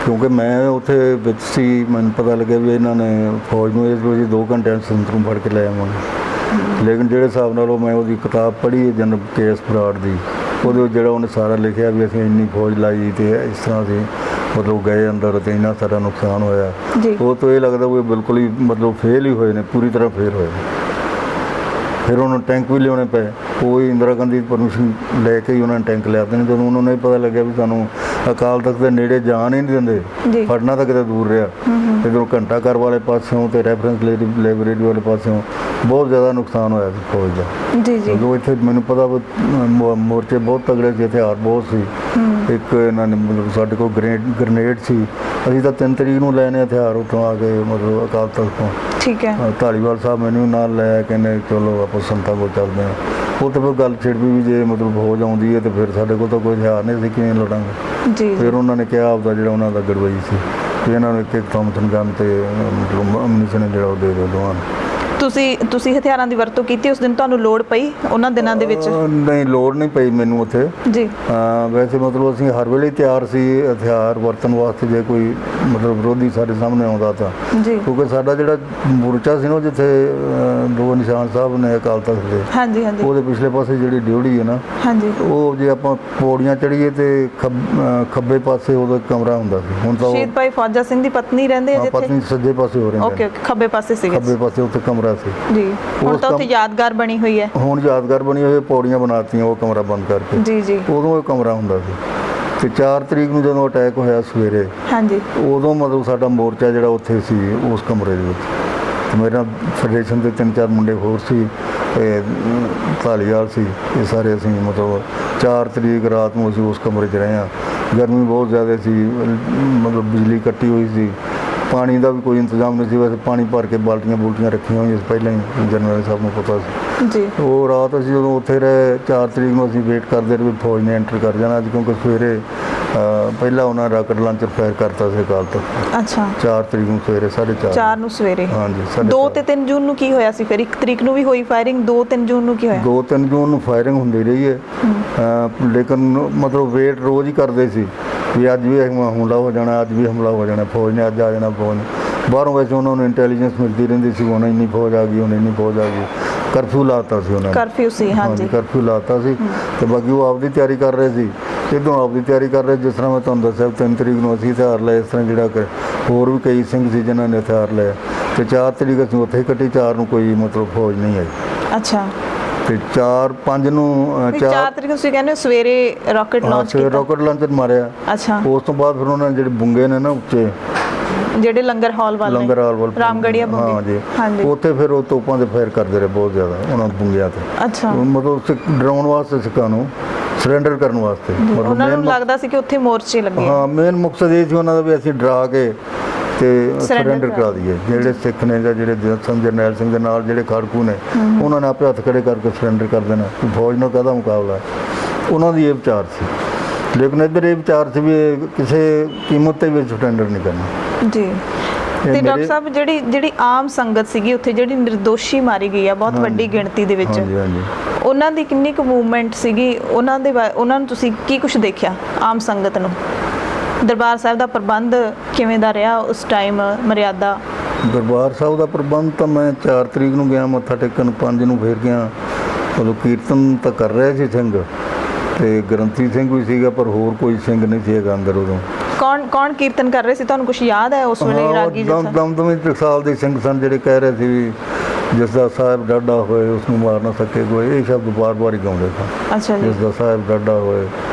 ਕਿਉਂਕਿ ਮੈਂ ਉੱਥੇ ਵਿੱਚ ਸੀ, ਮੈਨੂੰ ਪਤਾ ਲੱਗਿਆ ਵੀ ਇਹਨਾਂ ਨੇ ਫੌਜ ਨੂੰ ਇਸ ਵਜੇ 2 ਘੰਟਿਆਂ ਸੰਤਰੂ ਫੜ ਕੇ ਲੈ ਆਵਾਂਗੇ। ਲੇਕਿਨ ਜਿਹੜੇ ਹਿਸਾਬ ਨਾਲ ਮੈਂ ਉਹਦੀ ਕਿਤਾਬ ਪੜ੍ਹੀ ਜਨਰਲ ਕੇ.ਐਸ. ਬਰਾੜ ਦੀ, ਉਹਦੇ ਜਿਹੜਾ ਉਹਨੇ ਸਾਰਾ ਲਿਖਿਆ ਵੀ ਅਸੀਂ ਇੰਨੀ ਫੌਜ ਲਾਈ ਤੇ ਇਸ ਤਰ੍ਹਾਂ ਅਸੀਂ ਮਤਲਬ ਗਏ ਅੰਦਰ ਤੇ ਇੰਨਾ ਸਾਰਾ ਨੁਕਸਾਨ ਹੋਇਆ, ਉਹ ਤੋਂ ਇਹ ਲੱਗਦਾ ਵੀ ਬਿਲਕੁਲ ਹੀ ਮਤਲਬ ਫੇਲ ਹੀ ਹੋਏ ਨੇ, ਪੂਰੀ ਤਰ੍ਹਾਂ ਫੇਲ ਹੋਏ। ਫਿਰ ਉਹਨਾਂ ਨੂੰ ਟੈਂਕ ਵੀ ਲਿਆਉਣੇ ਪਏ, ਉਹ ਇੰਦਰਾ ਗਾਂਧੀ ਦੀ ਪਰਮਿਸ਼ਨ ਲੈ ਕੇ ਹੀ ਉਹਨਾਂ ਨੇ ਟੈਂਕ ਲਿਆਤੇ ਨੇ। ਜਦੋਂ ਉਹਨਾਂ ਨੂੰ ਇਹ ਪਤਾ ਲੱਗਿਆ ਵੀ ਸਾਨੂੰ ਅਕਾਲ ਤਖਤ ਦੇ ਨੇੜੇ ਜਾਣ ਹੀ ਨਹੀਂ ਦਿੰਦੇ, ਫੜਨਾ ਤਾਂ ਕਿਤੇ ਦੂਰ ਰਿਹਾ। ਇੱਧਰੋਂ ਘੰਟਾ ਘਰ ਵਾਲੇ ਪਾਸਿਓਂ ਤੇ ਰੈਫਰੈਂਸ ਲਾਇਬ੍ਰੇਰੀ ਵਾਲੇ ਪਾਸਿਓਂ ਬਹੁਤ ਜ਼ਿਆਦਾ ਨੁਕਸਾਨ ਹੋਇਆ ਸੀ ਫੌਜ ਦਾ। ਜਦੋਂ ਇੱਥੇ ਮੈਨੂੰ ਪਤਾ ਮੋਰਚੇ ਬਹੁਤ ਤਗੜੇ ਸੀ, ਹਥਿਆਰ ਬਹੁਤ ਸੀ। ਇੱਕ ਇਹਨਾਂ ਨੇ ਮਤਲਬ ਸਾਡੇ ਕੋਲ ਗ੍ਰੇਨੇਡ ਸੀ, ਅਸੀਂ ਤਾਂ 3 ਤਰੀਕ ਨੂੰ ਲੈਣੇ ਹਥਿਆਰ ਉੱਥੋਂ ਆ ਕੇ ਮਤਲਬ ਅਕਾਲ ਤਖਤ ਤੋਂ। ਠੀਕ ਹੈ, ਧਾਲੀਵਾਲ ਸਾਹਿਬ ਮੈਨੂੰ ਨਾਲ ਲੈ ਕਹਿੰਦੇ ਚਲੋ ਆਪਾਂ ਸੰਤਾਂ ਕੋਲ ਚੱਲਦੇ ਹਾਂ। ਉਹ ਤਾਂ ਫਿਰ ਗੱਲ ਛਿੜ ਵੀ ਜੇ ਮਤਲਬ ਫੌਜ ਆਉਂਦੀ ਹੈ ਤੇ ਫਿਰ ਸਾਡੇ ਕੋਲ ਤਾਂ ਕੋਈ ਹਥਿਆਰ ਨਹੀਂ, ਅਸੀਂ ਕਿਵੇਂ ਲੜਾਂਗੇ। ਫਿਰ ਉਹਨਾਂ ਨੇ ਕਿਹਾ ਆਪਦਾ ਜਿਹੜਾ ਉਹਨਾਂ ਦਾ ਗੜਵਈ ਸੀ ਕਿ ਇਹਨਾਂ ਨੂੰ ਇੱਕ ਥੋਮਸਨ ਗਨ ਤੇ ਮਤਲਬ ਅਮਨੀਸ਼ਨ ਜਿਹੜਾ ਉਹ ਦੇ ਦਿਓ ਦੋਵਾਂ ਨੂੰ। ਤੁਸੀਂ ਹਥਿਆਰਾਂ ਦੀ ਵਰਤੋਂ ਕੀਤੀ ਉਸ ਦਿਨ? ਤੁਹਾਨੂੰ ਲੋੜ ਪਈ ਉਹਨਾਂ ਦਿਨਾਂ ਦੇ ਵਿੱਚ? ਨਹੀਂ, ਲੋੜ ਨਹੀਂ ਪਈ ਮੈਨੂੰ ਉੱਥੇ ਜੀ। ਵੈਸੇ ਮਤਲਬ ਅਸੀਂ ਹਰ ਵੇਲੇ ਤਿਆਰ ਸੀ ਹਥਿਆਰ ਵਰਤਣ ਵਾਸਤੇ ਜੇ ਕੋਈ ਮਤਲਬ ਵਿਰੋਧੀ ਸਾਡੇ ਸਾਹਮਣੇ ਆਉਂਦਾ ਤਾਂ, ਕਿਉਂਕਿ ਸਾਡਾ ਜਿਹੜਾ ਮੋਰਚਾ ਸੀ ਨਾ ਜਿੱਥੇ 2 ਨਿਸ਼ਾਨ ਸਾਹਿਬ ਨੇ ਅਕਾਲ ਤਖਤ ਦੇ, ਉਹਦੇ ਪਿਛਲੇ ਪਾਸੇ ਜਿਹੜੀ ਡਿਊਟੀ ਹੈ ਨਾ, ਉਹ ਜੇ ਆਪਾਂ ਪੌੜੀਆਂ ਚੜੀਏ ਤੇ ਖੱਬੇ ਪਾਸੇ ਉਹਦਾ ਕਮਰਾ ਹੁੰਦਾ ਸੀ। ਹੁਣ ਤਾਂ ਸ਼ਹੀਦ ਭਾਈ ਫੌਜਾ ਸਿੰਘ ਦੀ ਪਤਨੀ ਰਹਿੰਦੇ ਆ ਜਿੱਥੇ? ਪਤਨੀ ਸੱਜੇ ਪਾਸੇ ਹੋ ਰਹੇ ਓਕੇ, ਖੱਬੇ ਪਾਸੇ ਸੀ। ਖੱਬੇ ਪਾਸੇ ਉੱਥੇ ਕਮਰਾ ਸੀ ਜੀ। ਹੁਣ ਤਾਂ ਉੱਥੇ ਯਾਦਗਾਰ ਬਣੀ ਹੋਈ ਹੈ। ਹੁਣ ਯਾਦਗਾਰ ਬਣੀ ਹੋਈ, ਪੌੜੀਆਂ ਬਣਾਤੀਆਂ ਉਹ ਕਮਰਾ ਬੰਦ ਕਰਕੇ। ਜੀ। ਉਦੋਂ ਇਹ ਕਮਰਾ ਹੁੰਦਾ ਸੀ ਤੇ 4 ਤਰੀਕ ਨੂੰ ਜਦੋਂ ਅਟੈਕ ਹੋਇਆ ਸਵੇਰੇ, ਉਦੋਂ ਮਤਲਬ ਸਾਡਾ ਮੋਰਚਾ ਜਿਹੜਾ ਉੱਥੇ ਸੀ ਉਸ ਕਮਰੇ ਦੇ ਵਿੱਚ। ਮੇਰਾ ਫੈਡਰੇਸ਼ਨ ਦੇ 3-4 ਮੁੰਡੇ ਹੋਰ ਸੀ, ਧਾਲੀਵਾਲ ਸੀ, ਇਹ ਸਾਰੇ ਅਸੀਂ ਮਤਲਬ 4 ਤਰੀਕ ਰਾਤ ਨੂੰ ਅਸੀਂ ਉਸ ਕਮਰੇ 'ਚ ਰਹੇ ਹਾਂ। ਗਰਮੀ ਬਹੁਤ ਜ਼ਿਆਦਾ ਸੀ, ਮਤਲਬ ਬਿਜਲੀ ਕੱਟੀ ਹੋਈ ਸੀ, ਪਾਣੀ ਦਾ ਵੀ ਕੋਈ ਇੰਤਜ਼ਾਮ ਨਹੀਂ ਸੀ। ਵੈਸੇ ਪਾਣੀ ਭਰ ਕੇ ਬਾਲਟੀਆਂ ਰੱਖੀਆਂ ਹੋਈਆਂ ਸੀ ਪਹਿਲਾਂ ਹੀ, ਜਨਰਲ ਸਾਹਿਬ ਨੂੰ ਪਤਾ ਸੀ। ਉਹ ਰਾਤ ਅਸੀਂ ਜਦੋਂ ਉੱਥੇ ਰਹੇ 4 ਤਰੀਕ ਨੂੰ ਅਸੀਂ ਵੇਟ ਕਰਦੇ ਰਹੇ ਫੌਜ ਨੇ ਐਂਟਰ ਕਰ ਜਾਣਾ ਅੱਜ, ਕਿਉਂਕਿ ਸਵੇਰੇ ਪਹਿਲਾਂ ਉਹਨਾਂ ਰਾਕਟ ਲਾਂਚਰ ਫਾਇਰ ਕਰਤਾ ਸੀ ਅਕਾਲ ਤਖਤ। ਅੱਛਾ। 4 ਤਰੀਕ ਨੂੰ ਸਵੇਰੇ 4:30 ਨੂੰ ਸਵੇਰੇ। ਹਾਂਜੀ। 2 ਤੇ 3 ਜੂਨ ਨੂੰ ਕੀ ਹੋਇਆ ਸੀ ਫਿਰ? 1 ਤਰੀਕ ਨੂੰ ਵੀ ਹੋਈ ਫਾਇਰਿੰਗ, 2-3 ਜੂਨ ਨੂੰ ਕੀ ਹੋਇਆ? 2-3 ਜੂਨ ਨੂੰ ਫਾਇਰਿੰਗ ਹੁੰਦੀ ਰਹੀ ਹੈ, ਲੇਕਿਨ ਮਤਲਬ ਵੇਟ ਰੋਜ਼ ਹੀ ਕਰਦੇ ਸੀ ਵੀ ਅੱਜ ਵੀ ਹਮਲਾ ਹੋ ਜਾਣਾ, ਅੱਜ ਵੀ ਹਮਲਾ ਹੋ ਜਾਣਾ, ਫੌਜ ਨੇ ਅੱਜ ਆ ਜਾਣਾ। ਫੌਜ ਬਾਹਰੋਂ ਵੈਸੇ ਉਹਨਾਂ ਨੂੰ ਇੰਟੈਲੀਜੈਂਸ ਮਿਲਦੀ ਰਹਿੰਦੀ ਸੀ, ਹੁਣ ਇੰਨੀ ਫੌਜ ਆ ਗਈ, ਹੁਣ ਇੰਨੀ ਫੌਜ ਆ ਗਈ। ਕਰਫਿਊ ਲਾਤਾ ਸੀ ਉਹਨਾਂ ਨੇ। ਕਰਫਿਊ ਸੀ, ਹਾਂਜੀ, ਕਰਫਿਊ ਲਾਤਾ ਸੀ ਤੇ ਬਾਕੀ ਉਹ ਆਪਦੀ ਤਿਆਰੀ ਕਰ ਰਹੇ ਸੀ। ਇੱਧਰੋਂ ਆਪਦੀ ਤਿਆਰੀ ਕਰ ਰਹੇ, ਜਿਸ ਤਰ੍ਹਾਂ ਮੈਂ ਤੁਹਾਨੂੰ ਦੱਸਿਆ 3 ਤਰੀਕ ਨੂੰ ਅਸੀਂ ਹਥਿਆਰ ਲਏ, ਇਸ ਤਰ੍ਹਾਂ ਜਿਹੜਾ ਕਿ ਹੋਰ ਵੀ ਕਈ ਸਿੰਘ ਸੀ ਜਿਨ੍ਹਾਂ ਨੇ ਹਥਿਆਰ ਲਏ ਤੇ 4 ਤਰੀਕ ਅਸੀਂ ਉੱਥੇ ਕੱਟੀ। 4 ਨੂੰ ਕੋਈ ਮਤਲਬ ਫੌਜ ਨਹੀਂ ਆਈ। ਅੱਛਾ। ਤੇ 4-5 ਨੂੰ 4 ਤਰੀਕ ਤੁਸੀਂ ਕਹਿੰਦੇ ਸਵੇਰੇ ਰਾਕਟ ਲਾਂਚ ਕੀਤਾ? ਰਾਕਟ ਲਾਂਚਰ ਮਾਰਿਆ। ਅੱਛਾ। ਉਸ ਤੋਂ ਬਾਅਦ ਫਿਰ ਉਹਨਾਂ ਨੇ ਜਿਹੜੇ ਬੁੰਗੇ ਨੇ ਨਾ ਉੱਚੇ, ਜਿਹੜੇ ਲੰਗਰ ਹਾਲ ਵਾਲੇ ਰਾਮਗੜੀਆ ਬੁੰਗੇ, ਹਾਂਜੀ, ਉੱਥੇ ਫਿਰ ਉਹ ਤੋਪਾਂ ਦੇ ਫਾਇਰ ਕਰਦੇ ਰਹੇ ਬਹੁਤ ਜ਼ਿਆਦਾ ਉਹਨਾਂ ਬੁੰਗਿਆਂ ਤੇ। ਅੱਛਾ। ਮਤਲਬ ਡਰਾਉਣ ਵਾਸਤੇ ਸਿੱਖਾਂ ਨੂੰ, ਸਰੈਂਡਰ ਕਰਨ ਵਾਸਤੇ। ਉਹਨਾਂ ਨੂੰ ਲੱਗਦਾ ਸੀ ਕਿ ਉੱਥੇ ਮੋਰਚੇ ਲੱਗੇ। ਹਾਂ, ਮੇਨ ਮਕਸਦ ਇਹ ਸੀ ਉਹਨਾਂ ਦਾ ਵੀ ਅਸੀਂ ਡਰਾ ਕੇ ਤੇ ਸਰੈਂਡਰ ਕਰਾ ਦਈਏ। ਜਿਹੜੇ ਸਿੱਖ ਨੇ ਜਾਂ ਜਿਹੜੇ ਜਰਨੈਲ ਸਿੰਘ ਦੇ ਨਾਲ ਜਿਹੜੇ ਖਾੜਕੂ ਨੇ, ਉਹਨਾਂ ਨੇ ਆਪੇ ਹੱਥ ਖੜੇ ਕਰਕੇ ਸਰੈਂਡਰ ਕਰ ਦੇਣਾ, ਫੌਜ ਨਾਲ ਕਾਹਦਾ ਮੁਕਾਬਲਾ। ਉਹਨਾਂ ਦੀ ਇਹ ਵਿਚਾਰ ਸੀ, ਲੇਕਿਨ ਇੱਧਰ ਇਹ ਵਿਚਾਰ ਸੀ ਵੀ ਕਿਸੇ ਕੀਮਤ ਤੇ ਵੀ ਸਰੈਂਡਰ ਨਹੀਂ ਕਰਨਾ। ਜੀ। ਤੇ ਡਾਕਟਰ ਸਾਹਿਬ ਜਿਹੜੀ ਆਮ ਸੰਗਤ ਸੀਗੀ ਉੱਥੇ, ਜਿਹੜੀ ਨਿਰਦੋਸ਼ੀ ਮਾਰੀ ਗਈ ਆ ਬਹੁਤ ਵੱਡੀ ਗਿਣਤੀ ਦੇ ਵਿੱਚ, ਉਹਨਾਂ ਦੀ ਕਿੰਨੀ ਕੁ ਮੂਵਮੈਂਟ ਸੀਗੀ? ਉਹਨਾਂ ਨੂੰ ਤੁਸੀਂ ਕੀ ਕੁਝ ਦੇਖਿਆ ਆਮ ਸੰਗਤ ਨੂੰ? ਦਰਬਾਰ ਸਾਹਿਬ ਦਾ ਪ੍ਰਬੰਧ ਕਿਵੇਂ ਦਾ ਰਿਹਾ ਉਸ ਟਾਈਮ? ਮਰਿਆਦਾ ਦਰਬਾਰ ਸਾਹਿਬ ਦਾ ਪ੍ਰਬੰਧ ਤਾਂ ਮੈਂ 4 ਤਰੀਕ ਨੂੰ ਗਿਆ ਮੱਥਾ ਟੇਕਣ, 5 ਨੂੰ ਫੇਰ ਗਿਆ। ਚਲੋ ਕੀਰਤਨ ਤਾਂ ਕਰ ਰਹੇ ਸੀ ਸਿੰਘ, ਤੇ ਗ੍ਰੰਥੀ ਸਿੰਘ ਵੀ ਸੀਗਾ, ਪਰ ਹੋਰ ਕੋਈ ਸਿੰਘ ਨਹੀਂ ਸੀਗਾ ਅੰਦਰ ਉਦੋਂ। ਕੌਣ ਕੀਰਤਨ ਕਰ ਰਹੇ ਸੀ? ਤੁਹਾਨੂੰ ਕੁਝ ਯਾਦ ਹੈ ਉਸ ਵੇਲੇ? ਰਾਗੀ ਦਮਦਮੀ ਟਕਸਾਲ ਦੇ ਸਿੰਘ ਸਨ ਜਿਹੜੇ ਕਹਿ ਰਹੇ ਸੀ ਵੀ ਜਿਸ ਦਾ ਸਾਹਿਬ ਡਾਢਾ ਹੋਏ ਉਸ ਨੂੰ ਮਾਰ ਨਾ ਸਕੇ ਕੋਈ, ਇਹ ਸ਼ਬਦ ਵਾਰ-ਵਾਰ ਹੀ ਗਾਉਂਦੇ ਸਨ। ਅੱਛਾ ਜੀ। ਜਿਸ ਦਾ ਸਾਹਿਬ ਡਾਢਾ ਹੋਏ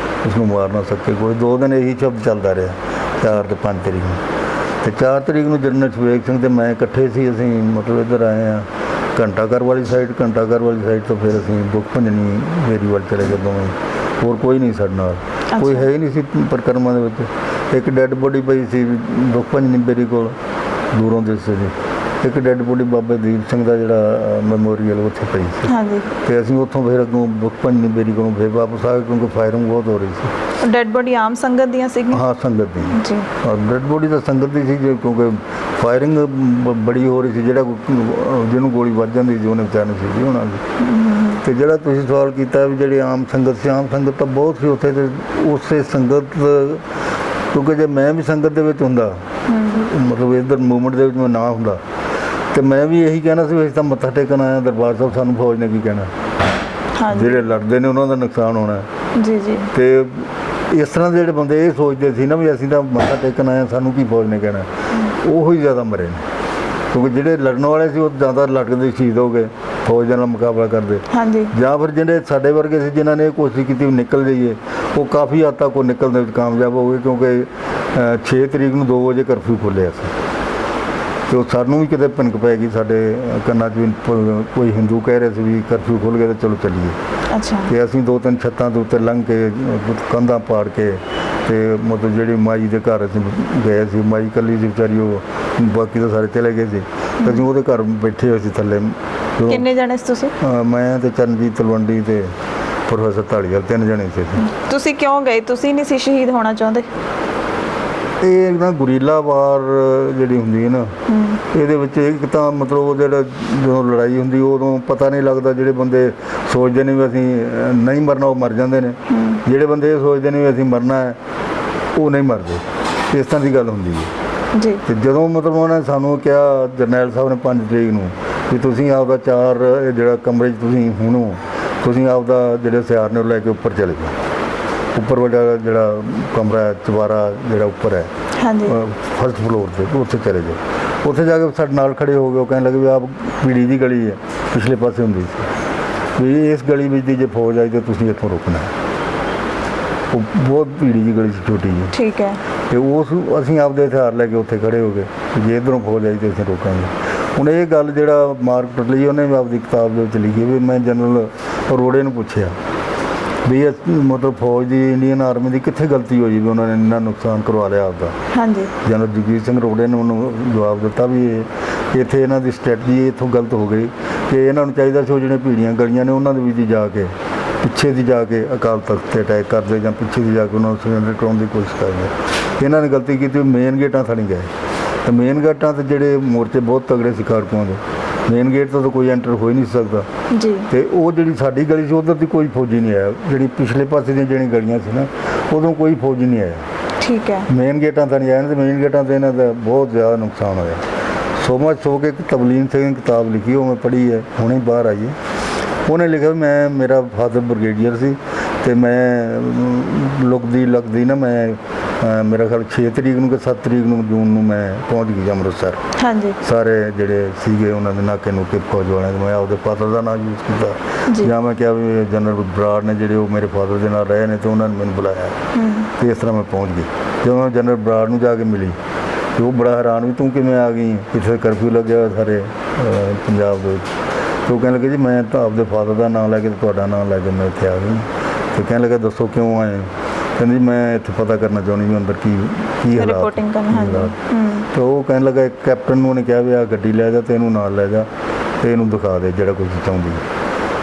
ਉਸ ਨੂੰ ਮਾਰ ਨਾ ਸਕੇ ਕੋਈ। 2 ਦਿਨ ਇਹੀ ਸ਼ਬਦ ਚੱਲਦਾ ਰਿਹਾ, 4 ਤੇ 5 ਤਰੀਕ ਨੂੰ। ਤੇ 4 ਤਰੀਕ ਨੂੰ ਜਨਰਲ ਸ਼ਵੇਕ ਸਿੰਘ ਤੇ ਮੈਂ ਇਕੱਠੇ ਸੀ, ਅਸੀਂ ਮਤਲਬ ਇੱਧਰ ਆਏ ਹਾਂ ਘੰਟਾ ਘਰ ਵਾਲੀ ਸਾਈਡ ਤੋਂ ਫਿਰ ਅਸੀਂ ਦੁੱਖ ਭੰਜਨੀ ਵੇਰੀ ਵੱਲ ਚਲੇ ਗਏ ਦੋਵੇਂ। ਹੋਰ ਕੋਈ ਨਹੀਂ ਸਾਡੇ ਨਾਲ, ਕੋਈ ਹੈ ਹੀ ਨਹੀਂ ਸੀ ਪਰਿਕਰਮਾ ਦੇ ਵਿੱਚ। ਇੱਕ ਡੈੱਡ ਬੋਡੀ ਪਈ ਸੀ ਦੁੱਖ ਭੰਜਨੀ ਬੇਰੀ ਕੋਲ, ਦੂਰੋਂ ਦਿਸਦੇ ਸੀ। ਇੱਕ ਡੈੱਡ ਬੋਡੀ ਬਾਬਾ ਦੀਪ ਸਿੰਘ ਦਾ ਜਿਹੜਾ ਮੈਮੋਰੀਅਲ ਉੱਥੇ ਪਈ ਸੀ। ਹਾਂਜੀ। ਤੇ ਅਸੀਂ ਉੱਥੋਂ ਫਿਰ ਅੱਗੋਂ ਦੁੱਖ ਭੰਜਨੀ ਬੇਰੀ ਕੋਲੋਂ ਫਿਰ ਵਾਪਸ ਆ ਗਏ, ਕਿਉਂਕਿ ਫਾਇਰਿੰਗ ਬਹੁਤ ਹੋ ਰਹੀ ਸੀ। ਡੈਡ ਬੋਡੀ ਆਮ ਸੰਗਤ ਦੀਆਂ ਸੀਗੀਆਂ? ਹਾਂ, ਸੰਗਤ ਦੀ ਜੀ। ਔਰ ਡੈੱਡ ਬੋਡੀ ਤਾਂ ਸੰਗਤ ਦੀ ਸੀ ਕਿਉਂਕਿ ਫਾਇਰਿੰਗ ਬੜੀ ਹੋ ਰਹੀ ਸੀ। ਜਿਹੜਾ ਜਿਹਨੂੰ ਗੋਲੀ ਵੱਜ ਜਾਂਦੀ ਸੀ ਉਹਨੇ ਵਿਚਾਰ ਨਹੀਂ ਸੀ ਹੋਣਾ ਸੀ। ਤੇ ਜਿਹੜਾ ਤੁਸੀਂ ਸਵਾਲ ਕੀਤਾ ਵੀ ਜਿਹੜੀ ਆਮ ਸੰਗਤ ਸੀ, ਆਮ ਸੰਗਤ ਤਾਂ ਬਹੁਤ ਸੀ ਉੱਥੇ। ਤੇ ਉਸੇ ਸੰਗਤ, ਕਿਉਂਕਿ ਜੇ ਮੈਂ ਵੀ ਸੰਗਤ ਦੇ ਵਿੱਚ ਹੁੰਦਾ, ਮਤਲਬ ਇੱਧਰ ਮੂਵਮੈਂਟ ਦੇ ਵਿੱਚ ਮੈਂ ਨਾ ਹੁੰਦਾ, ਤੇ ਮੈਂ ਵੀ ਇਹੀ ਕਹਿਣਾ ਸੀ ਅਸੀਂ ਤਾਂ ਮੱਥਾ ਟੇਕਣ ਆਇਆ ਦਰਬਾਰ ਸਾਹਿਬ, ਸਾਨੂੰ ਫੌਜ ਨੇ ਕੀ ਕਹਿਣਾ। ਜਿਹੜੇ ਲੜਦੇ ਨੇ ਉਹਨਾਂ ਦਾ ਨੁਕਸਾਨ ਹੋਣਾ। ਜੀ ਜੀ। ਤੇ ਇਸ ਤਰ੍ਹਾਂ ਦੇ ਜਿਹੜੇ ਬੰਦੇ ਇਹ ਸੋਚਦੇ ਸੀ ਨਾ ਵੀ ਅਸੀਂ ਤਾਂ ਮੱਥਾ ਟੇਕਣ ਆਏ, ਸਾਨੂੰ ਕੀ ਫੌਜ ਨੇ ਕਹਿਣਾ, ਉਹ ਹੀ ਜ਼ਿਆਦਾ ਮਰੇ ਨੇ। ਕਿਉਂਕਿ ਜਿਹੜੇ ਲੜਨ ਵਾਲੇ ਸੀ ਉਹ ਜ਼ਿਆਦਾ ਲੜਦੇ ਸ਼ਹੀਦ ਹੋ ਗਏ, ਫੌਜ ਦੇ ਨਾਲ ਮੁਕਾਬਲਾ ਕਰਦੇ। ਹਾਂਜੀ। ਜਾਂ ਫਿਰ ਜਿਹੜੇ ਸਾਡੇ ਵਰਗੇ ਸੀ ਜਿਨ੍ਹਾਂ ਨੇ ਇਹ ਕੋਸ਼ਿਸ਼ ਕੀਤੀ ਵੀ ਨਿਕਲ ਜਾਈਏ, ਉਹ ਕਾਫੀ ਹੱਦ ਤੱਕ ਉਹ ਨਿਕਲਣ ਦੇ ਵਿੱਚ ਕਾਮਯਾਬ ਹੋ ਗਏ। ਕਿਉਂਕਿ 6 ਤਰੀਕ ਨੂੰ 2 ਵਜੇ ਕਰਫਿਊ ਖੋਲ੍ਹਿਆ ਸੀ, ਤੇ ਉਹ ਸਾਨੂੰ ਵੀ ਕਿਤੇ ਭਿਣਕ ਪੈ ਗਈ। ਸਾਡੇ ਕੰਨਾਂ 'ਚ ਵੀ ਕੋਈ ਹਿੰਦੂ ਕਹਿ ਰਹੇ ਸੀ ਵੀ ਕਰਫਿਊ ਖੁੱਲ੍ਹ ਗਿਆ ਤਾਂ ਚਲੋ ਚੱਲੀਏ। ਅੱਛਾ। ਤੇ ਅਸੀਂ 2-3 ਛੱਤਾਂ ਦੇ ਉੱਤੇ ਲੰਘ ਕੇ ਕੰਧਾਂ ਪਾੜ ਕੇ ਤੇ ਮਤਲਬ ਜਿਹੜੀ ਮਾਈ ਦੇ ਘਰ ਅਸੀਂ ਗਏ ਸੀ, ਮਾਈ ਇਕੱਲੀ ਸੀ ਵਿਚਾਰੀ, ਉਹ ਬਾਕੀ ਤਾਂ ਸਾਰੇ ਚਲੇ ਗਏ ਸੀ। ਅਸੀਂ ਉਹਦੇ ਘਰ ਬੈਠੇ ਹੋਏ ਸੀ ਥੱਲੇ। ਕਿੰਨੇ ਜਣੇ ਸੀ ਤੁਸੀਂ? ਮੈਂ ਤੇ ਚਰਨਜੀਤ ਤਲਵੰਡੀ ਤੇ ਪ੍ਰੋਫੈਸਰ ਢਾਲੀਵਾਲ, 3 ਜਣੇ ਸੀ। ਤੁਸੀਂ ਕਿਉਂ ਗਏ? ਤੁਸੀਂ ਨਹੀਂ ਸੀ ਸ਼ਹੀਦ ਹੋਣਾ ਚਾਹੁੰਦੇ? ਇਹ ਨਾ ਗੁਰੀਲਾ ਵਾਰ ਜਿਹੜੀ ਹੁੰਦੀ ਹੈ ਨਾ, ਇਹਦੇ ਵਿੱਚ ਇੱਕ ਤਾਂ ਮਤਲਬ ਉਹ ਜਿਹੜਾ ਜਦੋਂ ਲੜਾਈ ਹੁੰਦੀ ਉਦੋਂ ਪਤਾ ਨਹੀਂ ਲੱਗਦਾ। ਜਿਹੜੇ ਬੰਦੇ ਸੋਚਦੇ ਨੇ ਵੀ ਅਸੀਂ ਨਹੀਂ ਮਰਨਾ ਉਹ ਮਰ ਜਾਂਦੇ ਨੇ, ਜਿਹੜੇ ਬੰਦੇ ਇਹ ਸੋਚਦੇ ਨੇ ਵੀ ਅਸੀਂ ਮਰਨਾ ਹੈ ਉਹ ਨਹੀਂ ਮਰਦੇ। ਇਸ ਤਰ੍ਹਾਂ ਦੀ ਗੱਲ ਹੁੰਦੀ ਹੈ ਜੀ। ਤੇ ਜਦੋਂ ਮਤਲਬ ਉਹਨਾਂ ਨੇ ਸਾਨੂੰ ਕਿਹਾ ਜਰਨੈਲ ਸਾਹਿਬ ਨੇ 5 ਤਰੀਕ ਨੂੰ ਵੀ ਤੁਸੀਂ ਆਪਦਾ 4 ਜਿਹੜਾ ਕਮਰੇ 'ਚ ਤੁਸੀਂ ਹੁਣ ਤੁਸੀਂ ਆਪਦਾ ਜਿਹੜੇ ਹਥਿਆਰ ਨੇ ਉਹ ਲੈ ਕੇ ਉੱਪਰ ਚਲੇ ਜਾਓ। ਉੱਪਰ ਵੱਡਾ ਜਿਹੜਾ ਕਮਰਾ ਹੈ, ਚੁਬਾਰਾ ਜਿਹੜਾ ਉੱਪਰ ਹੈ, ਹਾਂਜੀ, ਫਸਟ ਫਲੋਰ 'ਤੇ, ਉੱਥੇ ਚਲੇ ਜਾਓ। ਉੱਥੇ ਜਾ ਕੇ ਸਾਡੇ ਨਾਲ ਖੜੇ ਹੋ ਗਏ। ਉਹ ਕਹਿਣ ਲੱਗੇ ਵੀ ਆਪ ਪੀੜੀ ਦੀ ਗਲੀ ਹੈ, ਪਿਛਲੇ ਪਾਸੇ ਹੁੰਦੀ ਸੀ, ਵੀ ਇਸ ਗਲੀ ਵਿੱਚ ਦੀ ਜੇ ਫੌਜ ਆਈ ਤਾਂ ਤੁਸੀਂ ਇੱਥੋਂ ਰੁਕਣਾ। ਉਹ ਬਹੁਤ ਪੀੜੀ ਦੀ ਗਲੀ ਸੀ, ਛੋਟੀ ਜਿਹੀ। ਠੀਕ ਹੈ। ਤੇ ਉਸ ਅਸੀਂ ਆਪਦੇ ਹਥਿਆਰ ਲੈ ਕੇ ਉੱਥੇ ਖੜੇ ਹੋ ਗਏ, ਜੇ ਇੱਧਰੋਂ ਫੌਜ ਆਈ ਤਾਂ ਅਸੀਂ ਰੋਕਾਂਗੇ। ਹੁਣ ਇਹ ਗੱਲ ਜਿਹੜਾ ਮਾਰਕ ਟੁੱਟਲੀ ਉਹਨੇ ਵੀ ਆਪਦੀ ਕਿਤਾਬ ਦੇ ਵਿੱਚ ਲਿਖੀ ਵੀ ਮੈਂ ਜਨਰਲ ਅਰੋੜੇ ਨੂੰ ਪੁੱਛਿਆ ਵੀ ਮਤਲਬ ਫੌਜ ਦੀ, ਇੰਡੀਅਨ ਆਰਮੀ ਦੀ ਕਿੱਥੇ ਗਲਤੀ ਹੋਈ ਵੀ ਉਹਨਾਂ ਨੇ ਇੰਨਾ ਨੁਕਸਾਨ ਕਰਵਾ ਲਿਆ ਆਪਦਾ। ਹਾਂਜੀ। ਜਨਰਲ ਜਗਜੀਤ ਸਿੰਘ ਅਰੋੜੇ ਨੇ ਉਹਨੂੰ ਜਵਾਬ ਦਿੱਤਾ ਵੀ ਇੱਥੇ ਇਹਨਾਂ ਦੀ ਸਟ੍ਰੈਟਜੀ ਇੱਥੋਂ ਗਲਤ ਹੋ ਗਈ ਕਿ ਇਹਨਾਂ ਨੂੰ ਚਾਹੀਦਾ ਸੀ ਉਹ ਜਿਹੜੇ ਭੀੜੀਆਂ ਗਲੀਆਂ ਨੇ ਉਹਨਾਂ ਦੇ ਵਿੱਚ ਜਾ ਕੇ ਪਿੱਛੇ ਦੀ ਜਾ ਕੇ ਅਕਾਲ ਤਖਤ 'ਤੇ ਅਟੈਕ ਕਰਦੇ ਜਾਂ ਪਿੱਛੇ ਦੀ ਜਾ ਕੇ ਉਹਨਾਂ ਨੂੰ ਸਰੈਂਡਰ ਕਰਾਉਣ ਦੀ ਕੋਸ਼ਿਸ਼ ਕਰਦੇ। ਇਹਨਾਂ ਨੇ ਗਲਤੀ ਕੀਤੀ, ਮੇਨ ਗੇਟਾਂ ਥਾਣੀ ਗਏ। ਤੇ ਮੇਨ ਗੇਟਾਂ 'ਤੇ ਜਿਹੜੇ ਮੋਰਚੇ ਬਹੁਤ ਤਗੜੇ ਸੀ ਖਾੜਕੂਆਂ ਦੇ, ਮੇਨ ਗੇਟ ਤੋਂ ਤਾਂ ਕੋਈ ਐਂਟਰ ਹੋ ਹੀ ਨਹੀਂ ਸਕਦਾ ਜੀ। ਤੇ ਉਹ ਜਿਹੜੀ ਸਾਡੀ ਗਲੀ ਸੀ ਉਧਰ ਦੀ ਕੋਈ ਫੌਜੀ ਨਹੀਂ ਆਇਆ। ਜਿਹੜੀ ਪਿਛਲੇ ਪਾਸੇ ਦੀਆਂ ਜਿਹੜੀਆਂ ਗਲੀਆਂ ਸੀ ਨਾ ਉਦੋਂ ਕੋਈ ਫੌਜੀ ਨਹੀਂ ਆਇਆ। ਠੀਕ ਹੈ। ਮੇਨ ਗੇਟਾਂ ਤਾਂ ਨਹੀਂ ਆਏ ਤੇ ਮੇਨ ਗੇਟਾਂ 'ਤੇ ਇਹਨਾਂ ਦਾ ਬਹੁਤ ਜ਼ਿਆਦਾ ਨੁਕਸਾਨ ਹੋਇਆ। ਸੋ ਮਚ ਹੋ ਕੇ ਤਬਲੀਨ ਸਿੰਘ ਕਿਤਾਬ ਲਿਖੀ, ਉਹ ਮੈਂ ਪੜ੍ਹੀ ਹੈ, ਹੁਣੇ ਬਾਹਰ ਆਈ ਹੈ। ਉਹਨੇ ਲਿਖਿਆ ਮੈਂ, ਮੇਰਾ ਫਾਦਰ ਬ੍ਰਿਗੇਡੀਅਰ ਸੀ ਤੇ ਮੈਂ ਲੱਗਦੀ ਨਾ ਮੈਂ ਮੇਰਾ ਖਿਆਲ 6 ਤਰੀਕ ਨੂੰ ਕਿ 7 ਤਰੀਕ ਨੂੰ ਜੂਨ ਨੂੰ ਮੈਂ ਪਹੁੰਚ ਗਈ ਅੰਮ੍ਰਿਤਸਰ। ਹਾਂਜੀ। ਸਾਰੇ ਜਿਹੜੇ ਸੀਗੇ ਉਹਨਾਂ ਦੇ ਨਾਕੇ ਨੂਕੇ ਫੌਜ ਵਾਲਿਆਂ ਦੇ, ਮੈਂ ਆਪਦੇ ਫਾਦਰ ਦਾ ਨਾਮ ਯੂਜ਼ ਕੀਤਾ ਜਾਂ ਮੈਂ ਕਿਹਾ ਵੀ ਜਨਰਲ ਬਰਾੜ ਨੇ ਜਿਹੜੇ ਉਹ ਮੇਰੇ ਫਾਦਰ ਦੇ ਨਾਲ ਰਹੇ ਨੇ ਤੇ ਉਹਨਾਂ ਨੇ ਮੈਨੂੰ ਬੁਲਾਇਆ ਤੇ ਇਸ ਤਰ੍ਹਾਂ ਮੈਂ ਪਹੁੰਚ ਗਈ। ਜਦੋਂ ਮੈਂ ਜਨਰਲ ਬਰਾੜ ਨੂੰ ਜਾ ਕੇ ਮਿਲੀ ਤੇ ਉਹ ਬੜਾ ਹੈਰਾਨ ਵੀ ਤੂੰ ਕਿਵੇਂ ਆ ਗਈ, ਕਿੱਥੇ ਕਰਫਿਊ ਲੱਗਿਆ ਸਾਰੇ ਪੰਜਾਬ ਦੇ ਵਿੱਚ। ਤੇ ਉਹ ਕਹਿਣ ਲੱਗੇ ਜੀ ਮੈਂ ਤਾਂ ਆਪਦੇ ਫਾਦਰ ਦਾ ਨਾਮ ਲੈ ਕੇ ਤੁਹਾਡਾ ਨਾਮ ਲੈ ਕੇ ਮੈਂ ਇੱਥੇ ਆ ਗਈ। ਤੇ ਕਹਿਣ ਲੱਗਾ ਦੱਸੋ ਕਿਉਂ ਆਏ? ਕਹਿੰਦੀ ਮੈਂ ਇੱਥੇ ਪਤਾ ਕਰਨਾ ਚਾਹੁੰਦੀ ਵੀ ਅੰਦਰ ਕੀ ਹਾਲਾਤ। ਰਿਪੋਰਟਿੰਗ ਕਰਨਾ। ਹਾਂਜੀ। ਤੇ ਉਹ ਕਹਿਣ ਲੱਗਾ ਇੱਕ ਕੈਪਟਨ ਨੂੰ ਉਹਨੇ ਕਿਹਾ ਵੀ ਆ ਗੱਡੀ ਲੈ ਜਾ ਤੇ ਇਹਨੂੰ ਨਾਲ ਲੈ ਜਾ ਤੇ ਇਹਨੂੰ ਦਿਖਾ ਦੇ ਜਿਹੜਾ ਕੁਝ ਚਾਹੁੰਦੀ।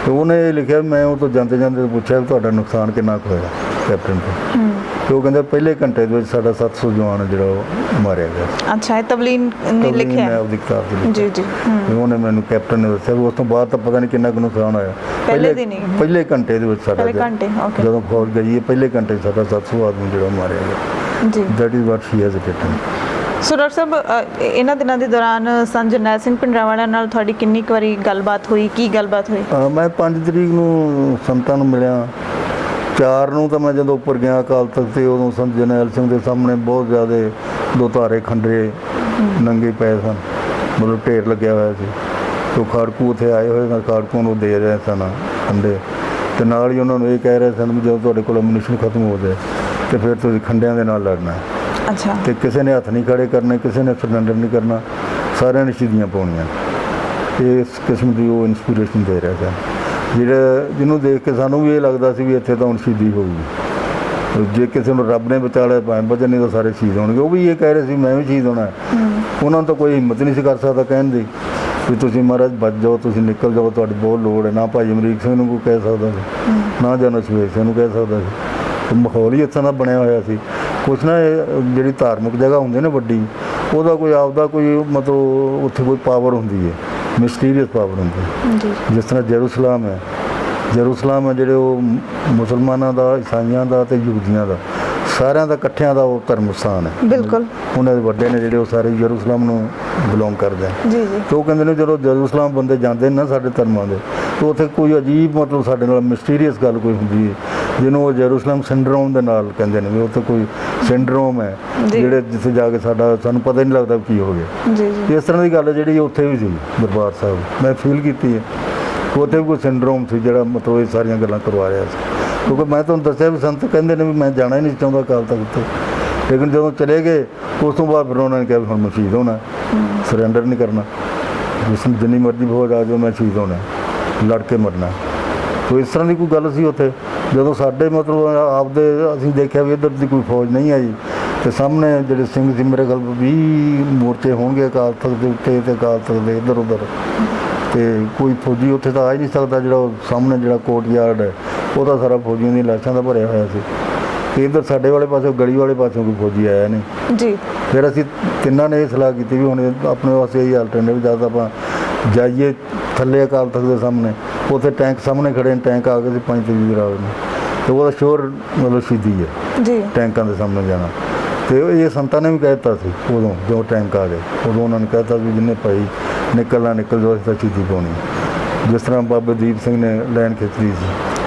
ਤੇ ਉਹਨੇ ਇਹ ਲਿਖਿਆ ਮੈਂ ਉਹ ਤੋਂ ਜਾਂਦੇ ਪੁੱਛਿਆ ਵੀ ਤੁਹਾਡਾ ਨੁਕਸਾਨ ਕਿੰਨਾ ਕੁ ਹੋਇਆ ਕੈਪਟਨ ਤੋਂ। ਤੇ ਉਹ ਕਹਿੰਦਾ ਪਹਿਲੇ ਘੰਟੇ ਦੇ ਵਿੱਚ ਸਾਡਾ 700 ਜਵਾਨ ਜਿਹੜਾ ਉਹ ਮਾਰਿਆ ਗਿਆ। ਅੱਛਾ, ਇਹ ਤਬਲੀਨ ਨੇ ਲਿਖਿਆ ਮੈਂ ਆਪਦੀ ਕਿਤਾਬ 'ਚ ਲਿਖਿਆ। ਜੀ ਜੀ। ਉਹਨੇ ਮੈਨੂੰ ਕੈਪਟਨ ਨੇ ਦੱਸਿਆ। ਉਸ ਤੋਂ ਬਾਅਦ ਤਾਂ ਪਤਾ ਨਹੀਂ ਕਿੰਨਾ ਕੁ ਨੁਕਸਾਨ ਹੋਇਆ। ਪਹਿਲੇ ਘੰਟੇ ਦੇ ਵਿੱਚ ਸਾਡਾ, ਜਦੋਂ ਫੌਜ ਗਈ ਹੈ ਪਹਿਲੇ ਘੰਟੇ ਸਾਡਾ 700 ਆਦਮੀ ਜਿਹੜਾ ਮਾਰਿਆ ਗਿਆ। ਜੀ। That is what she has written. So doctor ਸਾਹਿਬ, ਇਹਨਾਂ ਦਿਨਾਂ ਦੇ ਦੌਰਾਨ ਸੰਤ ਜਰਨੈਲ ਸਿੰਘ ਭਿੰਡਰਾਂਵਾਲਾ ਨਾਲ ਤੁਹਾਡੀ ਕਿੰਨੀ ਕੁ ਵਾਰੀ ਗੱਲਬਾਤ ਹੋਈ? ਕੀ ਗੱਲਬਾਤ ਹੋਈ? ਮੈਂ 5 ਤਰੀਕ ਨੂੰ ਸੰਤਾਂ ਨੂੰ ਮਿਲਿਆ। 4 ਨੂੰ ਤਾਂ ਮੈਂ ਜਦੋਂ ਉੱਪਰ ਗਿਆ ਅਕਾਲ ਤਖਤ ਤੇ, ਉਦੋਂ ਸੰਤ ਜਰਨੈਲ ਸਿੰਘ ਦੇ ਸਾਹਮਣੇ ਬਹੁਤ ਜ਼ਿਆਦਾ 2 ਧਾਰੇ ਖੰਡਰੇ ਨੰਗੇ ਪਏ ਸਨ, ਮਤਲਬ ਢੇਰ ਲੱਗਿਆ ਹੋਇਆ ਸੀ। ਤੋ ਖਾੜਕੂ ਉੱਥੇ ਆਏ ਹੋਏ ਨਾਲ ਖਾੜਕੂ ਨੂੰ ਦੇ ਰਹੇ ਸਨ ਖੰਡੇ, ਤੇ ਨਾਲ ਹੀ ਉਹਨਾਂ ਨੂੰ ਇਹ ਕਹਿ ਰਹੇ ਸਨ ਵੀ ਜਦੋਂ ਤੁਹਾਡੇ ਕੋਲ ਐਮੂਨੀਸ਼ਨ ਖਤਮ ਹੋ ਜਾਏ ਤੇ ਫਿਰ ਤੁਸੀਂ ਖੰਡਿਆਂ ਦੇ ਨਾਲ ਲੜਨਾ ਹੈ। ਅੱਛਾ। ਤੇ ਕਿਸੇ ਨੇ ਹੱਥ ਨਹੀਂ ਖੜੇ ਕਰਨੇ, ਕਿਸੇ ਨੇ ਸਰੈਂਡਰ ਨਹੀਂ ਕਰਨਾ, ਸਾਰਿਆਂ ਨੇ ਸ਼ਹੀਦੀਆਂ ਪਾਉਣੀਆਂ। ਇਸ ਕਿਸਮ ਦੀ ਉਹ ਇਨਸਪੀਰੇਸ਼ਨ ਦੇ ਰਿਹਾ ਸੀ, ਜਿਹਨੂੰ ਦੇਖ ਕੇ ਸਾਨੂੰ ਵੀ ਇਹ ਲੱਗਦਾ ਸੀ ਵੀ ਇੱਥੇ ਤਾਂ ਹੁਣ ਸ਼ਹੀਦੀ ਹੋਊਗੀ। ਜੇ ਕਿਸੇ ਨੂੰ ਰੱਬ ਨੇ ਬਚਾ ਲਿਆ ਭਾਵੇਂ ਬਚਨ ਨਹੀਂ ਤਾਂ ਸਾਰੇ ਸ਼ਹੀਦ ਹੋਣਗੇ। ਉਹ ਵੀ ਇਹ ਕਹਿ ਰਹੇ ਸੀ ਮੈਂ ਵੀ ਸ਼ਹੀਦ ਹੋਣਾ। ਉਹਨਾਂ ਨੂੰ ਤਾਂ ਕੋਈ ਹਿੰਮਤ ਨਹੀਂ ਸੀ ਕਰ ਸਕਦਾ ਕਹਿਣ ਦੀ ਵੀ ਤੁਸੀਂ ਮਹਾਰਾਜ ਬਚ ਜਾਓ, ਤੁਸੀਂ ਨਿਕਲ ਜਾਓ, ਤੁਹਾਡੀ ਬਹੁਤ ਲੋੜ ਹੈ। ਨਾ ਭਾਈ ਅਮਰੀਕ ਸਿੰਘ ਨੂੰ ਕੋਈ ਕਹਿ ਸਕਦਾ ਸੀ, ਨਾ ਜਨਰਲ ਸ਼ਵੇਤ ਸਿੰਘ ਨੂੰ ਕਹਿ ਸਕਦਾ ਸੀ। ਮਾਹੌਲ ਹੀ ਇਸ ਤਰ੍ਹਾਂ ਦਾ ਬਣਿਆ ਹੋਇਆ ਸੀ। ਕੁਛ ਨਾ ਜਿਹੜੀ ਧਾਰਮਿਕ ਜਗ੍ਹਾ ਹੁੰਦੀ ਨਾ ਵੱਡੀ, ਉਹਦਾ ਕੋਈ ਆਪਦਾ ਕੋਈ ਮਤਲਬ ਉੱਥੇ ਕੋਈ ਪਾਵਰ ਹੁੰਦੀ ਹੈ, ਮਿਸਟੀਰੀਅਸ ਪਾਵਰ ਹੁੰਦੀ ਹੈ। ਜਿਸ ਤਰ੍ਹਾਂ ਜੈਰੂਸਲਮ ਹੈ, ਜਿਹੜੇ ਉਹ ਮੁਸਲਮਾਨਾਂ ਦਾ, ਈਸਾਈਆਂ ਦਾ ਤੇ ਯਹੂਦੀਆਂ ਦਾ ਸਾਰਿਆਂ ਦਾ ਇਕੱਠਿਆਂ ਦਾ ਉਹ ਧਰਮ ਸਥਾਨ ਹੈ। ਬਿਲਕੁਲ। ਉਹਨਾਂ ਦੇ ਵੱਡੇ ਨੇ ਜਿਹੜੇ ਉਹ ਸਾਰੇ ਜੈਰੂਸਲਮ ਨੂੰ ਬਿਲੋਂਗ ਕਰਦੇ ਆ। ਜੀ। ਤੇ ਉਹ ਕਹਿੰਦੇ ਨੇ ਜਦੋਂ ਜੈਰੂਸਲਮ ਬੰਦੇ ਜਾਂਦੇ ਨੇ ਨਾ ਸਾਡੇ ਧਰਮਾਂ ਦੇ, ਤਾਂ ਉੱਥੇ ਕੋਈ ਅਜੀਬ ਮਤਲਬ ਸਾਡੇ ਨਾਲ ਮਿਸਟੀਰੀਅਸ ਗੱਲ ਕੋਈ ਹੁੰਦੀ ਹੈ, ਜਿਹਨੂੰ ਉਹ ਜੈਰੂਸਲਮ ਸਿੰਡਰੋਮ ਦੇ ਨਾਲ ਕਹਿੰਦੇ ਨੇ ਵੀ ਉੱਥੇ ਕੋਈ ਸਿੰਡਰੋਮ ਹੈ ਜਿਹੜੇ ਜਿੱਥੇ ਜਾ ਕੇ ਸਾਨੂੰ ਪਤਾ ਹੀ ਨਹੀਂ ਲੱਗਦਾ ਕੀ ਹੋ ਗਿਆ। ਇਸ ਤਰ੍ਹਾਂ ਦੀ ਗੱਲ ਜਿਹੜੀ ਉੱਥੇ ਵੀ ਸੀ ਦਰਬਾਰ ਸਾਹਿਬ, ਮੈਂ ਫੀਲ ਕੀਤੀ ਹੈ। ਉੱਥੇ ਵੀ ਕੋਈ ਸਿੰਡਰੋਮ ਸੀ ਜਿਹੜਾ ਮਤਲਬ ਇਹ ਸਾਰੀਆਂ ਗੱਲਾਂ ਕਰਵਾ ਰਿਹਾ ਸੀ। ਕਿਉਂਕਿ ਮੈਂ ਤੁਹਾਨੂੰ ਦੱਸਿਆ ਵੀ ਸੰਤ ਕਹਿੰਦੇ ਨੇ ਵੀ ਮੈਂ ਜਾਣਾ ਹੀ ਨਹੀਂ ਚਾਹੁੰਦਾ ਅਕਾਲ ਤਖਤ ਤੇ, ਲੇਕਿਨ ਜਦੋਂ ਚਲੇ ਗਏ ਉਸ ਤੋਂ ਬਾਅਦ ਫਿਰ ਉਹਨਾਂ ਨੇ ਕਿਹਾ ਵੀ ਹੁਣ ਮੈਂ ਸ਼ਹੀਦ ਹੋਣਾ, ਸਰੈਂਡਰ ਨਹੀਂ ਕਰਨਾ, ਜਿੰਨੀ ਮਰਜ਼ੀ ਫੌਜ ਆ ਜਾਓ ਮੈਂ ਸ਼ਹੀਦ ਹੋਣਾ, ਲੜ ਕੇ ਮਰਨਾ। ਤੋ ਇਸ ਤਰ੍ਹਾਂ ਦੀ ਕੋਈ ਗੱਲ ਸੀ ਉੱਥੇ। ਜਦੋਂ ਸਾਡੇ ਮਤਲਬ ਆਪਦੇ ਅਸੀਂ ਦੇਖਿਆ ਵੀ ਇੱਧਰ ਦੀ ਕੋਈ ਫੌਜ ਨਹੀਂ ਆਈ, ਤੇ ਸਾਹਮਣੇ ਜਿਹੜੇ ਸਿੰਘ ਸੀ ਮੇਰੇ ਖਿਆਲ 20 ਮੋਰਚੇ ਹੋਣਗੇ ਅਕਾਲ ਤਖਤ ਦੇ ਉੱਤੇ ਤੇ ਅਕਾਲ ਤਖਤ ਦੇ ਇੱਧਰ ਉੱਧਰ, ਤੇ ਕੋਈ ਫੌਜੀ ਉੱਥੇ ਤਾਂ ਆ ਹੀ ਨਹੀਂ ਸਕਦਾ। ਜਿਹੜਾ ਸਾਹਮਣੇ ਜਿਹੜਾ ਕੋਰਟ ਯਾਰਡ ਹੈ ਉਹ ਤਾਂ ਸਾਰਾ ਫੌਜੀਆਂ ਦੀਆਂ ਲਾਸ਼ਾਂ ਦਾ ਭਰਿਆ ਹੋਇਆ ਸੀ, ਤੇ ਇੱਧਰ ਸਾਡੇ ਵਾਲੇ ਪਾਸੇ ਗਲੀ ਵਾਲੇ ਪਾਸਿਓਂ ਕੋਈ ਫੌਜੀ ਆਇਆ ਨਹੀਂ ਜੀ। ਫਿਰ ਅਸੀਂ ਤਿੰਨਾਂ ਨੇ ਇਹ ਸਲਾਹ ਕੀਤੀ ਵੀ ਹੁਣ ਆਪਣੇ ਵਾਸਤੇ ਇਹੀ ਆਲਟਰਨੇਟਿਵ, ਜਦ ਆਪਾਂ ਜਾਈਏ ਥੱਲੇ ਅਕਾਲ ਤਖਤ ਦੇ ਸਾਹਮਣੇ, ਉੱਥੇ ਟੈਂਕ ਸਾਹਮਣੇ ਖੜੇ ਨੇ, ਟੈਂਕ ਆ ਗਏ ਸੀ 5 ਤਰੀਕ ਰਾਤ ਨੂੰ, ਤੇ ਉਹਦਾ ਸ਼ੋਰ ਮਤਲਬ ਸ਼ਹੀਦੀ ਹੈ ਜੀ, ਟੈਂਕਾਂ ਦੇ ਸਾਹਮਣੇ ਜਾਣਾ। ਤੇ ਇਹ ਸੰਤਾਂ ਨੇ ਵੀ ਕਹਿ ਦਿੱਤਾ ਸੀ ਉਦੋਂ ਜਦੋਂ ਟੈਂਕ ਆ ਗਏ, ਉਦੋਂ ਉਹਨਾਂ ਨੇ ਕਹਿ ਦਿੱਤਾ ਵੀ ਜਿੰਨੇ ਭਾਈ ਨਿਕਲਣਾ ਨਿਕਲ ਜਾਓ, ਅਸੀਂ ਤਾਂ ਸ਼ਹੀਦੀ ਪਾਉਣੀ। ਜਿਸ ਤਰ੍ਹਾਂ ਬਾਬਾ ਦੀਪ ਸਿੰਘ ਨੇ ਲਾਈਨ ਖਿੱਚ ਲਈ ਸੀ,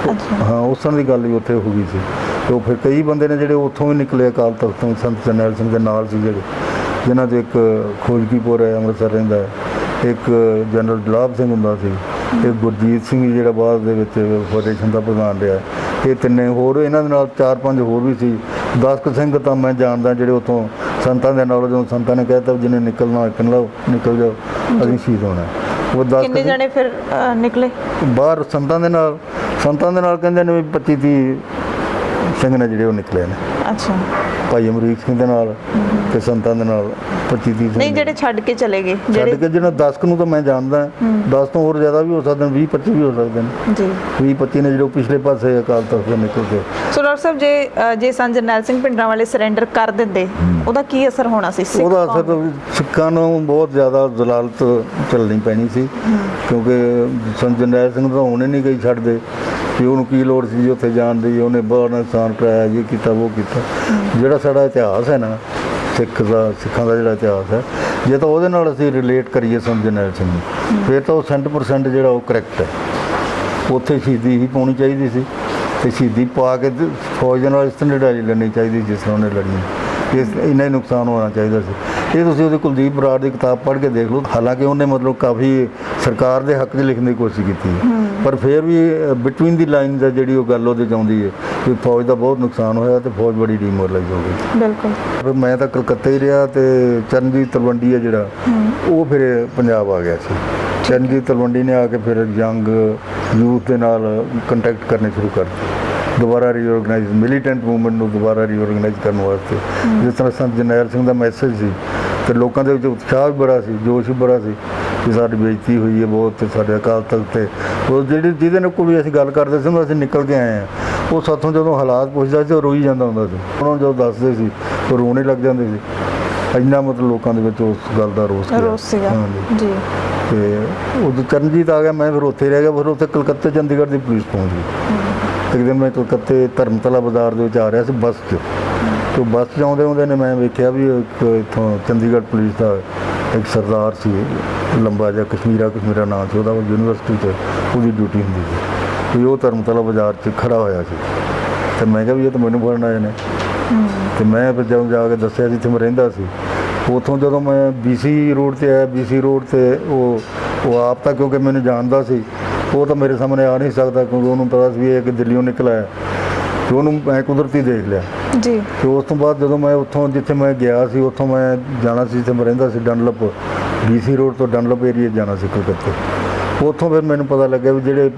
ਹਾਂ ਉਸ ਤਰ੍ਹਾਂ ਦੀ ਗੱਲ ਵੀ ਉੱਥੇ ਹੋ ਗਈ ਸੀ। ਤੇ ਫਿਰ ਕਈ ਬੰਦੇ ਨੇ ਜਿਹੜੇ ਉੱਥੋਂ ਵੀ ਨਿਕਲੇ ਅਕਾਲ ਤਖਤ ਤੋਂ, ਸੰਤ ਜਰਨੈਲ ਸਿੰਘ ਦੇ ਨਾਲ ਸੀ ਜਿਹੜੇ, ਜਿਨ੍ਹਾਂ 'ਚ ਇੱਕ ਖੋਜਕੀਪੁਰ ਹੈ ਅੰਮ੍ਰਿਤਸਰ ਰਹਿੰਦਾ ਹੈ, ਇੱਕ ਜਨਰਲ ਗੁਲਾਬ ਸਿੰਘ ਹੁੰਦਾ ਸੀ, ਇੱਕ ਗੁਰਜੀਤ ਸਿੰਘ ਜਿਹੜਾ ਬਾਅਦ ਦੇ ਵਿੱਚ ਫੈਡਰੇਸ਼ਨ ਦਾ ਪ੍ਰਧਾਨ ਰਿਹਾ। ਇਹ ਤਿੰਨੇ ਹੋਰ ਇਹਨਾਂ ਦੇ ਨਾਲ 4-5 ਹੋਰ ਵੀ ਸੀ। 10 ਸਿੰਘ ਤਾਂ ਮੈਂ ਜਾਣਦਾ ਜਿਹੜੇ ਉੱਥੋਂ ਸੰਤਾਂ ਦੇ ਨਾਲ, ਜਦੋਂ ਸੰਤਾਂ ਨੇ ਕਹਿ ਦਿੱਤਾ ਜਿਹਨੇ ਨਿਕਲਣਾ ਨਿਕਲ ਜਾਓ, ਅਸੀਂ ਸ਼ਹੀਦ ਹੋਣਾ। ਉਹ 10 ਕਿੰਨੇ ਜਣੇ ਫਿਰ ਨਿਕਲੇ ਬਾਹਰ ਸੰਤਾਂ ਦੇ ਨਾਲ ਕਹਿੰਦੇ ਨੇ ਵੀ 25-30 ਸਿੰਘ ਨੇ ਜਿਹੜੇ ਉਹ ਨਿਕਲੇ ਨੇ। ਅੱਛਾ। ਭਾਈ ਅਮਰੀਕ ਸਿੰਘ ਦੇ ਨਾਲ ਤੇ ਸੰਤਾਂ ਦੇ ਨਾਲ 25-30 ਨਹੀਂ ਜਿਹੜੇ ਛੱਡ ਕੇ ਚਲੇ ਗਏ, ਛੱਡ ਕੇ ਜਿਹੜਾ 10 ਨੂੰ ਤਾਂ ਮੈਂ ਜਾਣਦਾ, 10 ਤੋਂ ਹੋਰ ਜ਼ਿਆਦਾ ਵੀ ਹੋ ਸਕਦੇ ਨੇ, 20-25 ਵੀ ਹੋ ਸਕਦੇ ਨੇ ਜੀ। 20-25 ਨੇ ਜਿਹੜੇ ਪਿਛਲੇ ਪਾਸੇ ਅਕਾਲ ਤਖਤ ਤੋਂ ਨਿਕਲ ਕੇ। ਸੋ ਡਾਕਟਰ ਸਾਹਿਬ ਜੇ ਸੰਤ ਜਰਨੈਲ ਸਿੰਘ ਭਿੰਡਰਾਂਵਾਲੇ ਸਰੈਂਡਰ ਕਰ ਦਿੰਦੇ, ਉਹਦਾ ਕੀ ਅਸਰ ਹੋਣਾ ਸੀ? ਉਹਦਾ ਅਸਰ ਸਿੱਖਾਂ ਨੂੰ ਬਹੁਤ ਜ਼ਿਆਦਾ ਜ਼ਲਾਲਤ ਝੱਲਣੀ ਪੈਣੀ ਸੀ, ਕਿਉਂਕਿ ਸੰਤ ਜਰਨੈਲ ਸਿੰਘ ਤਾਂ ਹੁਣੇ ਨਹੀਂ ਗਈ ਛੱਡਦੇ ਕਿ ਉਹਨੂੰ ਕੀ ਲੋੜ ਸੀ ਉੱਥੇ ਜਾਣ ਦੀ, ਉਹਨੇ ਬਹੁਤ ਨੁਕਸਾਨ ਕਰਾਇਆ, ਇਹ ਕੀਤਾ ਉਹ ਕੀਤਾ। ਜਿਹੜਾ ਸਾਡਾ ਇਤਿਹਾਸ ਹੈ ਨਾ ਸਿੱਖਾਂ ਦਾ ਜਿਹੜਾ ਇਤਿਹਾਸ ਹੈ, ਜੇ ਤਾਂ ਉਹਦੇ ਨਾਲ ਅਸੀਂ ਰਿਲੇਟ ਕਰੀਏ ਸੰਤ ਜਰਨੈਲ ਸਿੰਘ ਨੂੰ, ਫਿਰ ਤਾਂ ਉਹ 100% ਜਿਹੜਾ ਉਹ ਕਰੈਕਟ ਹੈ। ਉੱਥੇ ਸ਼ਹੀਦੀ ਹੀ ਪਾਉਣੀ ਚਾਹੀਦੀ ਸੀ, ਤੇ ਸ਼ਹੀਦੀ ਪਾ ਕੇ ਫੌਜ ਦੇ ਨਾਲ ਇਸ ਤਰ੍ਹਾਂ ਲੜਾਈ ਲੜਨੀ ਚਾਹੀਦੀ ਜਿਸ ਤਰ੍ਹਾਂ ਉਹਨੇ ਲੜੀ। ਇੰਨਾ ਹੀ ਨੁਕਸਾਨ ਹੋਣਾ ਚਾਹੀਦਾ ਸੀ। ਇਹ ਤੁਸੀਂ ਉਹਦੇ ਕੁਲਦੀਪ ਬਰਾੜ ਦੀ ਕਿਤਾਬ ਪੜ੍ਹ ਕੇ ਦੇਖ ਲਓ। ਹਾਲਾਂਕਿ ਉਹਨੇ ਮਤਲਬ ਕਾਫੀ ਸਰਕਾਰ ਦੇ ਹੱਕ 'ਚ ਲਿਖਣ ਦੀ ਕੋਸ਼ਿਸ਼ ਕੀਤੀ, ਪਰ ਫਿਰ ਵੀ ਬਿਟਵੀਨ ਦੀ ਲਾਈਨਸ ਹੈ ਜਿਹੜੀ ਉਹ ਗੱਲ ਉਹਦੇ 'ਚ ਆਉਂਦੀ ਹੈ ਕਿ ਫੌਜ ਦਾ ਬਹੁਤ ਨੁਕਸਾਨ ਹੋਇਆ ਤੇ ਫੌਜ ਬੜੀ ਡੀਮੋਰਲਾਈਜ਼ ਹੋ ਗਈ। ਬਿਲਕੁਲ। ਮੈਂ ਤਾਂ ਕਲਕੱਤੇ ਹੀ ਰਿਹਾ, ਤੇ ਚਰਨਜੀਤ ਤਲਵੰਡੀ ਹੈ ਜਿਹੜਾ, ਉਹ ਫਿਰ ਪੰਜਾਬ ਆ ਗਿਆ ਸੀ। ਚਰਨਜੀਤ ਤਲਵੰਡੀ ਨੇ ਆ ਕੇ ਫਿਰ ਯੰਗ ਯੂਥ ਦੇ ਨਾਲ ਕੰਟੈਕਟ ਕਰਨੇ ਸ਼ੁਰੂ ਕਰਤੇ, ਦੁਬਾਰਾ ਰੀਆਰਗਨਾਈਜ਼ ਮਿਲੀਟੈਂਟ ਮੂਵਮੈਂਟ ਨੂੰ ਦੁਬਾਰਾ ਰੀਆਰਗਨਾਈਜ਼ ਕਰਨ ਵਾਸਤੇ। ਜਿਸ ਤਰ੍ਹਾਂ ਸੰਤ ਜਰਨੈਲ ਸਿੰਘ ਦਾ ਮੈਸੇਜ ਸੀ, ਤੇ ਲੋਕਾਂ ਦੇ ਵਿੱਚ ਉਤਸ਼ਾਹ ਵੀ ਬੜਾ ਸੀ, ਜੋਸ਼ ਵੀ ਬੜਾ ਸੀ ਕਿ ਸਾਡੀ ਬੇਇੱਜ਼ਤੀ ਹੋਈ ਹੈ ਬਹੁਤ, ਤੇ ਸਾਡੇ ਅਕਾਲ ਤਖਤ ਤੇ ਉਹ ਜਿਹਦੇ ਨਾਲ ਕੋਈ ਅਸੀਂ ਗੱਲ ਕਰਦੇ ਸੀ, ਅਸੀਂ ਨਿਕਲ ਕੇ ਆਏ ਹਾਂ, ਉਹ ਸਾਥੋਂ ਜਦੋਂ ਹਾਲਾਤ ਪੁੱਛਦਾ ਸੀ ਉਹ ਰੋਈ ਜਾਂਦਾ ਹੁੰਦਾ ਸੀ। ਉਹਨਾਂ ਨੂੰ ਜਦੋਂ ਦੱਸਦੇ ਸੀ ਉਹ ਰੋਣੇ ਲੱਗ ਜਾਂਦੇ ਸੀ। ਇੰਨਾ ਮਤਲਬ ਲੋਕਾਂ ਦੇ ਵਿੱਚ ਉਸ ਗੱਲ ਦਾ ਰੋਸ ਸੀਗਾ ਜੀ। ਤੇ ਉਦੋਂ ਚਰਨਜੀਤ ਆ ਗਿਆ, ਮੈਂ ਫਿਰ ਉੱਥੇ ਰਹਿ ਗਿਆ। ਫਿਰ ਉੱਥੇ ਕਲਕੱਤੇ ਚੰਡੀਗੜ੍ਹ ਦੀ ਪੁਲਿਸ ਪਹੁੰਚ ਗਈ। ਇੱਕ ਦਿਨ ਮੈਂ ਕਲਕੱਤੇ ਧਰਮਤਲਾ ਬਾਜ਼ਾਰ ਦੇ ਵਿੱਚ ਆ ਰਿਹਾ ਸੀ ਬੱਸ 'ਚ, ਤੇ ਬੱਸ 'ਚ ਆਉਂਦੇ ਨੇ ਮੈਂ ਵੇਖਿਆ ਵੀ ਇੱਕ ਇੱਥੋਂ ਚੰਡੀਗੜ੍ਹ ਪੁਲਿਸ ਦਾ ਇੱਕ ਸਰਦਾਰ ਸੀ, ਲੰਬਾ ਜਿਹਾ, ਕਸ਼ਮੀਰਾ ਨਾਂ ਸੀ ਉਹਦਾ, ਯੂਨੀਵਰਸਿਟੀ 'ਚ ਉਹਦੀ ਡਿਊਟੀ ਹੁੰਦੀ ਸੀ, ਵੀ ਉਹ ਧਰਮਤਲਾ ਬਾਜ਼ਾਰ 'ਚ ਖੜ੍ਹਾ ਹੋਇਆ ਸੀ। ਤੇ ਮੈਂ ਕਿਹਾ ਵੀ ਇਹ ਤਾਂ ਮੈਨੂੰ ਫੜਨ ਆਏ ਨੇ। ਤੇ ਮੈਂ ਫਿਰ ਜਦੋਂ ਜਾ ਕੇ ਦੱਸਿਆ ਜਿੱਥੇ ਮੈਂ ਰਹਿੰਦਾ ਸੀ, ਉੱਥੋਂ ਜਦੋਂ ਮੈਂ BC ਰੋਡ 'ਤੇ ਆਇਆ, BC ਰੋਡ 'ਤੇ ਉਹ ਉਹ ਆਪ ਤਾਂ ਕਿਉਂਕਿ ਮੈਨੂੰ ਜਾਣਦਾ ਸੀ, ਉਹ ਤਾਂ ਮੇਰੇ ਸਾਹਮਣੇ ਆ ਨਹੀਂ ਸਕਦਾ ਕਿਉਂਕਿ ਉਹਨੂੰ ਪਤਾ ਸੀ ਵੀ ਇਹ ਕਿ ਦਿੱਲੀੋਂ ਨਿਕਲਿਆ ਹੈ, ਤੇ ਉਹਨੂੰ ਮੈਂ ਕੁਦਰਤੀ ਦੇਖ ਲਿਆ। ਜੀ। ਤੇ ਉਸ ਤੋਂ ਬਾਅਦ ਜਦੋਂ ਮੈਂ ਉੱਥੋਂ ਜਿੱਥੇ ਮੈਂ ਗਿਆ ਸੀ ਉੱਥੋਂ ਮੈਂ ਜਾਣਾ ਸੀ, ਜਿੱਥੇ ਮੈਂ ਰਹਿੰਦਾ ਸੀ ਡਨਲਪ DC ਰੋਡ ਤੋਂ ਡਨਲਪ ਏਰੀਆ ਜਾਣਾ ਸੀ ਕਲਕੱਤੇ। ਉੱਥੋਂ ਫਿਰ ਮੈਨੂੰ ਪਤਾ ਲੱਗਿਆ ਵੀ ਜਿਹੜੇ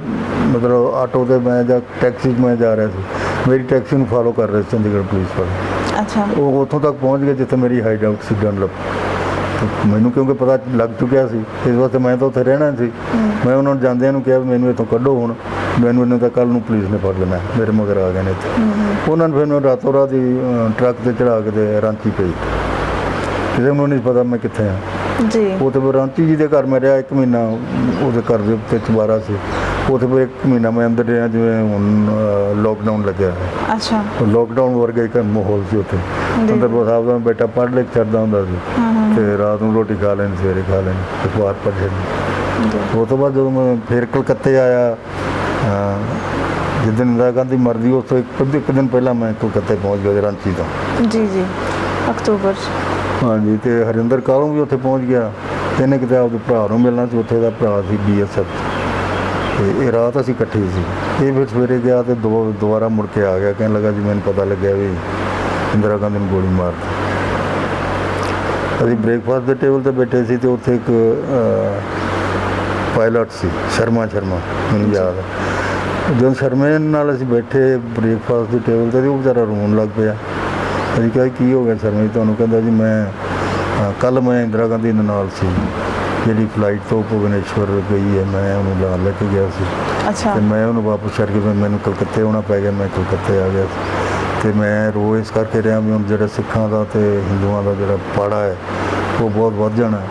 ਮਤਲਬ ਆਟੋ 'ਤੇ ਮੈਂ ਜਾਂ ਟੈਕਸੀ 'ਚ ਮੈਂ ਜਾ ਰਿਹਾ ਸੀ, ਮੇਰੀ ਟੈਕਸੀ ਨੂੰ ਫਾਲੋ ਕਰ ਰਹੇ ਸੀ ਚੰਡੀਗੜ੍ਹ ਪੁਲਿਸ ਵਾਲੇ। ਅੱਛਾ। ਉਹ ਉੱਥੋਂ ਤੱਕ ਪਹੁੰਚ ਗਏ ਜਿੱਥੇ ਮੇਰੀ ਹਾਈਡ ਆਊਟ ਸੀ ਡਨਲਪ। ਮੈਨੂੰ ਕਿਉਂਕਿ ਪਤਾ ਲੱਗ ਚੁੱਕਿਆ ਸੀ, ਇਸ ਵਾਸਤੇ ਮੈਂ ਤਾਂ ਉੱਥੇ ਰਹਿਣਾ ਸੀ। ਮੈਂ ਉਹਨਾਂ ਨੂੰ ਜਾਂਦਿਆਂ ਨੂੰ ਕਿਹਾ ਵੀ ਮੈਨੂੰ ਇੱਥੋਂ ਕੱਢੋ, ਹੁਣ ਮੈਨੂੰ ਇਹਨਾਂ ਤਾਂ ਕੱਲ੍ਹ ਨੂੰ ਪੁਲਿਸ ਨੇ ਫੜ ਲੈਣਾ, ਮੇਰੇ ਮਗਰ ਆ ਗਏ ਨੇ ਇੱਥੇ। ਉਹਨਾਂ ਨੇ ਫਿਰ ਮੈਨੂੰ ਰਾਤੋਂ ਰਾਤ ਹੀ ਟਰੱਕ 'ਤੇ ਚੜ੍ਹਾ ਕੇ ਤੇ ਰਾਂਚੀ ਭੇਜ, ਕਿਸੇ ਨੂੰ ਨਹੀਂ ਪਤਾ ਮੈਂ ਕਿੱਥੇ ਹਾਂ। ਜੀ। ਉੱਥੇ ਫਿਰ ਰਾਂਚੀ ਜੀ ਦੇ ਘਰ ਮੈਂ ਰਿਹਾ 1 ਮਹੀਨਾ, ਉਹਦੇ ਘਰ ਦੇ ਉੱਤੇ ਚੁਬਾਰਾ ਸੀ। ਉੱਥੇ ਫਿਰ 1 ਮਹੀਨਾ ਮੈਂ ਅੰਦਰ ਰਿਹਾ, ਜਿਵੇਂ ਹੁਣ ਲੋਕਡਾਊਨ ਲੱਗਿਆ ਹੈ। ਅੱਛਾ। ਲੋਕਡਾਊਨ ਵਰਗਾ ਇੱਕ ਮਾਹੌਲ ਸੀ ਉੱਥੇ। ਅੰਦਰ ਬਸ ਆਪਦਾ ਬੇਟਾ ਪੜ੍ਹ ਲਿਖ ਛੱਡਦਾ ਹੁੰਦਾ ਸੀ, ਤੇ ਰਾਤ ਨੂੰ ਰੋਟੀ ਖਾ ਲੈਣੀ, ਸਵੇਰੇ ਖਾ ਲੈਣੀ, ਅਖਬਾਰ ਪੜ੍ਹ ਲੈਣੀ। ਉਸ ਤੋਂ ਬਾਅਦ ਜਦੋਂ ਮੈਂ ਫਿਰ ਕਲਕੱਤੇ ਆਇਆ, ਜਿੱਦਣ ਇੰਦਰਾ ਗਾਂਧੀ ਮਰਦੀ ਉਸ ਤੋਂ ਇੱਕ ਦਿਨ ਪਹਿਲਾਂ ਮੈਂ ਕਲਕੱਤੇ ਪਹੁੰਚ ਗਿਆ ਰਾਂਚੀ ਤੋਂ। ਜੀ ਜੀ, ਅਕਤੂਬਰ 'ਚ। ਹਾਂਜੀ, ਤੇ ਹਰਿੰਦਰ ਕਾਲੋਂ ਵੀ ਉੱਥੇ ਪਹੁੰਚ ਗਿਆ। ਇਹਨੇ ਕਿਤੇ ਆਪਦੇ ਭਰਾ ਨੂੰ ਮਿਲਣਾ ਸੀ, ਉੱਥੇ ਦਾ ਭਰਾ ਸੀ BSF, ਤੇ ਇਹ ਰਾਤ ਅਸੀਂ ਇਕੱਠੇ ਸੀ। ਇਹ ਫਿਰ ਸਵੇਰੇ ਗਿਆ ਤੇ ਦੁਬਾਰਾ ਮੁੜ ਕੇ ਆ ਗਿਆ, ਕਹਿਣ ਲੱਗਾ ਜੀ ਮੈਨੂੰ ਪਤਾ ਲੱਗਿਆ ਵੀ ਇੰਦਰਾ ਗਾਂਧੀ ਨੂੰ ਗੋਲੀ ਮਾਰ ਦਿੱਤੀ। ਅਸੀਂ ਬ੍ਰੇਕਫਾਸਟ ਦੇ ਟੇਬਲ 'ਤੇ ਬੈਠੇ ਸੀ, ਤੇ ਉੱਥੇ ਇੱਕ ਪਾਇਲਟ ਸੀ ਸ਼ਰਮਾ ਮੈਨੂੰ ਯਾਦ ਹੈ। ਜਦੋਂ ਸ਼ਰਮੇ ਨਾਲ ਅਸੀਂ ਬੈਠੇ ਬ੍ਰੇਕਫਾਸਟ ਦੇ ਟੇਬਲ 'ਤੇ, ਉਹ ਵਿਚਾਰਾ ਰੋਣ ਲੱਗ ਪਿਆ। ਅਸੀਂ ਕਿਹਾ ਕੀ ਹੋ ਗਿਆ ਸ਼ਰਮੇ ਤੁਹਾਨੂੰ? ਕਹਿੰਦਾ ਜੀ ਮੈਂ ਕੱਲ੍ਹ ਮੈਂ ਇੰਦਰਾ ਗਾਂਧੀ ਦੇ ਨਾਲ ਸੀ, ਜਿਹੜੀ ਫਲਾਈਟ ਤੋਂ ਭੁਵਨੇਸ਼ਵਰ ਗਈ ਹੈ, ਮੈਂ ਉਹਨੂੰ ਨਾਲ ਲੈ ਕੇ ਗਿਆ ਸੀ। ਅੱਛਾ। ਤੇ ਮੈਂ ਉਹਨੂੰ ਵਾਪਸ ਛੱਡ ਕੇ ਮੈਨੂੰ ਕਲਕੱਤੇ ਆਉਣਾ ਪੈ ਗਿਆ। ਮੈਂ ਕਲਕੱਤੇ ਆ ਗਿਆ ਤੇ ਮੈਂ ਰੋ ਇਸ ਕਰਕੇ ਰਿਹਾ ਵੀ ਹੁਣ ਜਿਹੜਾ ਸਿੱਖਾਂ ਦਾ ਤੇ ਹਿੰਦੂਆਂ ਦਾ ਜਿਹੜਾ ਪਾੜਾ ਹੈ ਉਹ ਬਹੁਤ ਵੱਧ ਜਾਣਾ।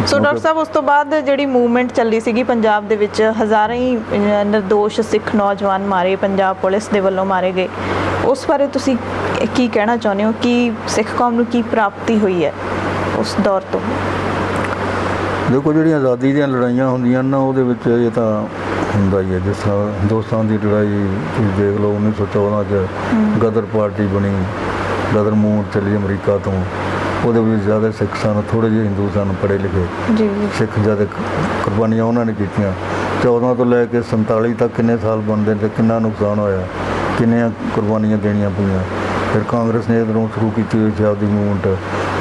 ਸੋ ਡਾਕਟਰ ਸਾਹਿਬ, ਉਸ ਤੋਂ ਬਾਅਦ ਜਿਹੜੀ ਮੂਵਮੈਂਟ ਚੱਲੀ ਸੀਗੀ ਪੰਜਾਬ ਦੇ ਵਿੱਚ, ਹਜ਼ਾਰਾਂ ਹੀ ਨਿਰਦੋਸ਼ ਸਿੱਖ ਨੌਜਵਾਨ ਮਾਰੇ, ਪੰਜਾਬ ਪੁਲਿਸ ਦੇ ਵੱਲੋਂ ਮਾਰੇ ਗਏ, ਉਸ ਬਾਰੇ ਤੁਸੀਂ ਕੀ ਕਹਿਣਾ ਚਾਹੁੰਦੇ ਹੋ? ਕਿ ਸਿੱਖ ਕੌਮ ਨੂੰ ਕੀ ਪ੍ਰਾਪਤੀ ਹੋਈ ਹੈ ਉਸ ਦੌਰ ਤੋਂ? ਦੇਖੋ, ਜਿਹੜੀਆਂ ਆਜ਼ਾਦੀ ਦੀਆਂ ਲੜਾਈਆਂ ਹੁੰਦੀਆਂ ਨਾ, ਉਹਦੇ ਵਿੱਚ ਇਹ ਤਾਂ ਹੁੰਦਾ ਹੀ ਹੈ। ਜਿਸ ਤਰ੍ਹਾਂ ਹਿੰਦੁਸਤਾਨ ਦੀ ਲੜਾਈ ਤੁਸੀਂ ਦੇਖ ਲਓ, 1914 'ਚ ਗਦਰ ਪਾਰਟੀ ਬਣੀ, ਗਦਰ ਮੂਵਮੈਂਟ ਚੱਲੀ ਅਮਰੀਕਾ ਤੋਂ। ਉਹਦੇ ਵਿੱਚ ਜ਼ਿਆਦਾ ਸਿੱਖ ਸਨ, ਥੋੜ੍ਹੇ ਜਿਹੇ ਹਿੰਦੂ ਸਨ ਪੜ੍ਹੇ ਲਿਖੇ। ਜੀ। ਸਿੱਖ ਜ਼ਿਆਦਾ ਕੁਰਬਾਨੀਆਂ ਉਹਨਾਂ ਨੇ ਕੀਤੀਆਂ। 14 ਤੋਂ ਲੈ ਕੇ 47 ਤੱਕ ਕਿੰਨੇ ਸਾਲ ਬਣਦੇ ਤੇ ਕਿੰਨਾ ਨੁਕਸਾਨ ਹੋਇਆ, ਕਿੰਨੀਆਂ ਕੁਰਬਾਨੀਆਂ ਦੇਣੀਆਂ ਪਈਆਂ। ਫਿਰ ਕਾਂਗਰਸ ਨੇ ਇੱਧਰੋਂ ਸ਼ੁਰੂ ਕੀਤੀ ਹੋਈ ਸੀ ਆਪਦੀ ਮੂਵਮੈਂਟ।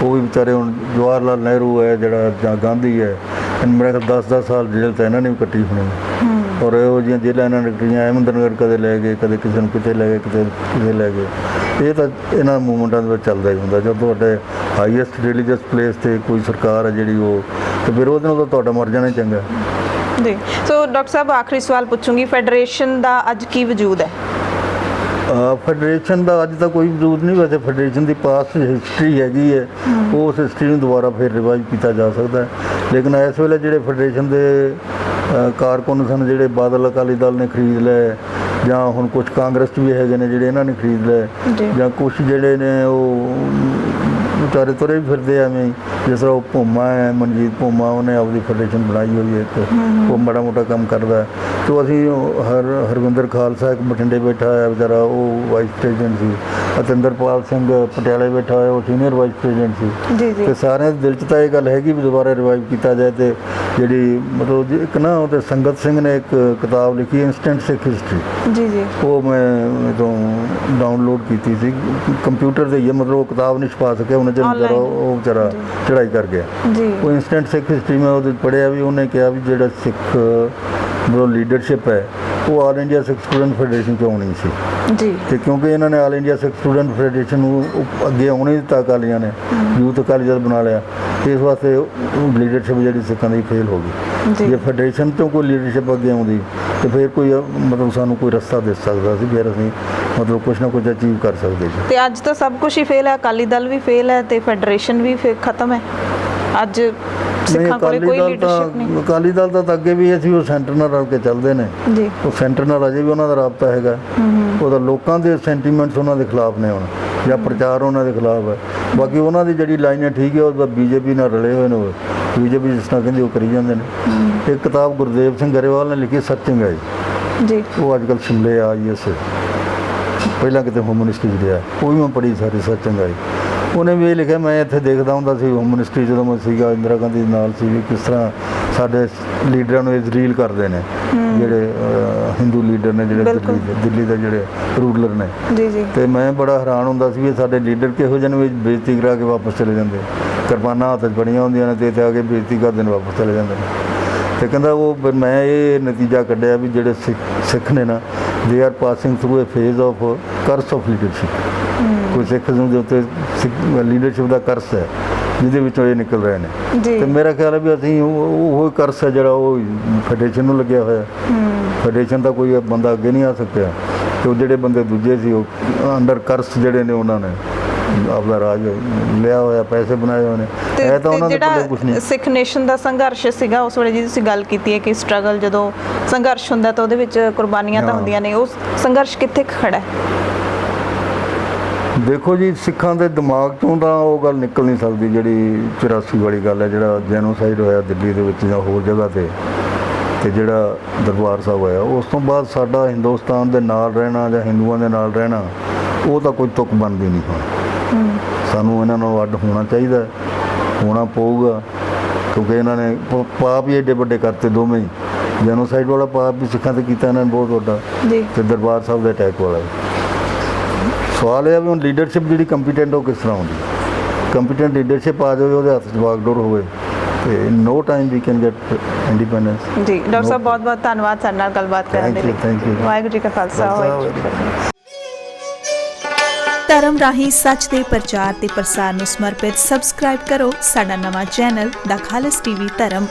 ਉਹ ਵੀ ਵਿਚਾਰੇ, ਹੁਣ ਜਵਾਹਰ ਲਾਲ ਨਹਿਰੂ ਹੈ ਜਿਹੜਾ, ਜਾਂ ਗਾਂਧੀ ਹੈ, ਮੇਰੇ ਖਿਆਲ 10-10 ਸਾਲ ਜੇਲ੍ਹ ਤਾਂ ਇਹਨਾਂ ਨੇ ਵੀ ਕੱਟੀ ਹੋਣੀ। ਔਰ ਇਹੋ ਜਿਹੀਆਂ ਜੇਲ੍ਹਾਂ ਇਹਨਾਂ ਨੇ ਕੱਟੀਆਂ, ਅਹਿਮਦਨਗਰ ਕਦੇ ਲੈ ਗਏ, ਕਦੇ ਕਿਸੇ ਨੂੰ ਕਿਤੇ ਲੈ ਗਏ, ਕਿਤੇ ਲੈ ਗਏ। ਇਹ ਤਾਂ ਇਹਨਾਂ ਮੂਵਮੈਂਟਾਂ ਦੇ ਵਿੱਚ ਚੱਲਦਾ ਹੀ ਹੁੰਦਾ। ਜਦੋਂ ਤੁਹਾਡੇ ਹਾਈਐਸਟ ਰਿਲੀਜੀਅਸ ਪਲੇਸ 'ਤੇ ਕੋਈ ਸਰਕਾਰ ਹੈ ਜਿਹੜੀ, ਉਹ ਤੇ ਫਿਰ ਉਹਦੇ ਨਾਲ ਤਾਂ ਤੁਹਾਡਾ ਮਰ ਜਾਣਾ ਚੰਗਾ। ਜੀ। ਸੋ ਡਾਕਟਰ ਸਾਹਿਬ, ਆਖਰੀ ਸਵਾਲ ਪੁੱਛੂੰਗੀ, ਫੈਡਰੇਸ਼ਨ ਦਾ ਅੱਜ ਕੀ ਵਜੂਦ ਹੈ? ਫੈਡਰੇਸ਼ਨ ਦਾ ਅੱਜ ਤਾਂ ਕੋਈ ਵਜੂਦ ਨਹੀਂ। ਵੈਸੇ ਫੈਡਰੇਸ਼ਨ ਦੀ ਪਾਸਟ ਹਿਸਟਰੀ ਹੈਗੀ ਹੈ, ਉਸ ਹਿਸਟਰੀ ਨੂੰ ਦੁਬਾਰਾ ਫਿਰ ਰਿਵਾਈਜ਼ ਕੀਤਾ ਜਾ ਸਕਦਾ ਹੈ। ਲੇਕਿਨ ਇਸ ਵੇਲੇ ਜਿਹੜੇ ਫੈਡਰੇਸ਼ਨ ਦੇ ਕਾਰਕੁਨ ਸਨ, ਜਿਹੜੇ ਬਾਦਲ ਅਕਾਲੀ ਦਲ ਨੇ ਖਰੀਦ ਲਏ, ਜਾਂ ਹੁਣ ਕੁਝ ਕਾਂਗਰਸ 'ਚ ਵੀ ਹੈਗੇ ਨੇ ਜਿਹੜੇ ਇਹਨਾਂ ਨੇ ਖਰੀਦ ਲਏ, ਜਾਂ ਕੁਝ ਜਿਹੜੇ ਨੇ ਉਹ ਵਿਚਾਰੇ ਤੁਰੇ ਵੀ ਫਿਰਦੇ ਐਵੇਂ। ਜਿਸ ਤਰ੍ਹਾਂ ਉਹ ਭੂਮਾ ਹੈ, ਮਨਜੀਤ ਭੂਮਾ, ਉਹਨੇ ਆਪਦੀ ਫੈਡਰੇਸ਼ਨ ਬਣਾਈ ਹੋਈ ਹੈ ਇੱਕ, ਉਹ ਮਾੜਾ ਮੋਟਾ ਕੰਮ ਕਰਦਾ। ਤੋ ਅਸੀਂ ਹਰਵਿੰਦਰ ਖਾਲਸਾ ਇੱਕ ਬਠਿੰਡੇ ਬੈਠਾ ਹੋਇਆ ਵਿਚਾਰਾ, ਉਹ ਵਾਈਸ ਪ੍ਰੈਜ਼ੀਡੈਂਟ ਸੀ। ਅਤਿੰਦਰਪਾਲ ਸਿੰਘ ਪਟਿਆਲੇ ਬੈਠਾ ਹੋਇਆ, ਉਹ ਸੀਨੀਅਰ ਵਾਈਸ ਪ੍ਰੈਜ਼ੀਡੈਂਟ ਸੀ। ਜੀ ਜੀ। ਤੇ ਸਾਰਿਆਂ ਦੇ ਦਿਲ 'ਚ ਤਾਂ ਇਹ ਗੱਲ ਹੈਗੀ ਵੀ ਦੁਬਾਰਾ ਰਿਵਾਈਵ ਕੀਤਾ ਜਾਏ। ਤੇ ਜਿਹੜੀ ਮਤਲਬ ਇੱਕ ਨਾ, ਉਹ ਤੇ ਸੰਗਤ ਸਿੰਘ ਨੇ ਇੱਕ ਕਿਤਾਬ ਲਿਖੀ, ਇੰਸਟੈਂਟ ਸਿੱਖ ਹਿਸਟਰੀ। ਜੀ ਜੀ। ਉਹ ਮੈਂ ਤੋਂ ਡਾਊਨਲੋਡ ਕੀਤੀ ਸੀ, ਕੰਪਿਊਟਰ 'ਤੇ ਹੀ ਹੈ, ਮਤਲਬ ਉਹ ਕਿਤਾਬ ਨਹੀਂ ਛਪਾ ਸਕਿਆ ਉਹਨਾਂ ਚਿਰ, ਉਹ ਵਿਚਾਰਾ ਚੜ੍ਹਾਈ ਕਰ ਗਿਆ। ਜੀ। ਉਹ ਇੰਸਟੈਂਟ ਸਿੱਖ ਹਿਸਟਰੀ ਮੈਂ ਉਹਦੇ ਪੜ੍ਹਿਆ ਵੀ ਉਹਨੇ ਕਿਹਾ ਵੀ ਜਿਹੜਾ ਸਿੱਖ ਮਤਲਬ ਲੀਡਰਸ਼ਿਪ ਹੈ ਉਹ ਆਲ ਇੰਡੀਆ ਸਿੱਖ ਸਟੂਡੈਂਟ ਫੈਡਰੇਸ਼ਨ 'ਚ ਆਉਣੀ ਸੀ। ਜੀ। ਤੇ ਕਿਉਂਕਿ ਇਹਨਾਂ ਨੇ ਆਲ ਇੰਡੀਆ ਸਿੱਖ ਸਟੂਡੈਂਟ ਫੈਡਰੇਸ਼ਨ ਨੂੰ ਅੱਗੇ ਆਉਣ ਨਹੀਂ ਦਿੱਤਾ, ਅਕਾਲੀਆਂ ਨੇ ਯੂਥ ਅਕਾਲੀ ਦਲ ਬਣਾ ਲਿਆ, ਇਸ ਵਾਸਤੇ ਲੀਡਰਸ਼ਿਪ ਜਿਹੜੀ ਸਿੱਖਾਂ ਦੀ ਫੇਲ ਹੋ ਗਈ। ਜੇ ਫੈਡਰੇਸ਼ਨ ਤੋਂ ਕੋਈ ਲੀਡਰਸ਼ਿਪ ਅੱਗੇ ਆਉਂਦੀ ਤੇ ਫਿਰ ਕੋਈ ਮਤਲਬ ਸਾਨੂੰ ਕੋਈ ਰਸਤਾ ਦੇ ਸਕਦਾ ਸੀ, ਫਿਰ ਅਸੀਂ ਮਤਲਬ ਕੁਛ ਨਾ ਕੁਛ ਅਚੀਵ ਕਰ ਸਕਦੇ ਸੀ। ਤੇ ਅੱਜ ਤਾਂ ਸਭ ਕੁਝ ਹੀ ਫੇਲ ਹੈ, ਅਕਾਲੀ ਦਲ ਵੀ ਫੇਲ ਹੈ ਤੇ ਫੈਡਰੇਸ਼ਨ ਵੀ ਖਤਮ ਹੈ। ਅੱਜ ਸਿੱਖਾਂ ਕੋਲ ਕੋਈ ਲੀਡਰਸ਼ਿਪ ਨਹੀਂ। ਅਕਾਲੀ ਦਲ ਦਾ ਤਾਂ ਅੱਗੇ ਵੀ ਅਸੀਂ ਉਹ ਸੈਂਟਰ ਨਾਲ ਰਲ ਕੇ ਚੱਲਦੇ ਨੇ ਜੀ। ਉਹ ਸੈਂਟਰ ਨਾਲ ਅਜੇ ਵੀ ਉਹਨਾਂ ਦਾ ਰਾਬਤਾ ਹੈਗਾ। ਉਹਦਾ ਲੋਕਾਂ ਦੇ ਸੈਂਟੀਮੈਂਟਸ ਉਹਨਾਂ ਦੇ ਖਿਲਾਫ ਨੇ ਹੁਣ, ਜਾਂ ਪ੍ਰਚਾਰ ਉਹਨਾਂ ਦੇ ਖਿਲਾਫ ਹੈ। ਬਾਕੀ ਉਹਨਾਂ ਦੀ ਜਿਹੜੀ ਲਾਈਨ ਹੈ ਠੀਕ ਹੈ, ਉਹ ਬੀਜੇਪੀ ਨਾਲ ਰਲੇ ਹੋਏ ਨੇ। ਬੀਜੇਪੀ ਜਿਸ ਤਰ੍ਹਾਂ ਕਹਿੰਦੀ ਉਹ ਕਰੀ ਜਾਂਦੇ ਨੇ। ਇੱਕ ਕਿਤਾਬ ਗੁਰਦੇਵ ਸਿੰਘ ਗਰੇਵਾਲ ਨੇ ਲਿਖੀ, ਸੱਚਿੰਗ ਹੈ ਜੀ, ਉਹ ਅੱਜ ਕੱਲ੍ਹ ਸ਼ਿਮਲੇ IAS, ਪਹਿਲਾਂ ਕਿਤੇ ਹੋਮ ਮਿਨਿਸਟਰੀ 'ਚ ਰਿਹਾ, ਉਹ ਵੀ ਮੈਂ ਪੜ੍ਹੀ ਸਾਰੀ ਸੱਚਿੰਗ ਆਈ। ਉਹਨੇ ਵੀ ਇਹ ਲਿਖਿਆ, ਮੈਂ ਇੱਥੇ ਦੇਖਦਾ ਹੁੰਦਾ ਸੀ ਹੋਮ ਮਿਨਿਸਟਰੀ ਜਦੋਂ ਮੈਂ ਸੀਗਾ ਇੰਦਰਾ ਗਾਂਧੀ ਦੇ ਨਾਲ ਸੀ, ਵੀ ਕਿਸ ਤਰ੍ਹਾਂ ਸਾਡੇ ਲੀਡਰਾਂ ਨੂੰ ਇਜ਼ਰਾਈਲ ਕਰਦੇ ਨੇ, ਜਿਹੜੇ ਹਿੰਦੂ ਲੀਡਰ ਨੇ, ਜਿਹੜੇ ਦਿੱਲੀ ਦੇ ਜਿਹੜੇ ਰੂਲਰ ਨੇ। ਜੀ ਜੀ। ਤੇ ਮੈਂ ਬੜਾ ਹੈਰਾਨ ਹੁੰਦਾ ਸੀ ਵੀ ਸਾਡੇ ਲੀਡਰ ਕਿਹੋ ਜਿਹੇ ਨੇ ਵੀ ਬੇਇੱਜ਼ਤੀ ਕਰਾ ਕੇ ਵਾਪਸ ਚਲੇ ਜਾਂਦੇ, ਕਿਰਪਾਨਾਂ ਹੱਥ 'ਚ ਬਣੀਆਂ ਹੁੰਦੀਆਂ ਨੇ ਤੇ ਇੱਥੇ ਆ ਕੇ ਬੇਇੱਜ਼ਤੀ ਕਰਦੇ ਨੇ, ਵਾਪਸ ਚਲੇ ਜਾਂਦੇ ਨੇ। ਤੇ ਕਹਿੰਦਾ ਉਹ ਮੈਂ ਇਹ ਨਤੀਜਾ ਕੱਢਿਆ ਵੀ ਜਿਹੜੇ ਸਿੱਖ ਨੇ ਨਾ, they are passing through A phase of curse of leadership. ਕੋਈ ਸਿੱਖ ਦੇ ਉੱਤੇ ਲੀਡਰਸ਼ਿਪ ਦਾ ਕਰਸ ਹੈ ਜਿਹਦੇ ਵਿੱਚੋਂ ਇਹ ਨਿਕਲ ਰਹੇ ਨੇ। ਤੇ ਮੇਰਾ ਖਿਆਲ ਹੈ ਵੀ ਅਸੀਂ ਉਹ ਕਰਸ ਹੈ ਜਿਹੜਾ ਉਹ ਫੈਡਰੇਸ਼ਨ ਨੂੰ ਲੱਗਿਆ ਹੋਇਆ। ਫੈਡਰੇਸ਼ਨ ਦਾ ਕੋਈ ਬੰਦਾ ਅੱਗੇ ਨਹੀਂ ਆ ਸਕਿਆ, ਤੇ ਉਹ ਜਿਹੜੇ ਬੰਦੇ ਦੂਜੇ ਸੀ ਉਹ ਅੰਡਰ ਕਰਸ ਜਿਹੜੇ ਨੇ ਉਹਨਾਂ ਨੇ ਆਪਦਾ ਰਾਜ ਲਿਆ ਹੋਇਆ, ਪੈਸੇ ਬਣਾਏ ਹੋਏ ਨੇ। ਇਹ ਤਾਂ ਉਹਨਾਂ ਦੇ ਕੋਲ ਕੁਝ ਨਹੀਂ। ਸਿੱਖ ਨੇਸ਼ਨ ਦਾ ਸੰਘਰਸ਼ ਸੀਗਾ ਉਸ ਵੇਲੇ, ਜੀ ਤੁਸੀਂ ਗੱਲ ਕੀਤੀ ਹੈ ਕਿ ਸਟਰਗਲ, ਜਦੋਂ ਸੰਘਰਸ਼ ਹੁੰਦਾ ਤਾਂ ਉਹਦੇ ਵਿੱਚ ਕੁਰਬਾਨੀਆਂ ਤਾਂ ਹੁੰਦੀਆਂ ਨੇ, ਉਹ ਸੰਘਰਸ਼ ਕਿੱਥੇ ਖੜਾ ਹੈ? ਦੇਖੋ ਜੀ, ਸਿੱਖਾਂ ਦੇ ਦਿਮਾਗ ਤੋਂ ਤਾਂ ਉਹ ਗੱਲ ਨਿਕਲ ਨਹੀਂ ਸਕਦੀ ਜਿਹੜੀ 84 ਵਾਲੀ ਗੱਲ ਹੈ, ਜਿਹੜਾ ਜੈਨੋਸਾਈਡ ਹੋਇਆ ਦਿੱਲੀ ਦੇ ਵਿੱਚ ਜਾਂ ਹੋਰ ਜਗ੍ਹਾ ਤੇ ਜਿਹੜਾ ਦਰਬਾਰ ਸਾਹਿਬ ਹੋਇਆ। ਉਸ ਤੋਂ ਬਾਅਦ ਸਾਡਾ ਹਿੰਦੁਸਤਾਨ ਦੇ ਨਾਲ ਰਹਿਣਾ ਜਾਂ ਹਿੰਦੂਆਂ ਦੇ ਨਾਲ ਰਹਿਣਾ, ਉਹ ਤਾਂ ਕੋਈ ਤੁਕ ਬਣਦੀ ਨਹੀਂ ਹੁਣ। ਸਾਨੂੰ ਇਹਨਾਂ ਨੂੰ ਅੱਡ ਹੋਣਾ ਚਾਹੀਦਾ, ਹੋਣਾ ਪਊਗਾ, ਕਿਉਂਕਿ ਇਹਨਾਂ ਨੇ ਪਾਪ ਹੀ ਏਡੇ ਵੱਡੇ ਕਰਤੇ ਦੋਵੇਂ ਹੀ। ਜੈਨੋਸਾਈਡ ਵਾਲਾ ਪਾਪ ਵੀ ਸਿੱਖਾਂ 'ਤੇ ਕੀਤਾ ਇਹਨਾਂ ਨੇ ਬਹੁਤ ਵੱਡਾ, ਤੇ ਦਰਬਾਰ ਸਾਹਿਬ ਦੇ ਅਟੈਕ ਵਾਲਾ ਵੀ। ਸਵਾਲ ਇਹ ਹੈ ਵੀ ਹੁਣ ਲੀਡਰਸ਼ਿਪ ਜਿਹੜੀ ਕੰਪੀਟੈਂਟ ਉਹ ਕਿਸ ਤਰ੍ਹਾਂ ਹੁੰਦੀ? ਕੰਪੀਟੈਂਟ ਲੀਡਰਸ਼ਿਪ ਆ ਜਾਵੇ, ਉਹਦੇ ਹੱਥ 'ਚ ਵਾਗਡੋਰ ਹੋਵੇ, ਤੇ no time we can get independence. ਜੀ ਡਾਕਟਰ ਸਾਹਿਬ, ਬਹੁਤ ਬਹੁਤ ਧੰਨਵਾਦ ਸਾਡੇ ਨਾਲ ਗੱਲਬਾਤ ਕਰਨ ਦੇ ਲਈ। Thank you. ਵਾਹਿਗੁਰੂ ਜੀ ਕਾ ਖਾਲਸਾ, ਵਾਹਿਗੁਰੂ ਜੀ ਕੀ ਫਤਿਹ। ਧਰਮ ਰਾਹੀਂ ਸੱਚ ਦੇ ਪ੍ਰਚਾਰ ਤੇ ਪ੍ਰਸਾਰ ਨੂੰ ਸਮਰਪਿਤ ਸਬਸਕ੍ਰਾਈਬ ਕਰੋ ਸਾਡਾ ਨਵਾਂ ਚੈਨਲ ਦਾ ਖਾਲਸ ਟੀਵੀ ਧਰਮ।